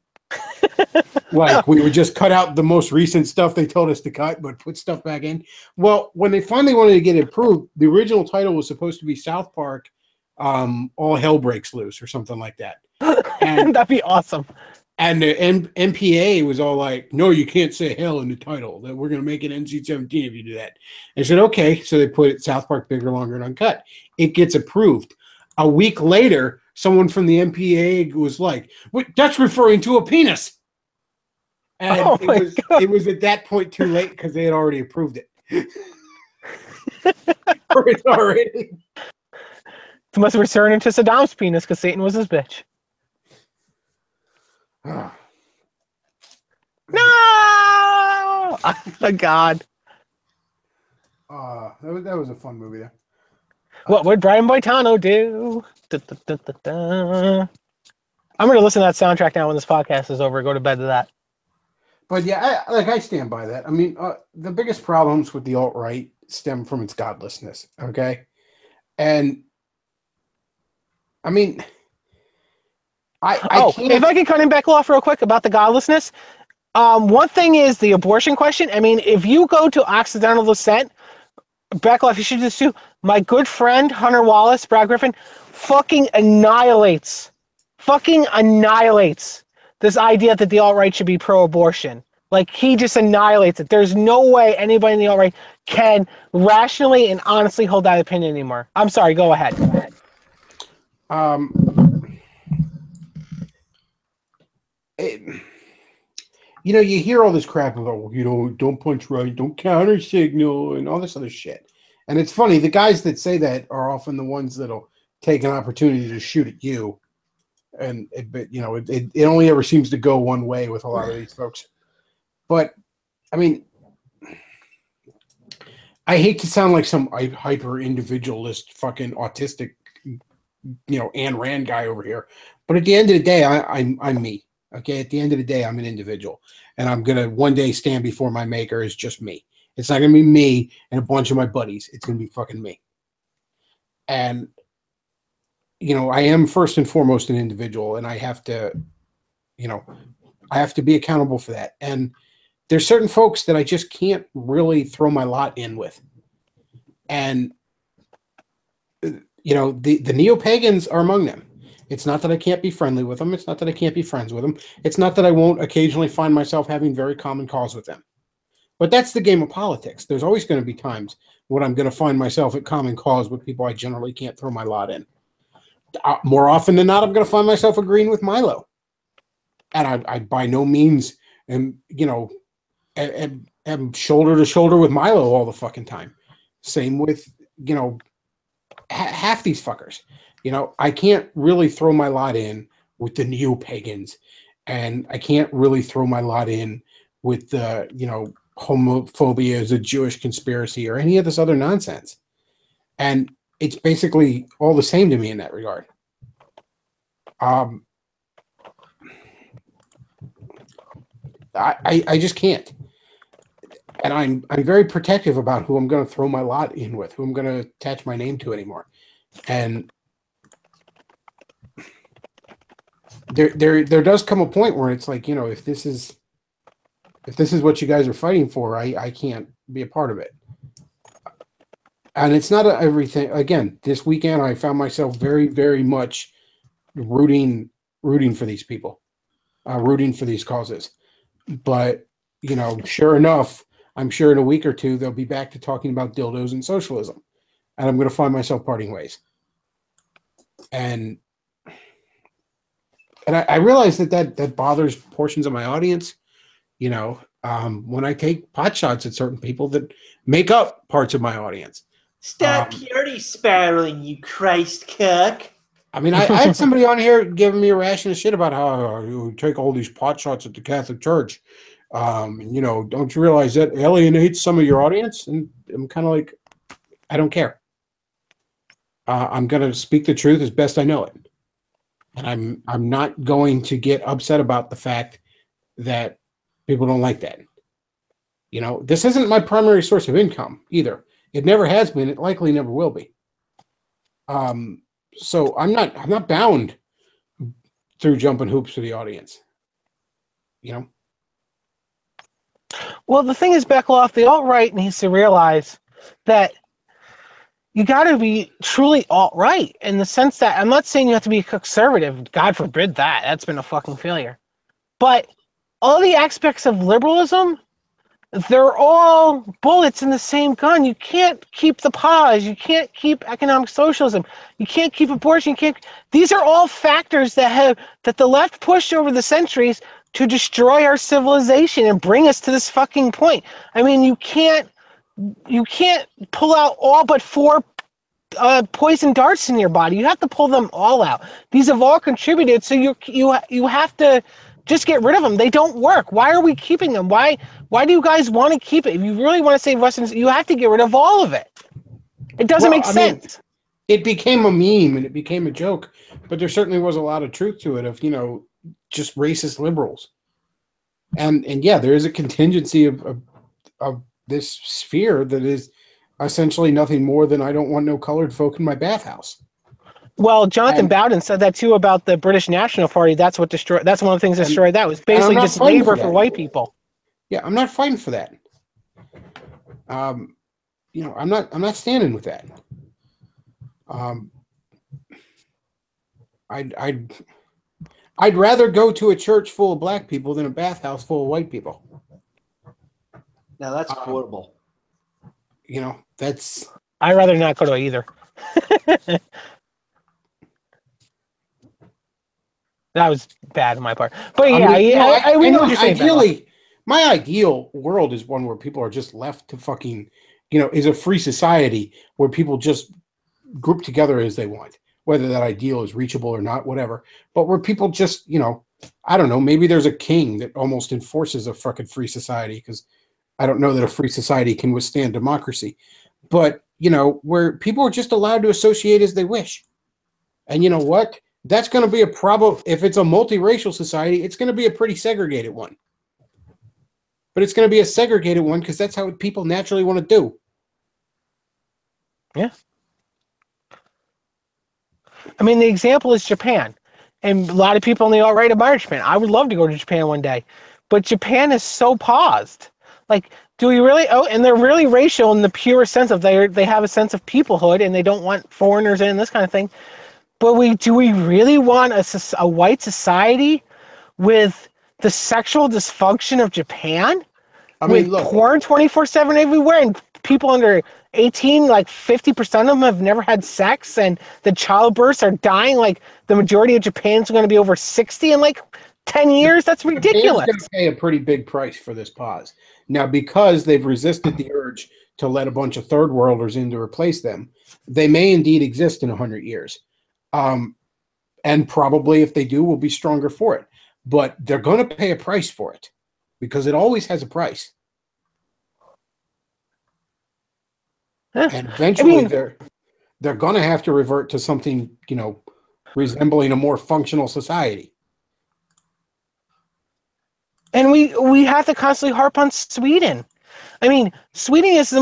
Like, we would just cut out the most recent stuff they told us to cut, but put stuff back in. Well, when they finally wanted to get it approved, the original title was supposed to be South Park, All Hell Breaks Loose or something like that. And that'd be awesome. And the MPA was all like, no, you can't say hell in the title. That we're going to make it NC-17 if you do that. I said, okay. So they put it South Park, bigger, longer, and uncut. It gets approved. A week later, someone from the MPA was like, that's referring to a penis. And it was at that point too late because they had already approved it. For its already. It must have returned to Saddam's penis because Satan was his bitch. No! Oh my God. That was a fun movie there. What would Brian Boitano do? I'm going to listen to that soundtrack now when this podcast is over. Go to bed to that. But yeah, I stand by that. I mean, the biggest problems with the alt-right stem from its godlessness, okay? And, I mean... if I can cut in Bechtloff real quick about the godlessness. One thing is the abortion question. I mean, if you go to Occidental Descent, Bechtloff, you should just do. My good friend, Hunter Wallace, Brad Griffin, fucking annihilates this idea that the alt-right should be pro-abortion. Like, he just annihilates it. There's no way anybody in the alt-right can rationally and honestly hold that opinion anymore. I'm sorry, go ahead. You hear all this crap about, don't punch right, don't counter signal, and all this other shit. And it's funny, the guys that say that are often the ones that'll take an opportunity to shoot at you. And it only ever seems to go one way with a lot of these folks. But I mean, I hate to sound like some hyper individualist, fucking autistic, Ayn Rand guy over here. But at the end of the day, I'm me. Okay, at the end of the day, I'm an individual, and I'm gonna one day stand before my maker as just me. It's not gonna be me and a bunch of my buddies. It's gonna be fucking me. And I am first and foremost an individual, and I have to be accountable for that. And there's certain folks that I just can't really throw my lot in with. And the neo-pagans are among them. It's not that I can't be friendly with them. It's not that I can't be friends with them. It's not that I won't occasionally find myself having very common cause with them. But that's the game of politics. There's always going to be times when I'm going to find myself at common cause with people I generally can't throw my lot in. More often than not, I'm going to find myself agreeing with Milo. And I by no means am shoulder to shoulder with Milo all the fucking time. Same with, half these fuckers. I can't really throw my lot in with the neo-pagans, and I can't really throw my lot in with homophobia is a Jewish conspiracy or any of this other nonsense. And it's basically all the same to me in that regard. I just can't. And I'm very protective about who I'm going to throw my lot in with, who I'm going to attach my name to anymore. And there does come a point where it's like, if this is what you guys are fighting for, I can't be a part of it. And it's not everything. Again, this weekend I found myself very, very much rooting for these people, rooting for these causes. But sure enough, I'm sure in a week or two they'll be back to talking about dildos and socialism, and I'm going to find myself parting ways. And I realize that bothers portions of my audience. When I take pot shots at certain people that make up parts of my audience. Stop purity spiraling, you Christ cuck. I mean, I had somebody on here giving me a ration of shit about how you take all these pot shots at the Catholic Church. Don't you realize that alienates some of your audience? And I'm kind of like, I don't care. I'm going to speak the truth as best I know it. And I'm not going to get upset about the fact that people don't like that. This isn't my primary source of income either. It never has been. It likely never will be. So I'm not bound through jumping hoops for the audience. Well, the thing is, Bechtloff, the alt-right needs to realize that you got to be truly alt-right in the sense that I'm not saying you have to be conservative. God forbid that. That's been a fucking failure. But all the aspects of liberalism, they're all bullets in the same gun. You can't keep the pause. You can't keep economic socialism. You can't keep abortion. These are all factors that the left pushed over the centuries to destroy our civilization and bring us to this fucking point. I mean, you can't pull out all but 4 poison darts in your body. You have to pull them all out. These have all contributed, so you have to just get rid of them. They don't work. Why are we keeping them? Why do you guys want to keep it? If you really want to save Western, you have to get rid of all of it. It doesn't make sense. It became a meme and it became a joke, but there certainly was a lot of truth to it of, just racist liberals. And yeah, there is a contingency of this sphere that is essentially nothing more than I don't want no colored folk in my bathhouse. Well, Jonathan Bowden said that too about the British National Party. That's one of the things that destroyed that was basically just labor for white people. Yeah, I'm not fighting for that. I'm not standing with that. I'd rather go to a church full of black people than a bathhouse full of white people. Now that's horrible. That's. I'd rather not go to either. That was bad on my part. But yeah, we know what you're saying. Ideally, my ideal world is one where people are just left to fucking, is a free society where people just group together as they want. Whether that ideal is reachable or not, whatever. But where people just, I don't know, maybe there's a king that almost enforces a fucking free society because I don't know that a free society can withstand democracy. But, where people are just allowed to associate as they wish. And you know what? That's going to be a problem. If it's a multiracial society, it's going to be a pretty segregated one. But it's going to be a segregated one because that's how people naturally want to do. Yeah. I mean, the example is Japan. And a lot of people in the alt-right admire Japan. I would love to go to Japan one day. But Japan is so paused. Like, do we really? Oh, and they're really racial in the pure sense of they have a sense of peoplehood and they don't want foreigners in, this kind of thing. But do we really want a white society with the sexual dysfunction of Japan? I mean, with porn 24/7 everywhere and people under 18, like 50% of them have never had sex, and the childbirths are dying. Like the majority of Japan's going to be over 60 in like 10 years. That's ridiculous. Japan's going to pay a pretty big price for this pause. Now, because they've resisted the urge to let a bunch of third worlders in to replace them, they may indeed exist in 100 years. And probably if they do, we'll be stronger for it. But they're going to pay a price for it. because it always has a price. And eventually they're going to have to revert to something, resembling a more functional society. And we have to constantly harp on Sweden. I mean, Sweden is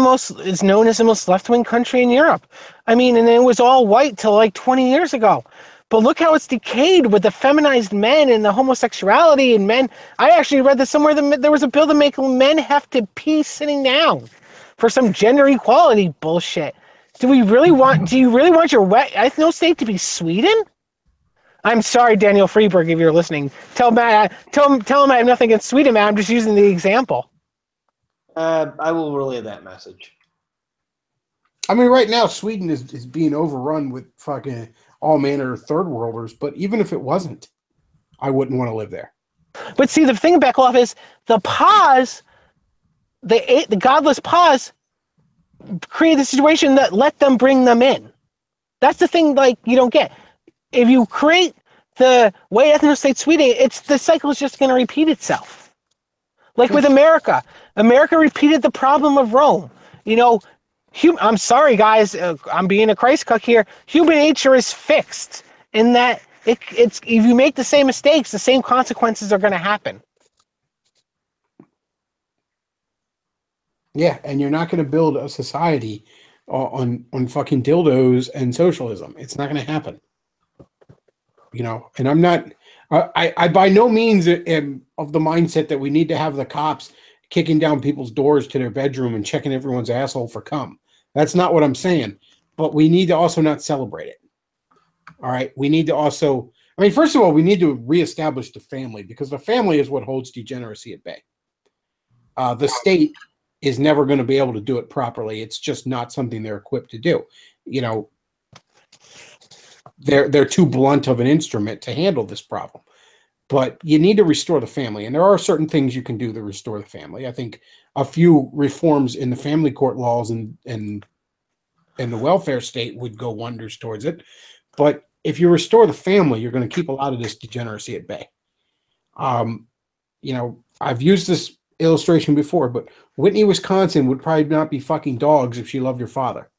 known as the most left-wing country in Europe. I mean, and it was all white till like 20 years ago. But look how it's decayed with the feminized men and the homosexuality and men. I actually read that somewhere there was a bill to make men have to pee sitting down for some gender equality bullshit. Do you really want your wet ethno state to be Sweden? I'm sorry, Daniel Freeberg, if you're listening. Tell him I have nothing against Sweden, man. I'm just using the example. I will relay that message. I mean, right now, Sweden is being overrun with fucking all manner of third worlders, but even if it wasn't, I wouldn't want to live there. But see, the thing about Bechtloff is the pause, the godless pause, created a situation that let them bring them in. That's the thing, like, you don't get. If you create the way ethno-state Sweden, the cycle is just going to repeat itself. Like with America. America repeated the problem of Rome. I'm sorry, guys. I'm being a Christ cuck here. Human nature is fixed in that it's if you make the same mistakes, the same consequences are going to happen. Yeah, and you're not going to build a society on fucking dildos and socialism. It's not going to happen. And I'm not. I by no means am of the mindset that we need to have the cops kicking down people's doors to their bedroom and checking everyone's asshole for cum. That's not what I'm saying. But we need to also not celebrate it. All right. We need to also, first of all, we need to reestablish the family, because the family is what holds degeneracy at bay. The state is never going to be able to do it properly. It's just not something they're equipped to do. They're too blunt of an instrument to handle this problem. But you need to restore the family, and there are certain things you can do to restore the family. I think a few reforms in the family court laws and the welfare state would go wonders towards it. But if you restore the family, you're going to keep a lot of this degeneracy at bay. I've used this illustration before, but Whitney, Wisconsin would probably not be fucking dogs if she loved her father.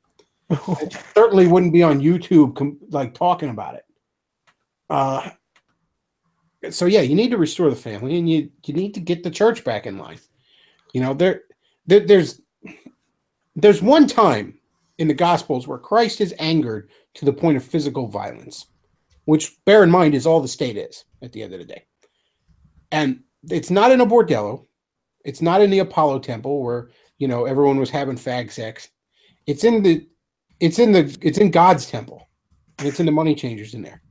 It certainly wouldn't be on YouTube talking about it. So yeah, you need to restore the family, and you need to get the church back in line. There's one time in the Gospels where Christ is angered to the point of physical violence, which, bear in mind, is all the state is at the end of the day. And it's not in a bordello. It's not in the Apollo temple where, everyone was having fag sex. It's in God's temple, and it's in the money changers in there.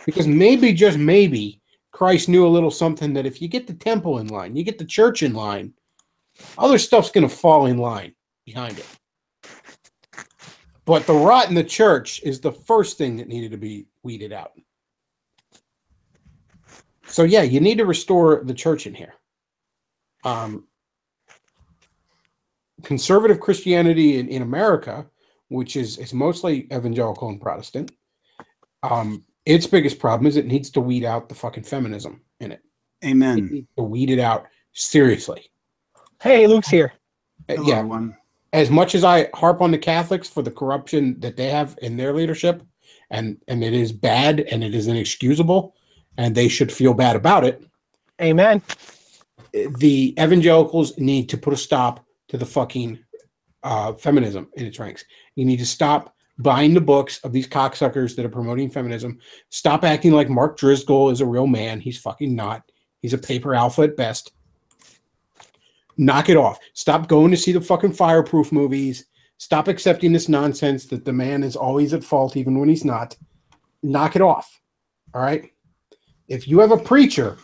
Because maybe, just maybe, Christ knew a little something that if you get the temple in line, you get the church in line, other stuff's going to fall in line behind it. But the rot in the church is the first thing that needed to be weeded out. So yeah, you need to restore the church in here. Conservative Christianity in America, which is mostly evangelical and Protestant, its biggest problem is it needs to weed out the fucking feminism in it. Amen. It needs to weed it out seriously. Hey, Luke's here. Hello, yeah. everyone. As much as I harp on the Catholics for the corruption that they have in their leadership, and it is bad and it is inexcusable, and they should feel bad about it. Amen. The evangelicals need to put a stop to the fucking feminism in its ranks. You need to stop buying the books of these cocksuckers that are promoting feminism. Stop acting like Mark Driscoll is a real man. He's fucking not. He's a paper alpha at best. Knock it off. Stop going to see the fucking Fireproof movies. Stop accepting this nonsense that the man is always at fault even when he's not. Knock it off. All right? If you have a preacher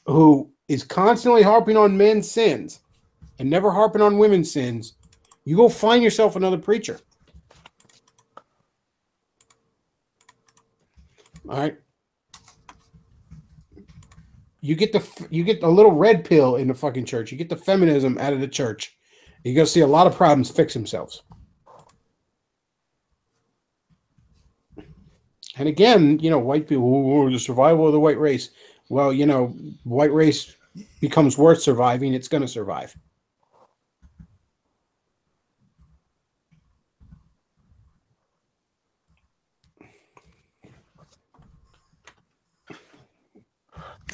who is constantly harping on men's sins and never harping on women's sins, you go find yourself another preacher. All right. You get a little red pill in the fucking church. You get the feminism out of the church. You're going to see a lot of problems fix themselves. And again, white people, the survival of the white race. Well, white race becomes worth surviving, it's going to survive.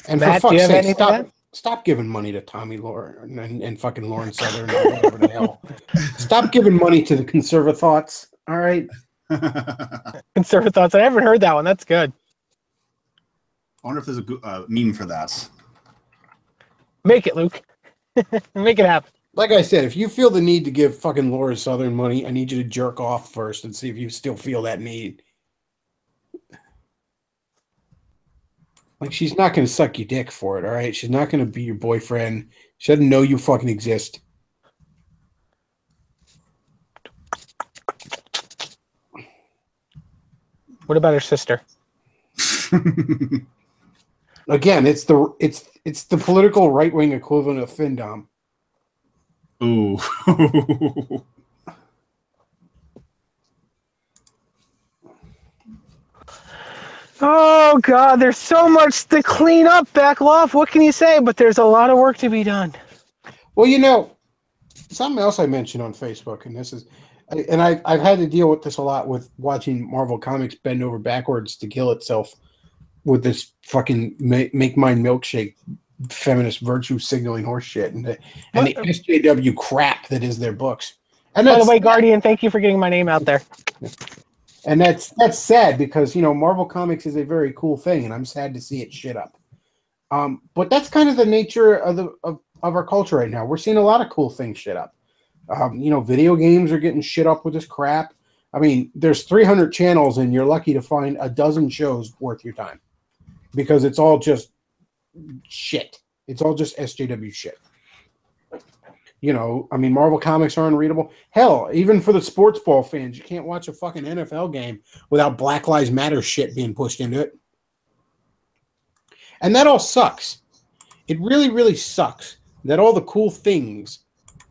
And Matt, for do you fuck's have sake, anything? stop giving money to Tommy Lauren and fucking Lauren Southern or whatever the hell. Stop giving money to the conservative thoughts. All right. Conservative thoughts. I haven't heard that one. That's good. I wonder if there's a meme for that. Make it, Luke. Make it happen. Like I said, if you feel the need to give fucking Laura Southern money, I need you to jerk off first and see if you still feel that need. Like, she's not going to suck your dick for it, all right? She's not going to be your boyfriend. She doesn't know you fucking exist. What about her sister? Again, it's the political right-wing equivalent of Findom. Ooh. Oh, God, there's so much to clean up, Bechtloff. What can you say? But there's a lot of work to be done. Well, you know, something else I mentioned on Facebook, and this is, and I've had to deal with this a lot with watching Marvel Comics bend over backwards to kill itself with this fucking make mine milkshake feminist virtue signaling horse shit and the SJW crap that is their books. And by the way, Guardian, thank you for getting my name out there. And that's sad because, you know, Marvel Comics is a very cool thing, and I'm sad to see it shit up. But that's kind of the nature of our culture right now. We're seeing a lot of cool things shit up. You know, video games are getting shit up with this crap. I mean, there's 300 channels, and you're lucky to find a dozen shows worth your time because it's all just shit. It's all just SJW shit. You know, I mean, Marvel Comics are unreadable. Hell, even for the sports ball fans, you can't watch a fucking NFL game without Black Lives Matter shit being pushed into it. And that all sucks. It really, really sucks that all the cool things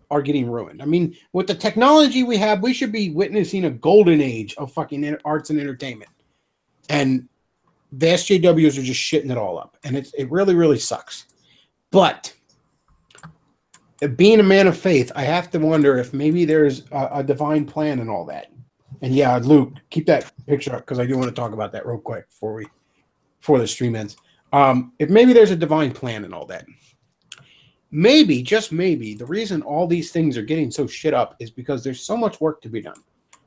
are getting ruined. I mean, with the technology we have, we should be witnessing a golden age of fucking arts and entertainment. And the SJWs are just shitting it all up. And it really, really sucks. But being a man of faith, I have to wonder if maybe there's a divine plan and all that. And yeah, Luke, keep that picture up because I do want to talk about that real quick before the stream ends. If maybe there's a divine plan and all that. Maybe, just maybe, the reason all these things are getting so shit up is because there's so much work to be done.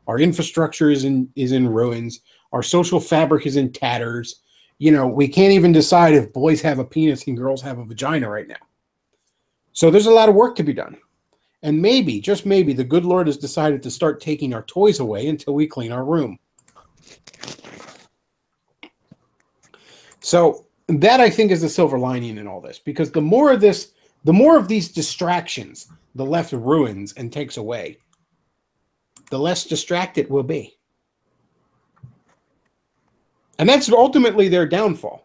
Our infrastructure is in ruins. Our social fabric is in tatters. You know, we can't even decide if boys have a penis and girls have a vagina right now. So there's a lot of work to be done. And maybe, just maybe, the good Lord has decided to start taking our toys away until we clean our room. So that, I think, is the silver lining in all this. Because the more of these distractions the left ruins and takes away, the less distracted we'll be. And that's ultimately their downfall.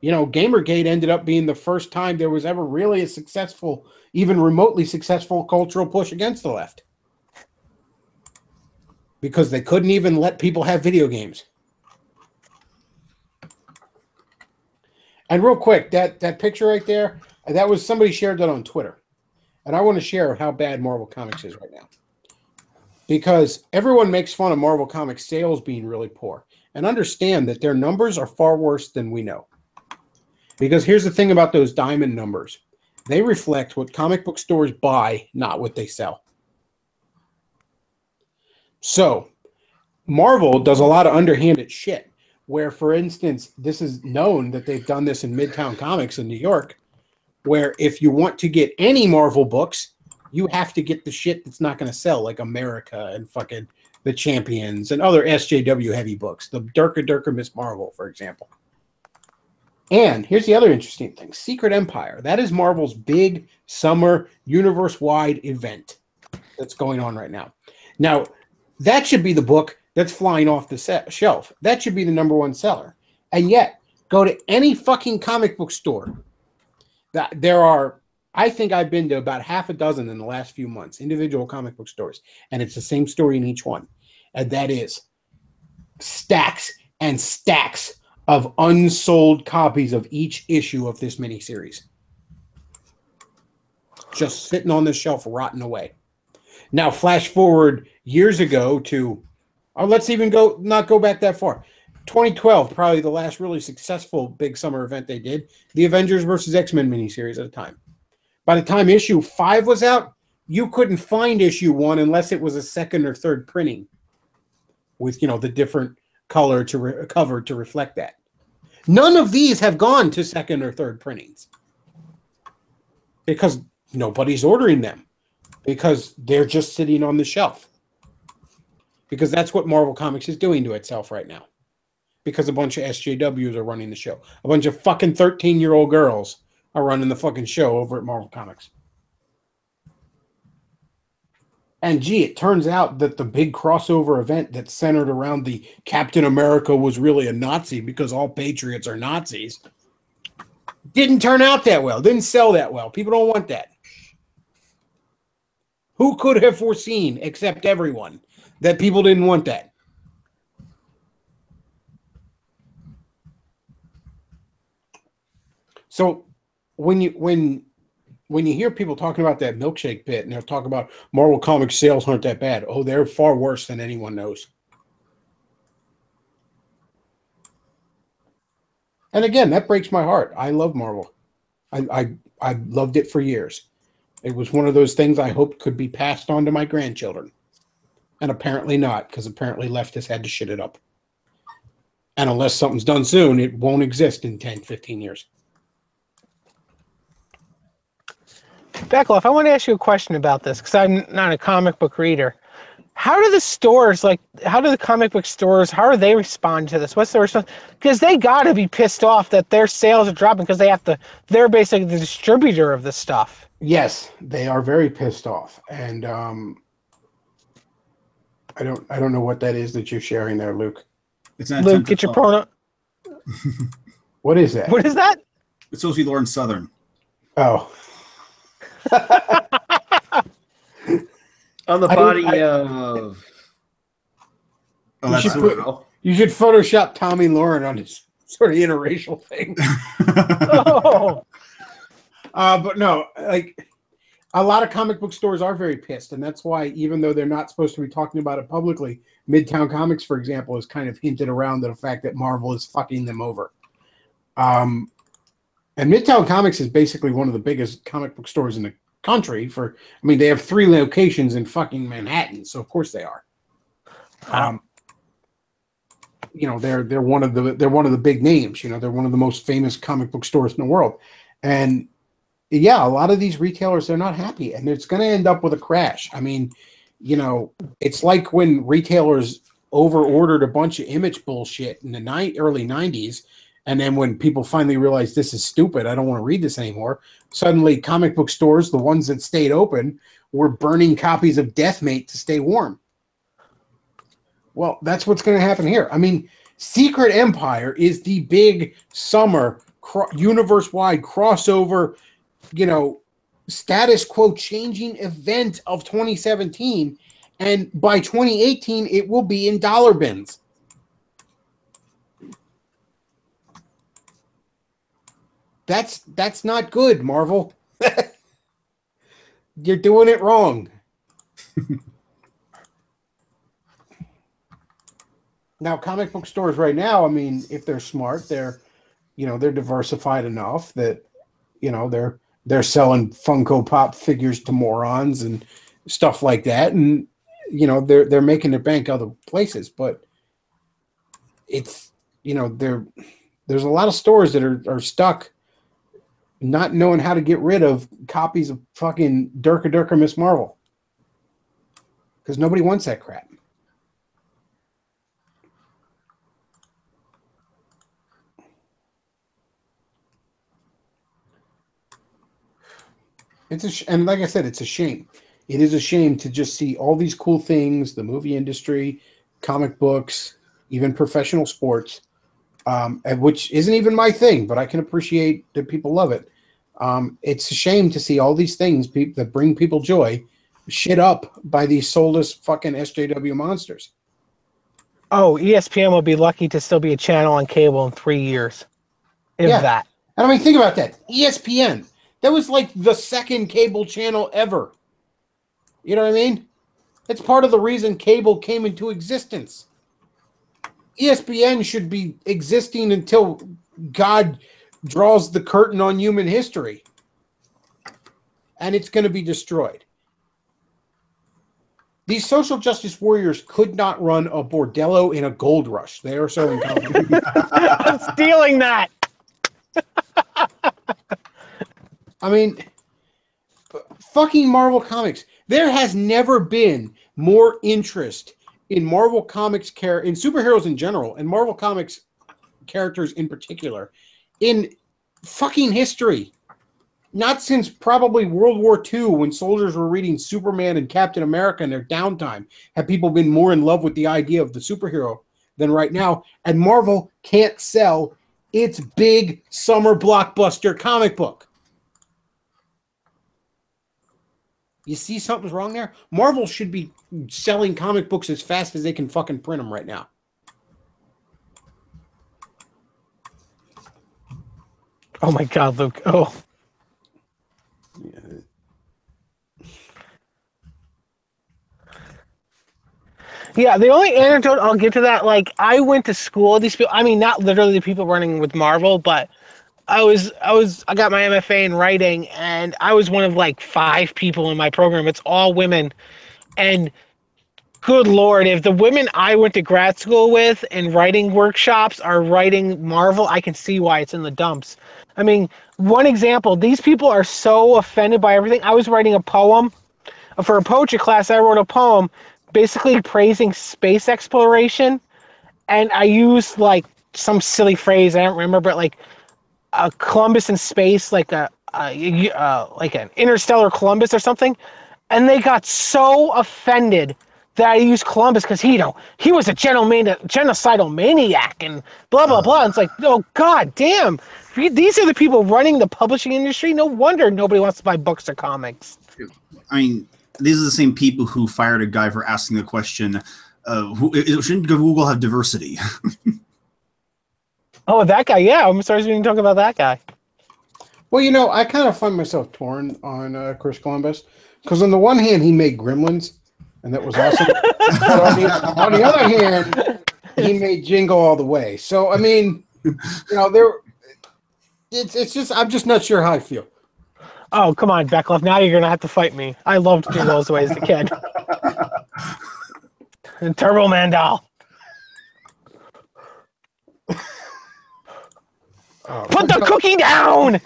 You know, Gamergate ended up being the first time there was ever really a successful, even remotely successful cultural push against the left. Because they couldn't even let people have video games. And real quick, that picture right there, that was somebody shared that on Twitter. And I want to share how bad Marvel Comics is right now. Because everyone makes fun of Marvel Comics sales being really poor. And understand that their numbers are far worse than we know. Because here's the thing about those diamond numbers. They reflect what comic book stores buy, not what they sell. So, Marvel does a lot of underhanded shit. Where, for instance, this is known that they've done this in Midtown Comics in New York. Where if you want to get any Marvel books, you have to get the shit that's not going to sell. Like America and fucking The Champions and other SJW heavy books. The Durka Miss Marvel, for example. And here's the other interesting thing. Secret Empire. That is Marvel's big summer universe-wide event that's going on right now. Now, that should be the book that's flying off the shelf. That should be the #1 seller. And yet, go to any fucking comic book store. There are, I think I've been to about half a dozen in the last few months, individual comic book stores. And it's the same story in each one. And that is stacks and stacks of unsold copies of each issue of this miniseries. just sitting on the shelf, rotting away. Now, flash forward years ago to, let's even not go back that far. 2012, probably the last really successful big summer event they did, the Avengers versus X-Men miniseries at the time. By the time issue 5 was out, you couldn't find issue 1 unless it was a second or third printing with, the different color cover to reflect that. None of these have gone to second or third printings because nobody's ordering them, because they're just sitting on the shelf. Because that's what Marvel Comics is doing to itself right now. Because a bunch of SJWs are running the show. A bunch of fucking 13-year-old girls are running the fucking show over at Marvel Comics. And gee, it turns out that the big crossover event that's centered around the Captain America was really a Nazi because all patriots are Nazis didn't turn out that well. Didn't sell that well. People don't want that. Who could have foreseen, except everyone, that people didn't want that? So when you hear people talking about that milkshake pit and they'll talk about Marvel Comics sales aren't that bad. Oh, they're far worse than anyone knows. And again, that breaks my heart. I love Marvel. I loved it for years. It was one of those things I hoped could be passed on to my grandchildren. And apparently not, because apparently leftists had to shit it up. And unless something's done soon, it won't exist in 10, 15 years. Bechtloff, I want to ask you a question about this because I'm not a comic book reader. How do the stores, how do the comic book stores, how do they respond to this? What's the response? Because they got to be pissed off that their sales are dropping because they're basically the distributor of the stuff. Yes, they are very pissed off. And I don't know what that is that you're sharing there, Luke. It's not Luke, get your pronoun. What is that? What is that? It's supposed to be Lauren Southern. Oh. On the body of. Oh, that's you should Photoshop Tommy Lauren on his sort of interracial thing. Oh. But no, a lot of comic book stores are very pissed, and that's why, even though they're not supposed to be talking about it publicly, Midtown Comics, for example, has kind of hinted around the fact that Marvel is fucking them over. And Midtown Comics is basically one of the biggest comic book stores in the country. They have 3 locations in fucking Manhattan, so of course they are. They're one of the big names. They're one of the most famous comic book stores in the world, and yeah, a lot of these retailers, they're not happy, and it's going to end up with a crash. It's like when retailers over-ordered a bunch of image bullshit in the early 90s, and then when people finally realized this is stupid, I don't want to read this anymore, suddenly comic book stores, the ones that stayed open, were burning copies of Deathmate to stay warm. Well, that's what's going to happen here. Secret Empire is the big summer universe-wide crossover, status quo changing event of 2017, and by 2018 it will be in dollar bins. That's not good, Marvel. You're doing it wrong. Now, comic book stores right now, if they're smart, they're diversified enough that they're selling Funko Pop figures to morons and stuff like that, and they're making their bank other places. But it's there's a lot of stores that are stuck not knowing how to get rid of copies of fucking Durka Miss Marvel because nobody wants that crap. And like I said, it's a shame. It is a shame to just see all these cool things, the movie industry, comic books, even professional sports, which isn't even my thing, but I can appreciate that people love it. It's a shame to see all these things that bring people joy shit up by these soulless fucking SJW monsters. Oh, ESPN will be lucky to still be a channel on cable in 3 years. If that. And think about that. ESPN. That was like the second cable channel ever. You know what I mean? That's part of the reason cable came into existence. ESPN should be existing until God draws the curtain on human history. And it's going to be destroyed. These social justice warriors could not run a bordello in a gold rush. They are so incompetent. I'm stealing that. I mean, fucking Marvel Comics. There has never been more interest in Marvel Comics in superheroes in general, and Marvel Comics characters in particular, in fucking history. Not since probably World War II, when soldiers were reading Superman and Captain America in their downtime, have people been more in love with the idea of the superhero than right now. And Marvel can't sell its big summer blockbuster comic book. You see something's wrong there? Marvel should be selling comic books as fast as they can fucking print them right now. Oh my God, Luke. Oh. Yeah, the only anecdote I'll give to that, like, I went to school. These people, I mean, not literally the people running with Marvel, but I got my MFA in writing, and I was one of like 5 people in my program. It's all women, and good Lord, if the women I went to grad school with and writing workshops are writing Marvel, I can see why it's in the dumps. I mean, one example, these people are so offended by everything. I was writing a poem for a poetry class. I wrote a poem basically praising space exploration, and I used like some silly phrase, I don't remember, but like Columbus in space, like like an interstellar Columbus or something, and they got so offended that I used Columbus because he was a genocidal maniac and blah blah blah. And it's like, oh god damn, these are the people running the publishing industry. No wonder nobody wants to buy books or comics. I mean, these are the same people who fired a guy for asking the question, shouldn't Google have diversity? Oh, that guy, yeah. I'm sorry to talk about that guy. Well, you know, I kind of find myself torn on Chris Columbus, because on the one hand, he made Gremlins, and that was awesome. But on the other hand, he made Jingle All the Way. So, I mean, you know, it's just, I'm just not sure how I feel. Oh, come on, Bechtloff. Now you're going to have to fight me. I loved Jingle All the Way as a kid. And Turbo Man Doll. Put the cookie down!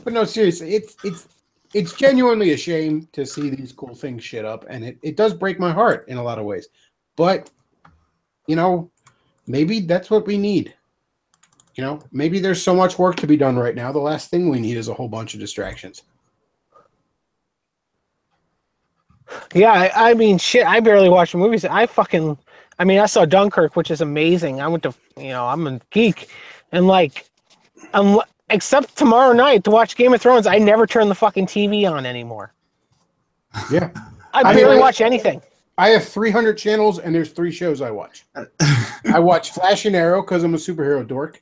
But no, seriously, it's genuinely a shame to see these cool things shit up, and it does break my heart in a lot of ways. But, you know, maybe that's what we need. You know, maybe there's so much work to be done right now. The last thing we need is a whole bunch of distractions. Yeah, I mean, shit, I barely watch movies. I saw Dunkirk, which is amazing. I went to, I'm a geek. And, like, except tomorrow night to watch Game of Thrones, I never turn the fucking TV on anymore. Yeah. I barely watch anything. I have 300 channels, and there's 3 shows I watch. I watch Flash and Arrow because I'm a superhero dork,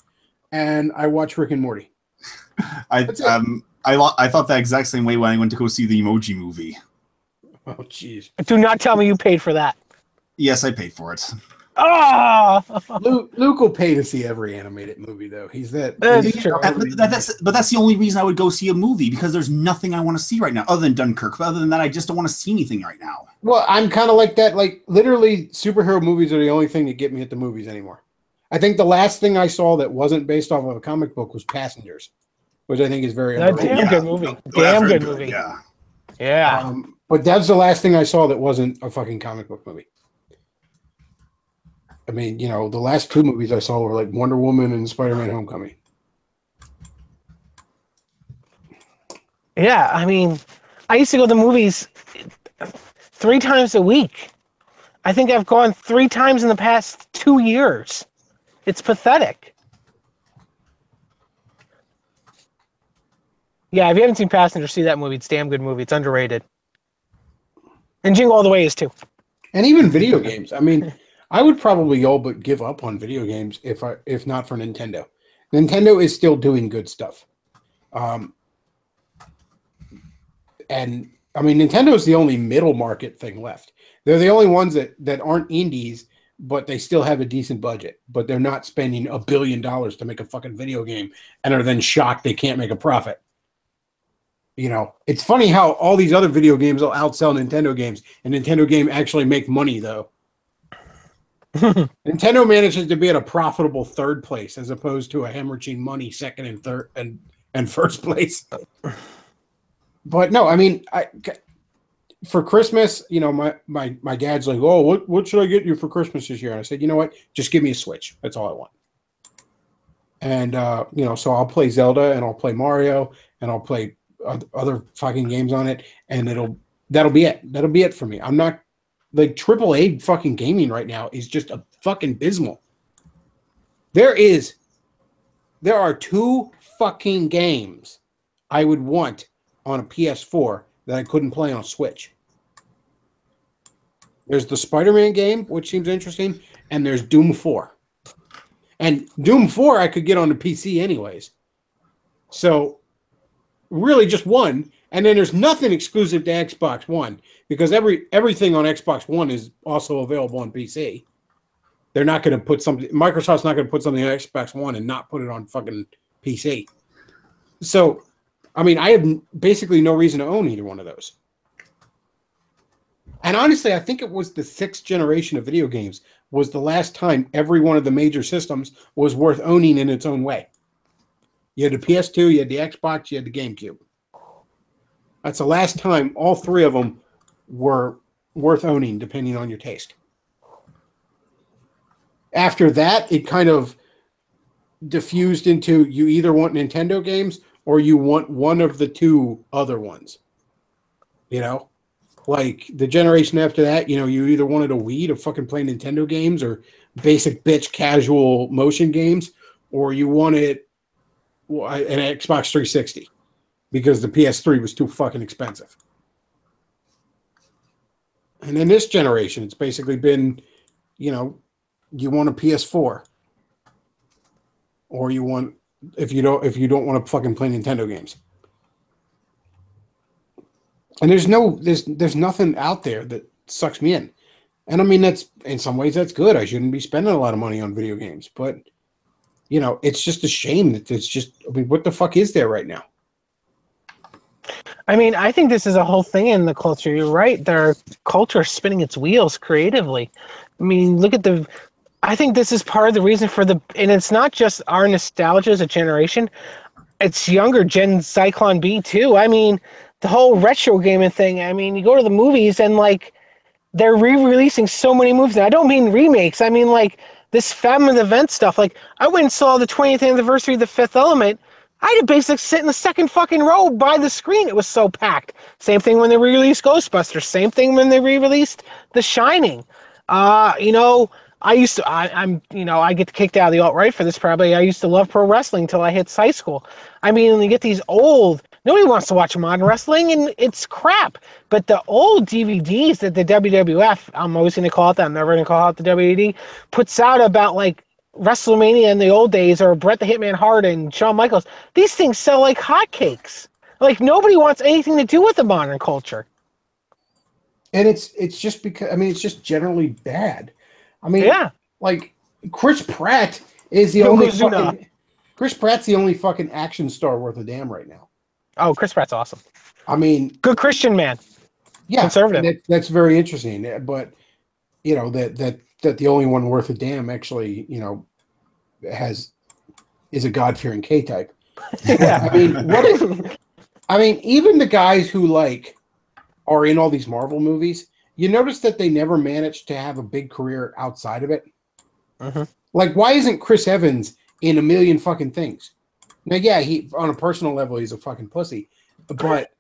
and I watch Rick and Morty. I thought that exact same way when I went to go see the Emoji Movie. Oh, jeez. Do not tell me you paid for that. Yes, I paid for it. Oh! Luke will pay to see every animated movie, though. He's that. That's true. But that's the only reason I would go see a movie, because there's nothing I want to see right now other than Dunkirk. But other than that, I just don't want to see anything right now. Well, I'm kind of like that. Like, literally, superhero movies are the only thing that get me at the movies anymore. I think the last thing I saw that wasn't based off of a comic book was Passengers, which I think is very underrated. Damn good movie. Damn good movie. Yeah. Yeah. But that's the last thing I saw that wasn't a fucking comic book movie. I mean, the last 2 movies I saw were like Wonder Woman and Spider-Man Homecoming. Yeah, I mean, I used to go to the movies 3 times a week. I think I've gone 3 times in the past 2 years. It's pathetic. Yeah, if you haven't seen Passenger, see that movie. It's a damn good movie. It's underrated. And Jingle All the Way is too. And even video games. I mean, I would probably all but give up on video games if not for Nintendo. Nintendo is still doing good stuff. And I mean, Nintendo's the only middle market thing left. They're the only ones that aren't indies, but they still have a decent budget. But they're not spending $1 billion to make a fucking video game and are then shocked they can't make a profit. You know, it's funny how all these other video games will outsell Nintendo games, and Nintendo game actually make money though. Nintendo manages to be at a profitable third place as opposed to a hemorrhaging money second and third and first place. But no, I mean, for Christmas, you know, my dad's like, oh, what should I get you for Christmas this year? And I said, you know what? Just give me a Switch. That's all I want. And, you know, so I'll play Zelda and I'll play Mario and I'll play other fucking games on it. And that'll be it. That'll be it for me. I'm not like AAA fucking gaming right now is just a fucking abysmal. There are 2 fucking games I would want on a PS4 that I couldn't play on a Switch. There's the Spider-Man game, which seems interesting, and there's Doom 4. And Doom 4 I could get on the PC anyways. So really just one, and then there's nothing exclusive to Xbox One because everything on Xbox One is also available on PC. They're not going to put something. Microsoft's not going to put something on Xbox One and not put it on fucking PC. So, I mean, I have basically no reason to own either one of those. And honestly, I think it was the 6th generation of video games was the last time every one of the major systems was worth owning in its own way. You had the PS2, you had the Xbox, you had the GameCube. That's the last time all 3 of them were worth owning, depending on your taste. After that, it kind of diffused into you either want Nintendo games or you want one of the 2 other ones. You know? Like, the generation after that, you know, you either wanted a Wii to fucking play Nintendo games or basic bitch casual motion games, or you wanted an Xbox 360 because the PS3 was too fucking expensive. And in this generation, it's basically been, you know, you want a PS4 or you want if you don't want to fucking play Nintendo games. And there's nothing out there that sucks me in. And I mean, that's in some ways that's good. I shouldn't be spending a lot of money on video games, but you know, it's just a shame that it's just, I mean, what the fuck is there right now? I mean, I think this is a whole thing in the culture. You're right. Their culture is spinning its wheels creatively. I mean, I think this is part of the reason and it's not just our nostalgia as a generation. It's younger Gen Cyclone B too. I mean, the whole retro gaming thing. I mean, you go to the movies and like they're re-releasing so many movies. And I don't mean remakes. I mean like this family event stuff. Like I went and saw the 20th anniversary of The Fifth Element. I had to basically sit in the second fucking row by the screen. It was so packed. Same thing when they re-released Ghostbusters. Same thing when they re-released The Shining. You know, I get kicked out of the alt-right for this probably. I used to love pro wrestling until I hit high school. I mean, you get these nobody wants to watch modern wrestling, and it's crap. But the old DVDs that the WWF, I'm always going to call it that, I'm never going to call it the WWD, puts out about like WrestleMania in the old days or Bret the Hitman Hart and Shawn Michaels, these things sell like hotcakes. Like nobody wants anything to do with the modern culture. And it's just because, I mean, it's just generally bad. I mean, yeah. Like Chris Pratt is the Chris Pratt's the only fucking action star worth a damn right now. Oh, Chris Pratt's awesome. I mean, good Christian man. Yeah, conservative. That's very interesting. But you know that the only one worth a damn actually, you know, is a God-fearing K-type. Yeah. I mean, even the guys who like are in all these Marvel movies, you notice that they never managed to have a big career outside of it. Mm-hmm. Like, why isn't Chris Evans in a million fucking things? Now, yeah, he on a personal level, he's a fucking pussy, but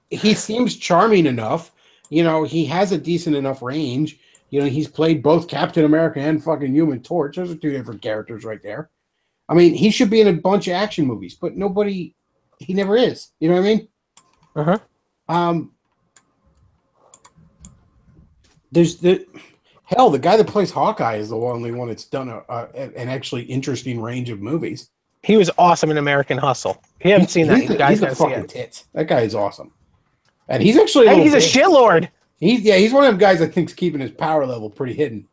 he seems charming enough. You know, he has a decent enough range. You know, he's played both Captain America and fucking Human Torch. Those are 2 different characters right there. I mean, he should be in a bunch of action movies, but he never is. You know what I mean? Uh-huh. There's the guy that plays Hawkeye is the only one that's done an actually interesting range of movies. He was awesome in American Hustle. If you haven't seen that, you guys gotta see fucking it. tits. That guy is awesome, and he's actually Hey, he's a shitlord. He's one of them guys I think's keeping his power level pretty hidden.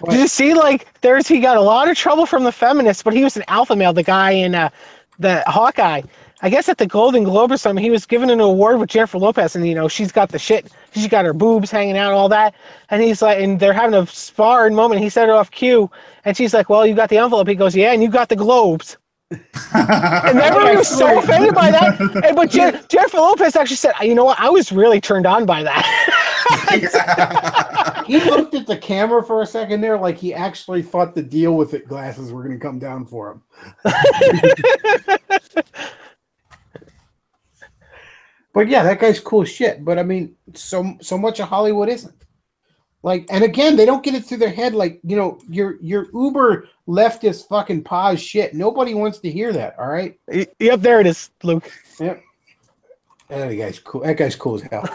Did you see, like, he got a lot of trouble from the feminists, but he was an alpha male, the guy in the Hawkeye. I guess at the Golden Globe or something, he was given an award with Jennifer Lopez, and, you know, she's got the shit. She's got her boobs hanging out, all that. And he's like, and they're having a sparring moment. He said it off cue, and she's like, well, you got the envelope. He goes, yeah, and you got the globes. And everybody was so offended by that. But Jennifer Lopez actually said, you know what? I was really turned on by that. He looked at the camera for a second there like he actually thought the deal with it glasses were going to come down for him. But yeah, that guy's cool as shit. But I mean, so much of Hollywood isn't. Like, and again, they don't get it through their head. Like, you know, your uber leftist fucking pause shit. Nobody wants to hear that. All right. Yep, there it is, Luke. Yep. That guy's cool. That guy's cool as hell.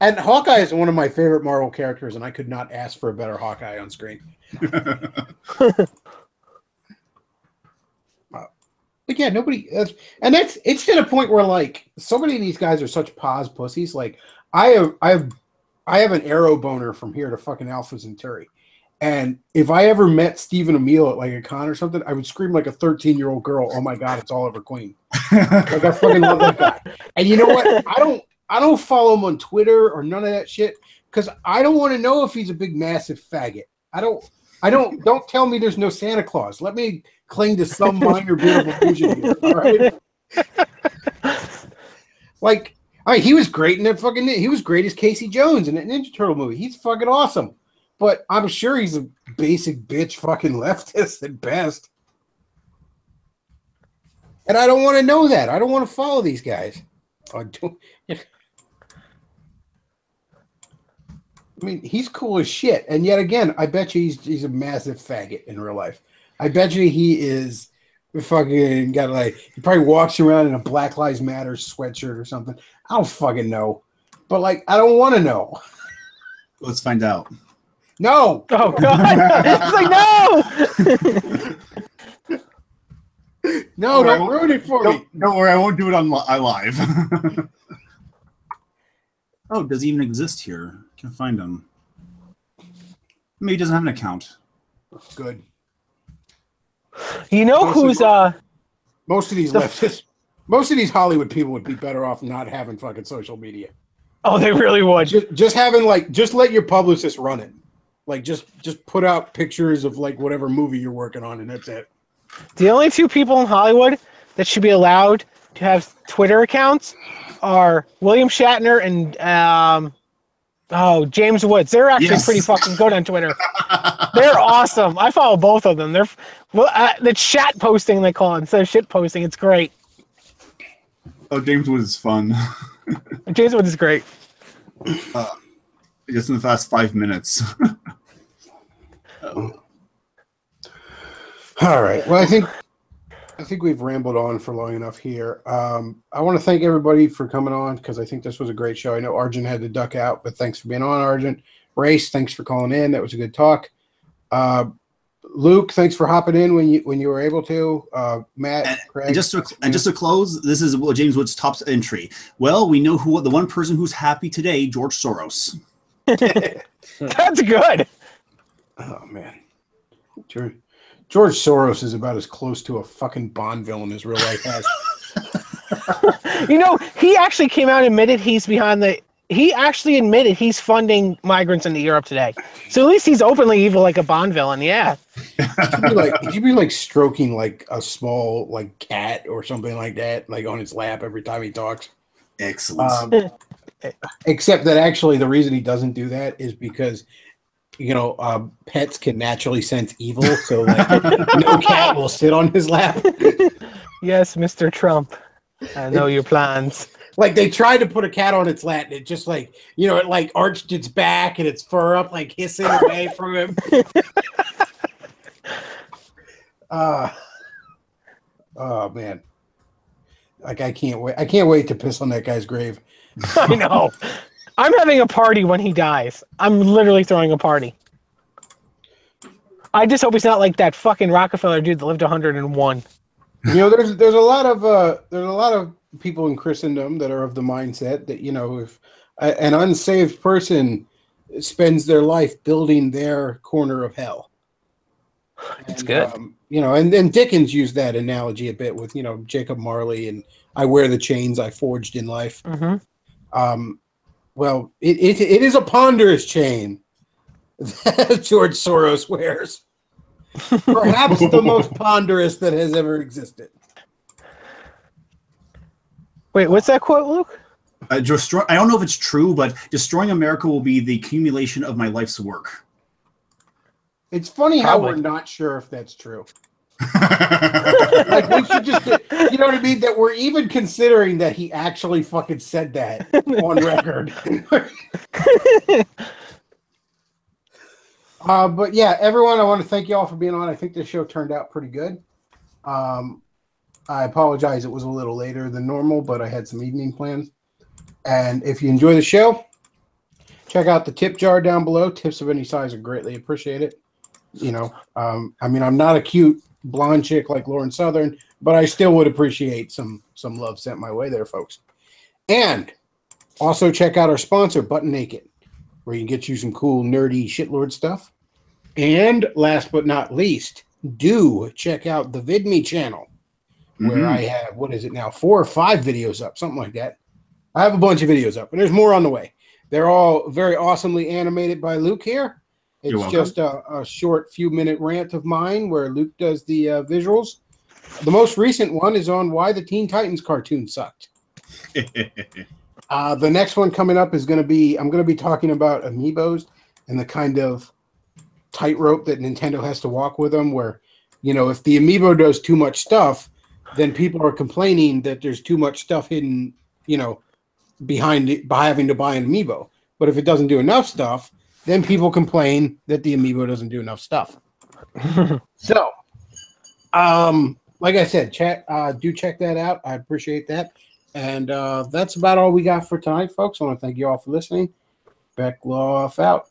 And Hawkeye is one of my favorite Marvel characters, and I could not ask for a better Hawkeye on screen. But yeah, it's to the point where, like, so many of these guys are such pause pussies. Like, I have an arrow boner from here to fucking Alpha Centauri. And if I ever met Stephen Amell at like a con or something, I would scream like a 13-year-old girl, "Oh my God, it's Oliver Queen." Like, I fucking love that guy. And you know what? I don't follow him on Twitter or none of that shit because I don't want to know if he's a big massive faggot. Don't tell me there's no Santa Claus. Let me cling to some minor bit of illusion here. All right. Like, I mean, he was great in that fucking. He was great as Casey Jones in that Ninja Turtle movie. He's fucking awesome. But I'm sure he's a basic bitch fucking leftist at best. And I don't want to know that. I don't want to follow these guys. I mean, he's cool as shit. And yet again, I bet you he's a massive faggot in real life. I bet you he is fucking got like, he probably walks around in a Black Lives Matter sweatshirt or something. I don't fucking know. But like, I don't want to know. Let's find out. No. Oh God. It's like no. No, don't ruin it for me. Don't worry, I won't do it on live. Oh, does he even exist here? Can't find him. Maybe he doesn't have an account. Good. You know who's most of these leftists, most of these Hollywood people would be better off not having fucking social media. Oh, they really would. Just having like, just let your publicist run it. Like, just put out pictures of like whatever movie you're working on, and that's it. The only two people in Hollywood that should be allowed to have Twitter accounts are William Shatner and James Woods. They're actually pretty fucking good on Twitter. They're awesome. I follow both of them. They're the chat posting they call it instead of shit posting. It's great. Oh, James Woods is fun. James Woods is great. Just in the past 5 minutes. All right. Well, I think we've rambled on for long enough here. I want to thank everybody for coming on because I think this was a great show. I know Arjun had to duck out, but thanks for being on, Arjun. Race, thanks for calling in. That was a good talk. Luke, thanks for hopping in when you were able to. Matt, Craig, and just to close, this is James Woods' top entry. Well, we know the one person who's happy today, George Soros. That's good. Oh man, George Soros is about as close to a fucking Bond villain as real life has. You know, he actually came out and admitted he's funding migrants into Europe today. So at least he's openly evil like a Bond villain, yeah. He'd be like stroking like a small like cat or something like that, like on his lap every time he talks. Excellent. Except that actually the reason he doesn't do that is because pets can naturally sense evil, so like no cat will sit on his lap. Yes, Mr. Trump. I know your plans. Like they tried to put a cat on its lap, and it just like it like arched its back and its fur up, like hissing away from him. Oh man, like I can't wait to piss on that guy's grave. I know. I'm having a party when he dies. I'm literally throwing a party. I just hope he's not like that fucking Rockefeller dude that lived 101. You know, there's a lot of people in Christendom that are of the mindset that, you know, if an unsaved person spends their life building their corner of hell. It's good. You know, and then Dickens used that analogy a bit with, you know, Jacob Marley and I wear the chains I forged in life. Mm-hmm. Well, it is a ponderous chain that George Soros wears. Perhaps the most ponderous that has ever existed. Wait, what's that quote, Luke? I don't know if it's true, but destroying America will be the accumulation of my life's work. It's funny how we're not sure if that's true. Like we should just, you know what I mean? That we're even considering that he actually fucking said that on record. But yeah, everyone, I want to thank you all for being on. I think this show turned out pretty good. I apologize it was a little later than normal, but I had some evening plans. And if you enjoy the show, check out the tip jar down below. Tips of any size are greatly appreciated. You know, I mean, I'm not a cute blonde chick like Lauren Southern, but I still would appreciate some love sent my way there, folks. And also check out our sponsor, Button Naked, where you can get you some cool, nerdy shitlord stuff. And last but not least, do check out the VidMe channel, where I have, what is it now, 4 or 5 videos up, something like that. I have a bunch of videos up, and there's more on the way. They're all very awesomely animated by Luke here. It's just a short few-minute rant of mine where Luke does the visuals. The most recent one is on why the Teen Titans cartoon sucked. The next one coming up is going to be, I'm going to be talking about amiibos and the kind of tightrope that Nintendo has to walk with them, where, you know, if the amiibo does too much stuff, then people are complaining that there's too much stuff hidden, you know, behind it by having to buy an amiibo. But if it doesn't do enough stuff, then people complain that the amiibo doesn't do enough stuff. So, like I said, do check that out. I appreciate that. And that's about all we got for tonight, folks. I want to thank you all for listening. Bechtloff out.